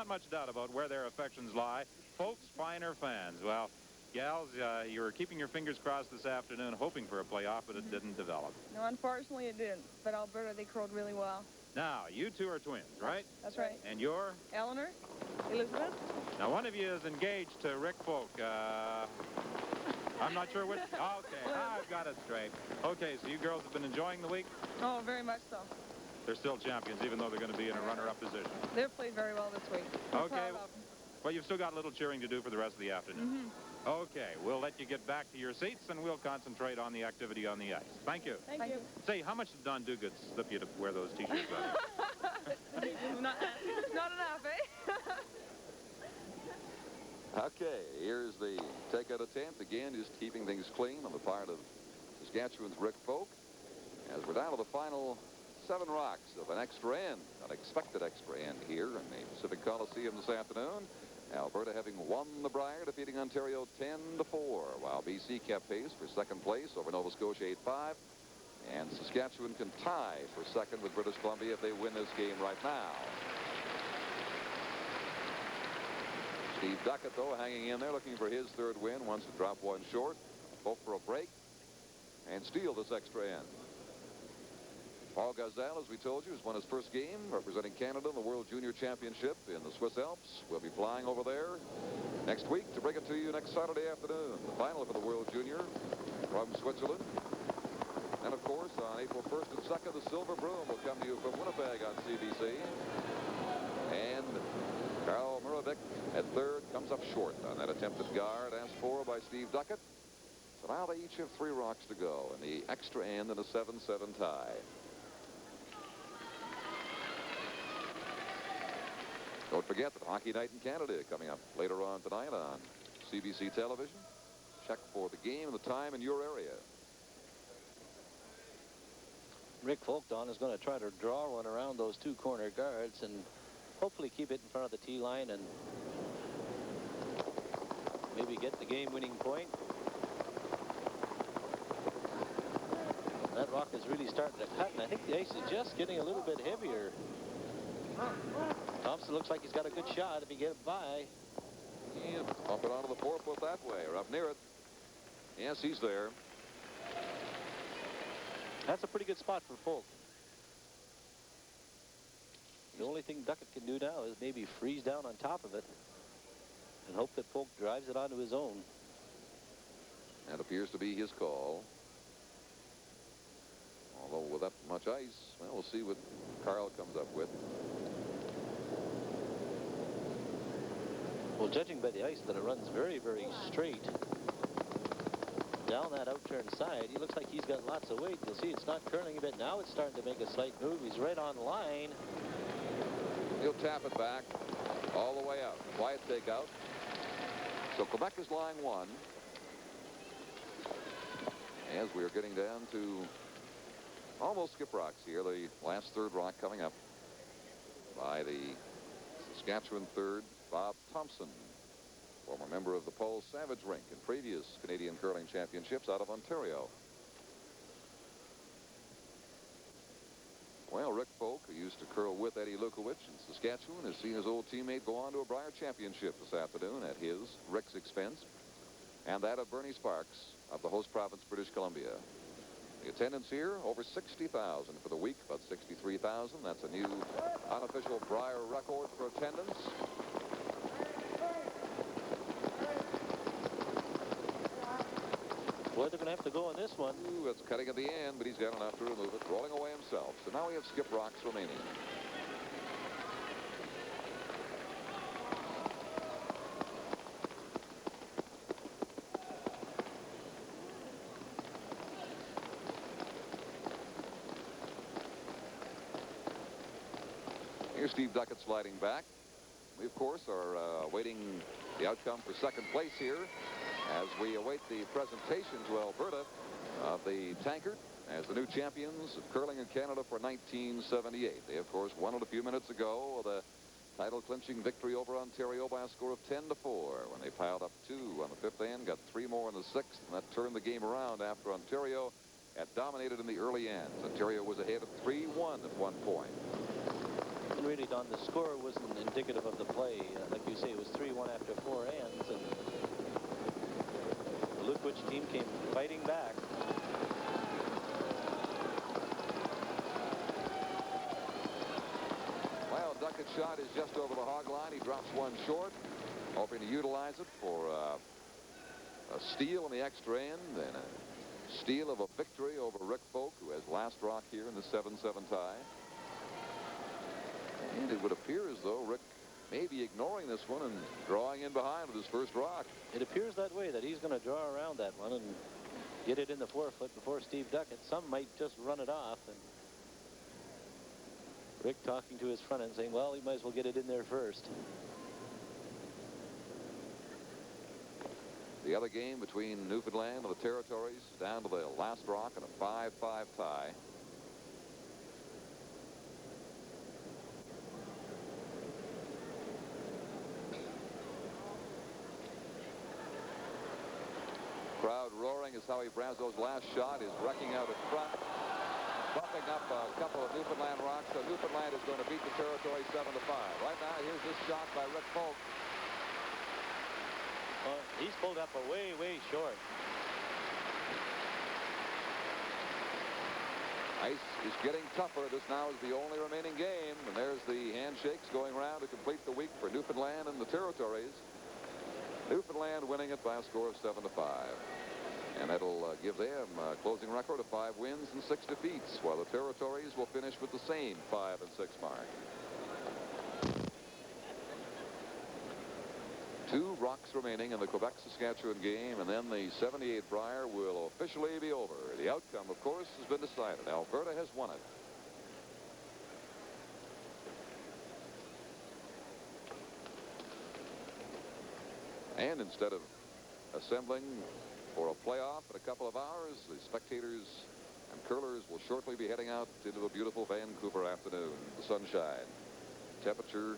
E: much doubt about where their affections lie. Folks, finer fans. Well, gals, you were keeping your fingers crossed this afternoon, hoping for a playoff, but it didn't develop.
U: No, unfortunately it didn't. But Alberta, they curled really well.
E: Now, you 2 are twins, right?
U: That's right.
E: And you're?
U: Eleanor, Elizabeth.
E: Now, one of you is engaged to Rick Folk. I'm not sure which. Okay, I've got it straight. Okay, so you girls have been enjoying the week?
U: Oh, very much so.
E: They're still champions, even though they're going to be in a runner-up position.
U: They've played very well this week.
E: Okay. Well, you've still got a little cheering to do for the rest of the afternoon. Okay, we'll let you get back to your seats, and we'll concentrate on the activity on the ice. Thank you.
U: Thank you.
E: Say, how much did Don Ducat slip you to wear those T-shirts on?
U: not enough, eh?
A: Okay, here's the takeout attempt. Again, just keeping things clean on the part of Saskatchewan's Rick Folk. As we're down to the final 7 rocks of an extra end, unexpected extra end here in the Pacific Coliseum this afternoon. Alberta having won the Brier, defeating Ontario 10-4, while BC kept pace for second place over Nova Scotia 8-5. And Saskatchewan can tie for second with British Columbia if they win this game right now. Steve Ducat, though, hanging in there, looking for his 3rd win, wants to drop 1 short, hope for a break, and steal this extra end. Paul Gazal, as we told you, has won his first game representing Canada in the World Junior Championship in the Swiss Alps. We'll be flying over there next week to bring it to you next Saturday afternoon. The final for the World Junior from Switzerland. And, of course, on April 1st and 2nd, the Silver Broom will come to you from Winnipeg on CBC. And Carl Murovic at 3rd comes up short on that attempted guard asked for by Steve Ducat. So now they each have 3 rocks to go in the extra end in a 7-7 tie. Don't forget that Hockey Night in Canada coming up later on tonight on CBC television. Check for the game and the time in your area.
B: Rick Folk, Don, is going to try to draw one around those 2 corner guards and hopefully keep it in front of the tee line and maybe get the game-winning point. That rock is really starting to cut, and I think the ice is just getting a little bit heavier. Thompson looks like he's got a good shot if he gets by.
A: Yeah, bump it onto the 4-foot that way, or up near it. Yes, he's there.
B: That's a pretty good spot for Folk. The only thing Ducat can do now is maybe freeze down on top of it and hope that Folk drives it onto his own.
A: That appears to be his call. Although with that much ice, well, we'll see what Carl comes up with.
B: Well, judging by the ice, that it runs very, very straight down that outturn side. He looks like he's got lots of weight. You'll see it's not curling a bit. Now it's starting to make a slight move. He's right on line.
A: He'll tap it back all the way out. Quiet takeout. So Quebec is line 1. As we are getting down to almost skip rocks here. The last 3rd rock coming up by the Saskatchewan 3rd, Bob Thompson, former member of the Paul Savage rink in previous Canadian curling championships out of Ontario. Well, Rick Folk, who used to curl with Eddie Lukowich in Saskatchewan, has seen his old teammate go on to a Brier championship this afternoon at his, Rick's, expense, and that of Bernie Sparks of the host province, British Columbia. The attendance here, over 60,000 for the week, about 63,000. That's a new unofficial Brier record for attendance.
B: Boy, they're going to have to go on this one.
A: Ooh, that's cutting at the end, but he's got enough to remove it, rolling away himself. So now we have skip rocks remaining. Here's Steve Ducat sliding back. We, of course, are waiting the outcome for second place here as we await the presentation to Alberta of the tankard as the new champions of curling in Canada for 1978. They, of course, won it a few minutes ago with a title-clinching victory over Ontario by a score of 10-4 when they piled up 2 on the 5th end, got 3 more in the 6th, and that turned the game around after Ontario had dominated in the early ends. Ontario was ahead of 3-1 at one point.
B: Really, Don, the score wasn't indicative of the play. Like you say, it was 3-1 after 4 ends, and the Lukowich team came fighting back.
A: Well, Ducat's shot is just over the hog line. He drops one short, hoping to utilize it for a steal in the extra end and a steal of a victory over Rick Folk, who has last rock here in the 7-7 tie. And it would appear as though Rick may be ignoring this one and drawing in behind with his first rock.
B: It appears that way, that he's going to draw around that one and get it in the forefoot before Steve Ducat. Some might just run it off. And Rick talking to his front end saying, well, he might as well get it in there first.
A: The other game between Newfoundland and the Territories down to the last rock in a 5-5 tie. Crowd roaring as Howie Brazo's last shot is wrecking out in front, bumping up a couple of Newfoundland rocks. So Newfoundland is going to beat the Territory 7-5. Right now, here's this shot by Rick Folk.
B: He's pulled up a way short.
A: Ice is getting tougher. This now is the only remaining game, and there's the handshakes going around to complete the week for Newfoundland and the Territories. Newfoundland winning it by a score of 7-5. And that'll give them a closing record of 5 wins and 6 defeats, while the Territories will finish with the same 5-6 mark. 2 rocks remaining in the Quebec-Saskatchewan game, and then the 78 Brier will officially be over. The outcome, of course, has been decided. Alberta has won it. And instead of assembling for a playoff in a couple of hours, the spectators and curlers will shortly be heading out into a beautiful Vancouver afternoon. The sunshine. Temperature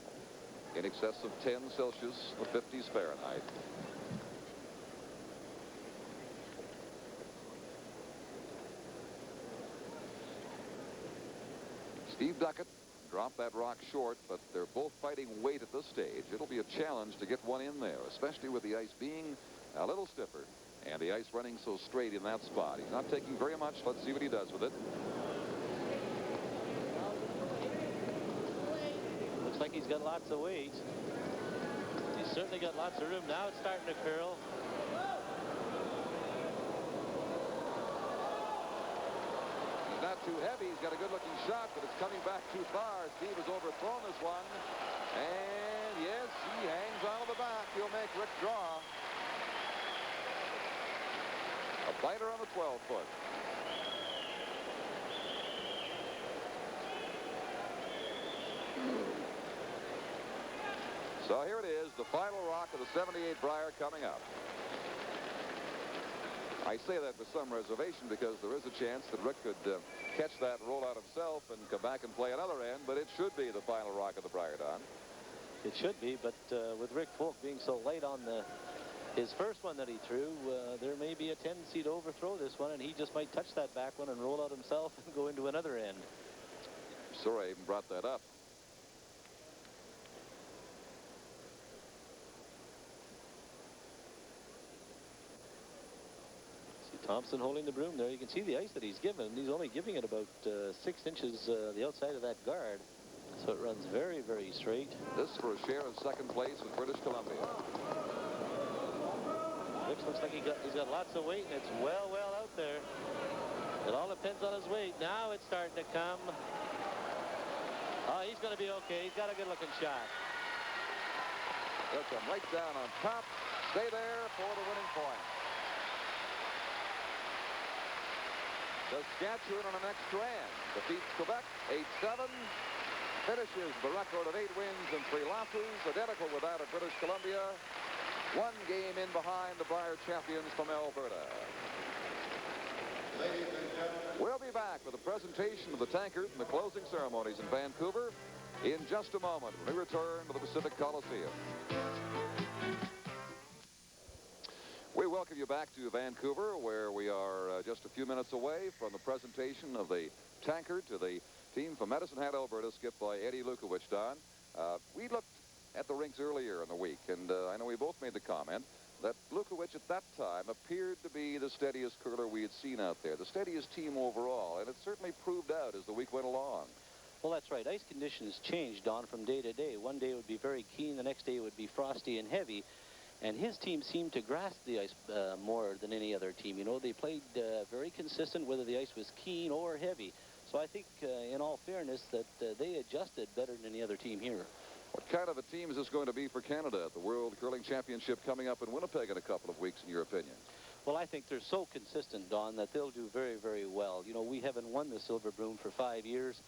A: in excess of 10 Celsius, the 50s Fahrenheit. Steve Ducat dropped that rock short, but they're both fighting weight at this stage. It'll be a challenge to get one in there, especially with the ice being a little stiffer and the ice running so straight in that spot. He's not taking very much. Let's see what he does with it.
B: Looks like he's got lots of weight. He's certainly got lots of room. Now it's starting to curl.
A: He's not too heavy. He's got a good-looking shot, but it's coming back too far. Steve has overthrown this one. And, yes, he hangs on to the back. He'll make Rick draw. A biter on the 12-foot. So here it is, the final rock of the 78 Brier coming up. I say that with some reservation because there is a chance that Rick could catch that rollout himself and come back and play another end, but it should be the final rock of the Brier, Don.
B: It should be, but with Rick Folk being so light on his first one that he threw, there may be a tendency to overthrow this one, and he just might touch that back one and roll out himself and go into another end.
A: Sorry I even brought that up.
B: Thompson holding the broom there. You can see the ice that he's given. He's only giving it about 6 inches the outside of that guard. So it runs very straight.
A: This for a share of second place with British Columbia.
B: Looks like he's got lots of weight, and it's well out there. It all depends on his weight. Now it's starting to come. Oh, he's going to be okay. He's got a good-looking shot.
A: He'll come right down on top. Stay there for the winning point. Saskatchewan on an extra end defeats Quebec 8-7, finishes the record of 8 wins and 3 losses, identical with that of British Columbia, One game in behind the Brier champions from Alberta. We'll be back with a presentation of the tankard and the closing ceremonies in Vancouver in just a moment when we return to the Pacific Coliseum. We welcome you back to Vancouver, where we are just a few minutes away from the presentation of the tankard to the team from Medicine Hat, Alberta, skipped by Eddie Lukowich, Don. We looked at the rinks earlier in the week, and I know we both made the comment that Lukowich at that time appeared to be the steadiest curler we had seen out there, the steadiest team overall, and it certainly proved out as the week went along.
B: Well, that's right. Ice conditions changed, Don, from day to day. One day it would be very keen, the next day it would be frosty and heavy. And his team seemed to grasp the ice more than any other team. You know, they played very consistent, whether the ice was keen or heavy. So I think, in all fairness, that they adjusted better than any other team here.
A: What kind of a team is this going to be for Canada at the World Curling Championship coming up in Winnipeg in a couple of weeks, in your opinion?
B: Well, I think they're so consistent, Don, that they'll do very, very well. You know, we haven't won the Silver Broom for 5 years,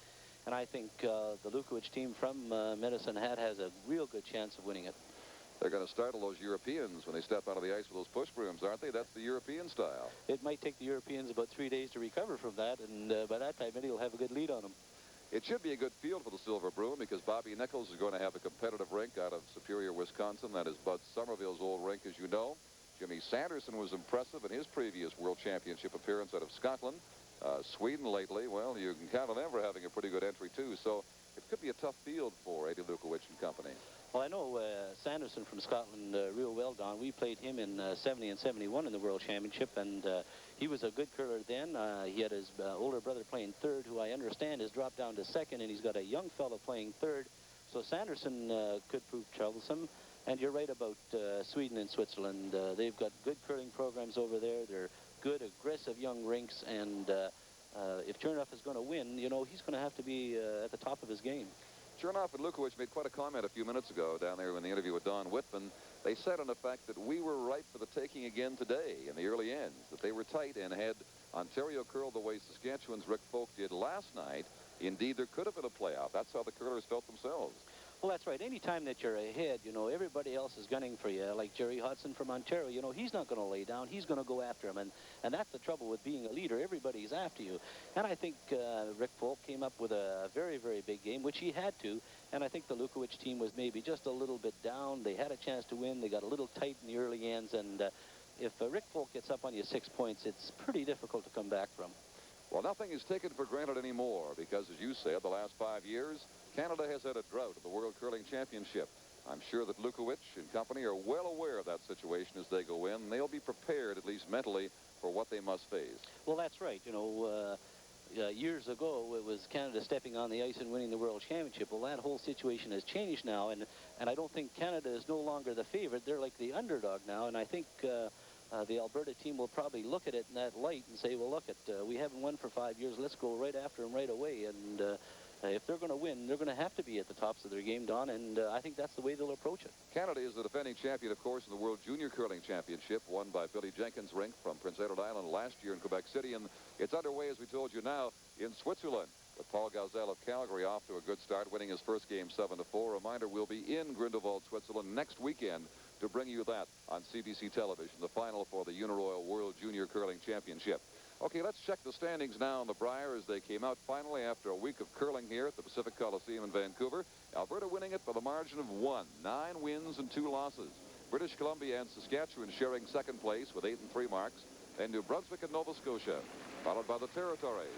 B: and I think the Lukowich team from Medicine Hat has a real good chance of winning it.
A: They're going to startle those Europeans when they step out of the ice with those push brooms, aren't they? That's the European style.
B: It might take the Europeans about 3 days to recover from that, and by that time, Eddie will have a good lead on them.
A: It should be a good field for the Silver Broom because Bobby Nichols is going to have a competitive rink out of Superior, Wisconsin. That is Bud Somerville's old rink, as you know. Jimmy Sanderson was impressive in his previous World Championship appearance out of Scotland. Sweden lately, well, you can count on them for having a pretty good entry, too. So it could be a tough field for Eddie Lukowich and company.
B: Well, I know Sanderson from Scotland real well, Don. We played him in 70 and 71 in the World Championship, and he was a good curler then. He had his older brother playing third, who I understand has dropped down to second, and he's got a young fellow playing third. So Sanderson could prove troublesome. And you're right about Sweden and Switzerland. They've got good curling programs over there. They're good, aggressive young rinks, and if Chernoff is going to win, you know, he's going to have to be at the top of his game.
A: Chernoff and Lukowich made quite a comment a few minutes ago down there in the interview with Don Whitman. They said, in effect, that we were ripe for the taking again today in the early ends, that they were tight, and had Ontario curled the way Saskatchewan's Rick Folk did last night, indeed there could have been a playoff. That's how the curlers felt themselves.
B: Well, that's right. Anytime that you're ahead, you know, everybody else is gunning for you. Like Gerry Hodson from Ontario, you know, he's not going to lay down. He's going to go after him. And that's the trouble with being a leader. Everybody's after you. And I think Rick Folk came up with a very, very big game, which he had to. And I think the Lukowich team was maybe just a little bit down. They had a chance to win. They got a little tight in the early ends. And if Rick Folk gets up on you 6 points, it's pretty difficult to come back from.
A: Well, nothing is taken for granted anymore because, as you said, the last 5 years, Canada has had a drought at the World Curling Championship. I'm sure that Lukowich and company are well aware of that situation as they go in. They'll be prepared, at least mentally, for what they must face.
B: Well, that's right. You know, years ago, it was Canada stepping on the ice and winning the World Championship. Well, that whole situation has changed now, and I don't think Canada is no longer the favorite. They're like the underdog now, and I think the Alberta team will probably look at it in that light and say, well, look, we haven't won for 5 years. Let's go right after them right away. And if they're going to win, they're going to have to be at the tops of their game, Don, and I think that's the way they'll approach it.
A: Canada is the defending champion, of course, in the World Junior Curling Championship, won by Billy Jenkins' rink from Prince Edward Island last year in Quebec City. And it's underway, as we told you now, in Switzerland, with Paul Gausel of Calgary off to a good start, winning his first game 7-4. Reminder, we'll be in Grindelwald, Switzerland next weekend to bring you that on CBC television, the final for the Uniroyal World Junior Curling Championship. Okay, let's check the standings now on the Brier as they came out finally after a week of curling here at the Pacific Coliseum in Vancouver. Alberta winning it by the margin of 1, 9 wins and 2 losses. British Columbia and Saskatchewan sharing second place with 8 and 3 marks. Then New Brunswick and Nova Scotia, followed by the Territories.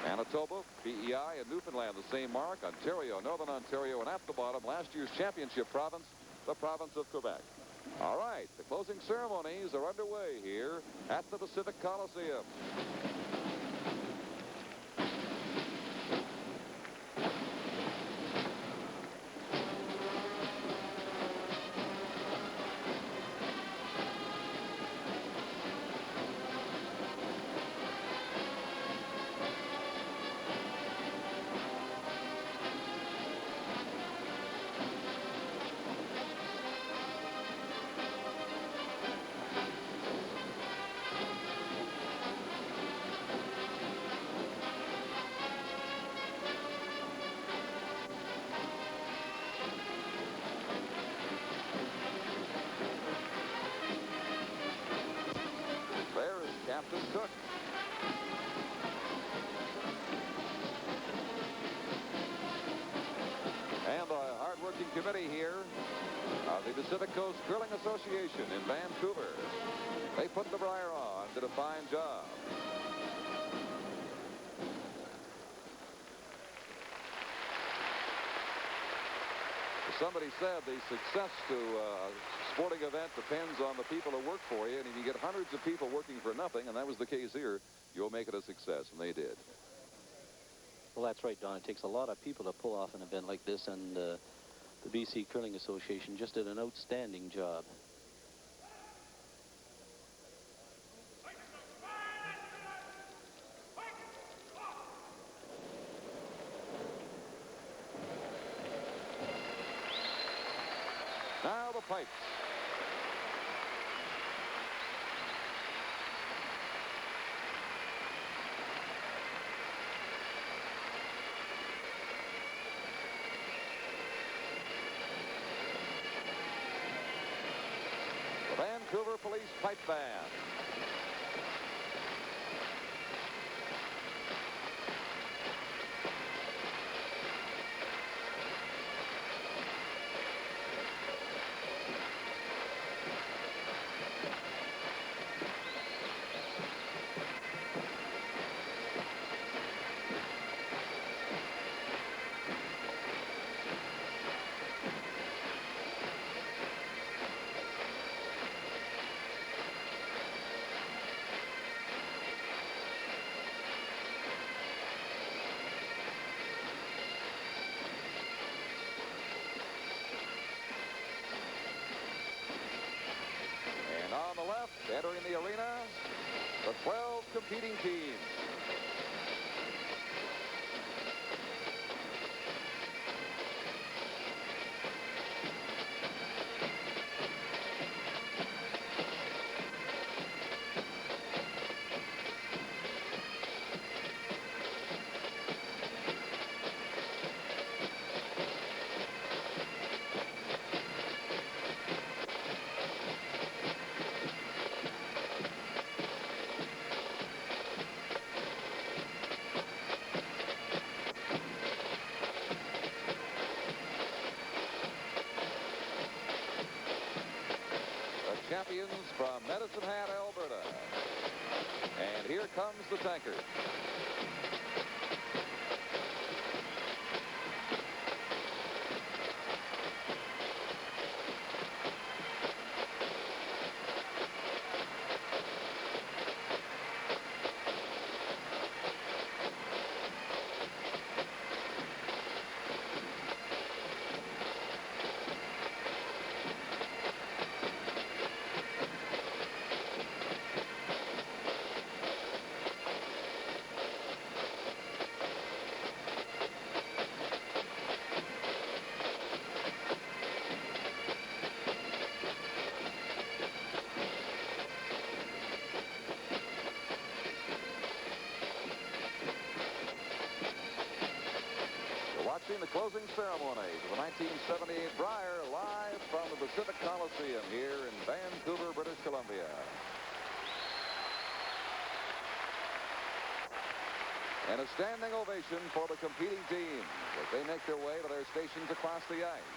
A: Manitoba, PEI, and Newfoundland the same mark. Ontario, Northern Ontario, and at the bottom, last year's championship province, the province of Quebec. All right, the closing ceremonies are underway here at the Pacific Coliseum. the Pacific Coast Curling Association in Vancouver. They put the Brier on, did a fine job. Somebody said the success to a sporting event depends on the people who work for you, and if you get hundreds of people working for nothing, and that was the case here, you'll make it a success, and they did.
B: Well, that's right, Don. It takes a lot of people to pull off an event like this, and the BC Curling Association just did an outstanding job.
A: Now the pipes. The Vancouver Police Pipe Band. On the left, entering the arena, the 12 competing teams. Champions from Medicine Hat, Alberta. And here comes the tanker. Watching the closing ceremony of the 1978 Brier live from the Pacific Coliseum here in Vancouver, British Columbia. And a standing ovation for the competing teams as they make their way to their stations across the ice.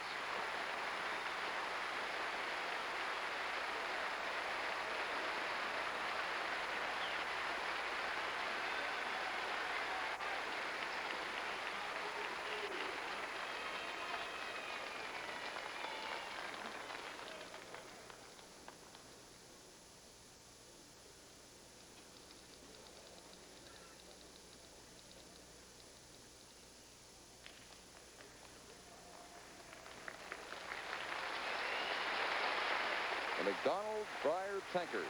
A: The McDonald Brier tanker.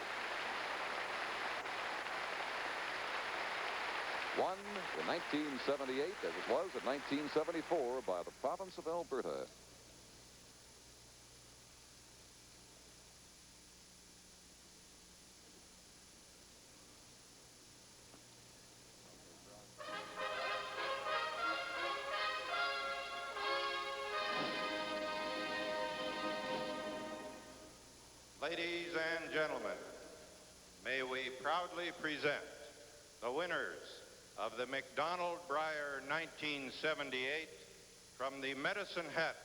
A: Won in 1978, as it was in 1974, by the province of Alberta.
C: Ladies and gentlemen, may we proudly present the winners of the McDonald Brier 1978 from the Medicine Hat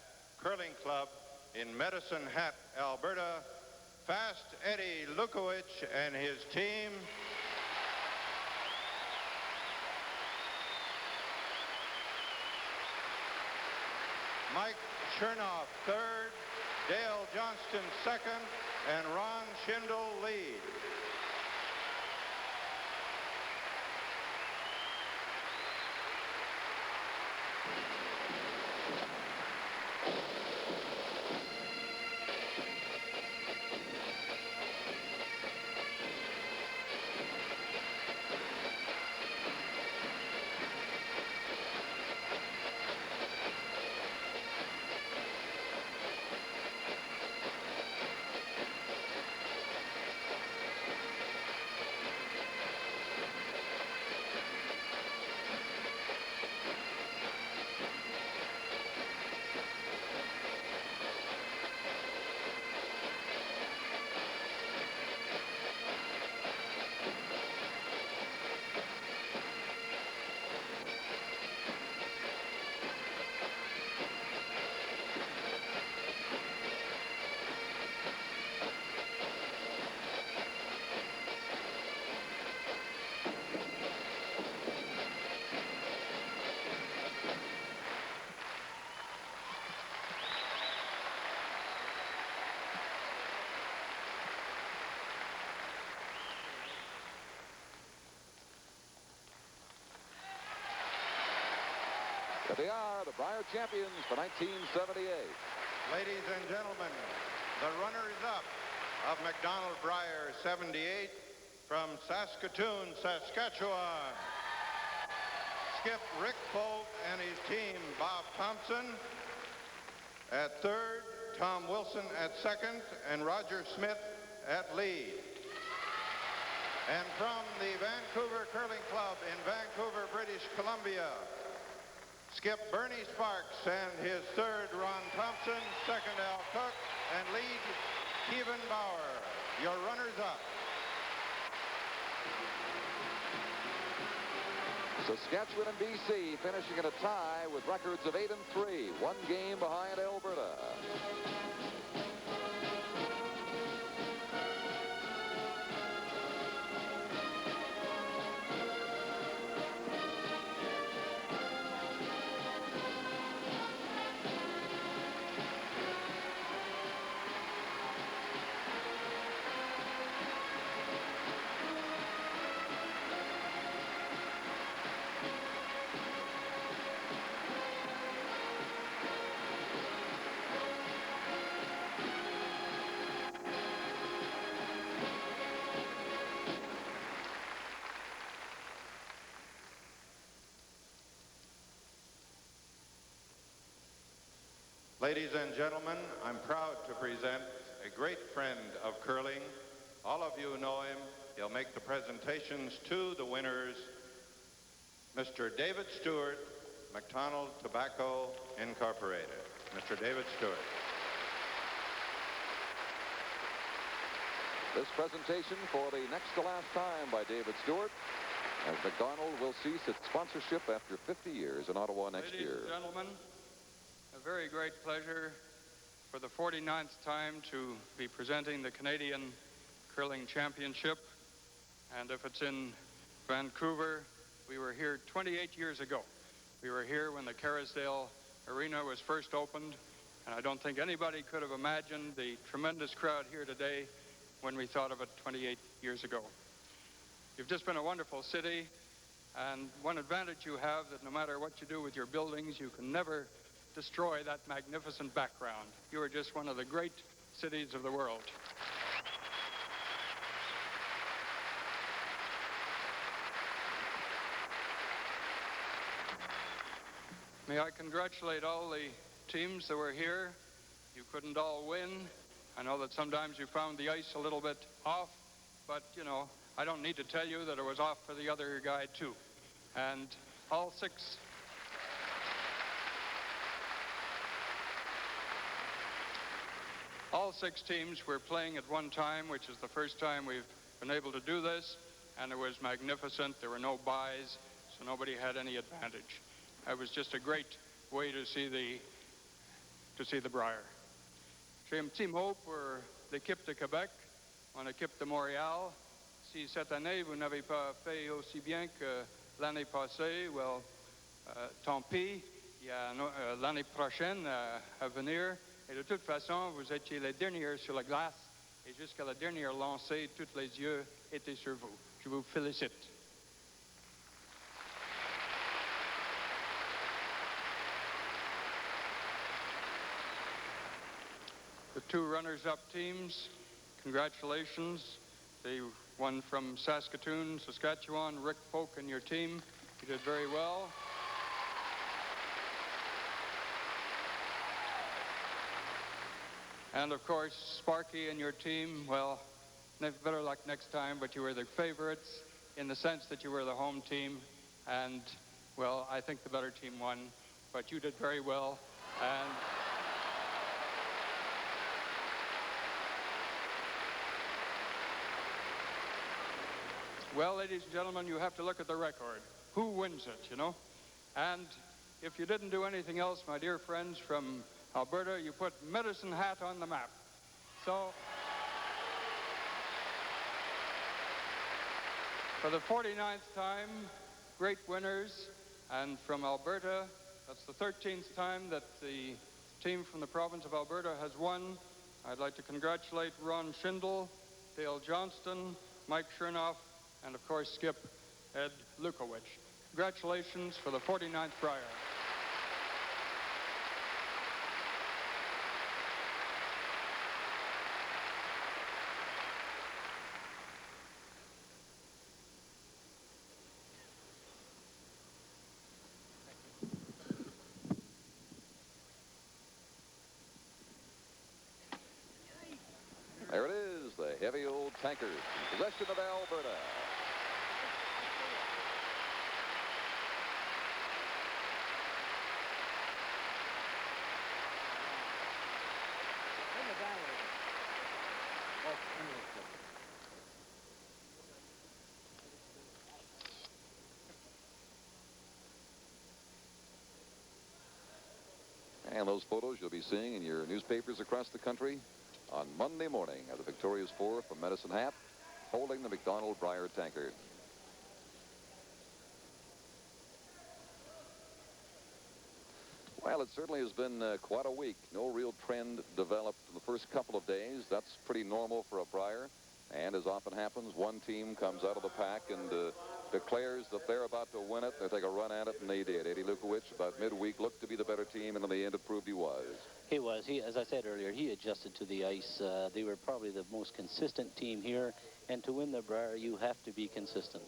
C: Curling Club in Medicine Hat, Alberta, Fast Eddie Lukowich and his team. Mike Chernoff, third, Dale Johnston, second, and Ron Schindel lead.
A: They are the Brier champions for 1978.
C: Ladies and gentlemen, the runners-up of McDonald Brier 78 from Saskatoon, Saskatchewan. Skip Rick Bolt and his team, Bob Thompson at third, Tom Wilson at second, and Roger Smith at lead. And from the Vancouver Curling Club in Vancouver, British Columbia, skip Bernie Sparks and his third, Ron Thompson, second, Al Cook, and lead, Kevin Bauer, your runners-up.
A: Saskatchewan and BC finishing in a tie with records of 8 and 3, one game behind Alberta.
C: Ladies and gentlemen, I'm proud to present a great friend of curling. All of you know him. He'll make the presentations to the winners, Mr. David Stewart, McDonald Tobacco Incorporated. Mr. David Stewart.
A: This presentation for the next to last time by David Stewart, as McDonald will cease its sponsorship after 50 years in Ottawa next year.
D: Ladies and gentlemen, a very great pleasure for the 49th time to be presenting the Canadian Curling Championship. And if it's in Vancouver, we were here 28 years ago. We were here when the Kerrisdale Arena was first opened, and I don't think anybody could have imagined the tremendous crowd here today when we thought of it 28 years ago. You've just been a wonderful city, and one advantage you have that no matter what you do with your buildings, you can never destroy that magnificent background. You are just one of the great cities of the world. May I congratulate all the teams that were here. You couldn't all win. I know that sometimes you found the ice a little bit off, but, you know, I don't need to tell you that it was off for the other guy, too. And all six teams were playing at one time, which is the first time we've been able to do this, and it was magnificent. There were no byes, so nobody had any advantage. It was just a great way to see the Brier. J'ai un petit mot pour l'équipe de Québec, mon équipe de Montréal. Si cette année, vous n'avez pas fait aussi bien que l'année passée, well, tant pis. Il y a l'année prochaine à venir. Et de toute façon, vous étiez les derniers sur la glace. Et jusqu'à la dernière lancée, tous les yeux étaient sur vous. Je vous félicite. The two runners-up teams, congratulations. The one from Saskatoon, Saskatchewan, Rick Polk and your team. You did very well. And of course, Sparky and your team, well, better luck next time, but you were the favorites in the sense that you were the home team. And, well, I think the better team won, but you did very well. And well, ladies and gentlemen, you have to look at the record. Who wins it, you know? And if you didn't do anything else, my dear friends from Alberta, you put Medicine Hat on the map. So, for the 49th time, great winners. And from Alberta, that's the 13th time that the team from the province of Alberta has won. I'd like to congratulate Ron Schindel, Dale Johnston, Mike Chernoff, and of course, Skip Ed Lukowich. Congratulations for the 49th Brier.
A: There it is, the heavy old tankard in possession of Alberta. And those photos you'll be seeing in your newspapers across the country on Monday morning of the victorious four from Medicine Hat, holding the McDonald Brier tankard. Well, it certainly has been quite a week. No real trend developed in the first couple of days. That's pretty normal for a Brier. And as often happens, one team comes out of the pack and declares that they're about to win it. They take a run at it, and they did. Eddie Lukowich, about midweek, looked to be the better team, and in the end, it proved he was.
B: He was. As I said earlier, he adjusted to the ice. They were probably the most consistent team here. And to win the Brier, you have to be consistent.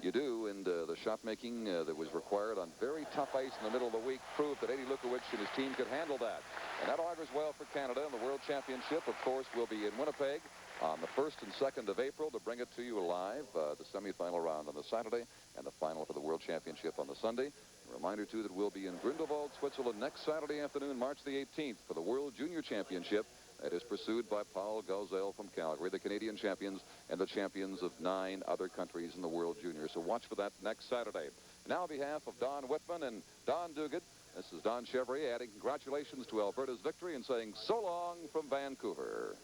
A: You do, and the shot making that was required on very tough ice in the middle of the week proved that Eddie Lukowich and his team could handle that. And that augurs well for Canada, and the World Championship, of course, will be in Winnipeg on the 1st and 2nd of April to bring it to you live. The semifinal round on the Saturday and the final for the World Championship on the Sunday. A reminder, too, that we'll be in Grindelwald, Switzerland next Saturday afternoon, March the 18th, for the World Junior Championship. That is pursued by Paul Gausel from Calgary, the Canadian champions, and the champions of 9 other countries in the World Junior. So watch for that next Saturday. Now on behalf of Don Whitman and Don Dugat, this is Don Chevrier adding congratulations to Alberta's victory and saying so long from Vancouver.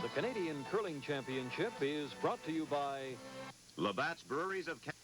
P: The Canadian Curling Championship is brought to you by
H: Labatt's Breweries of Canada.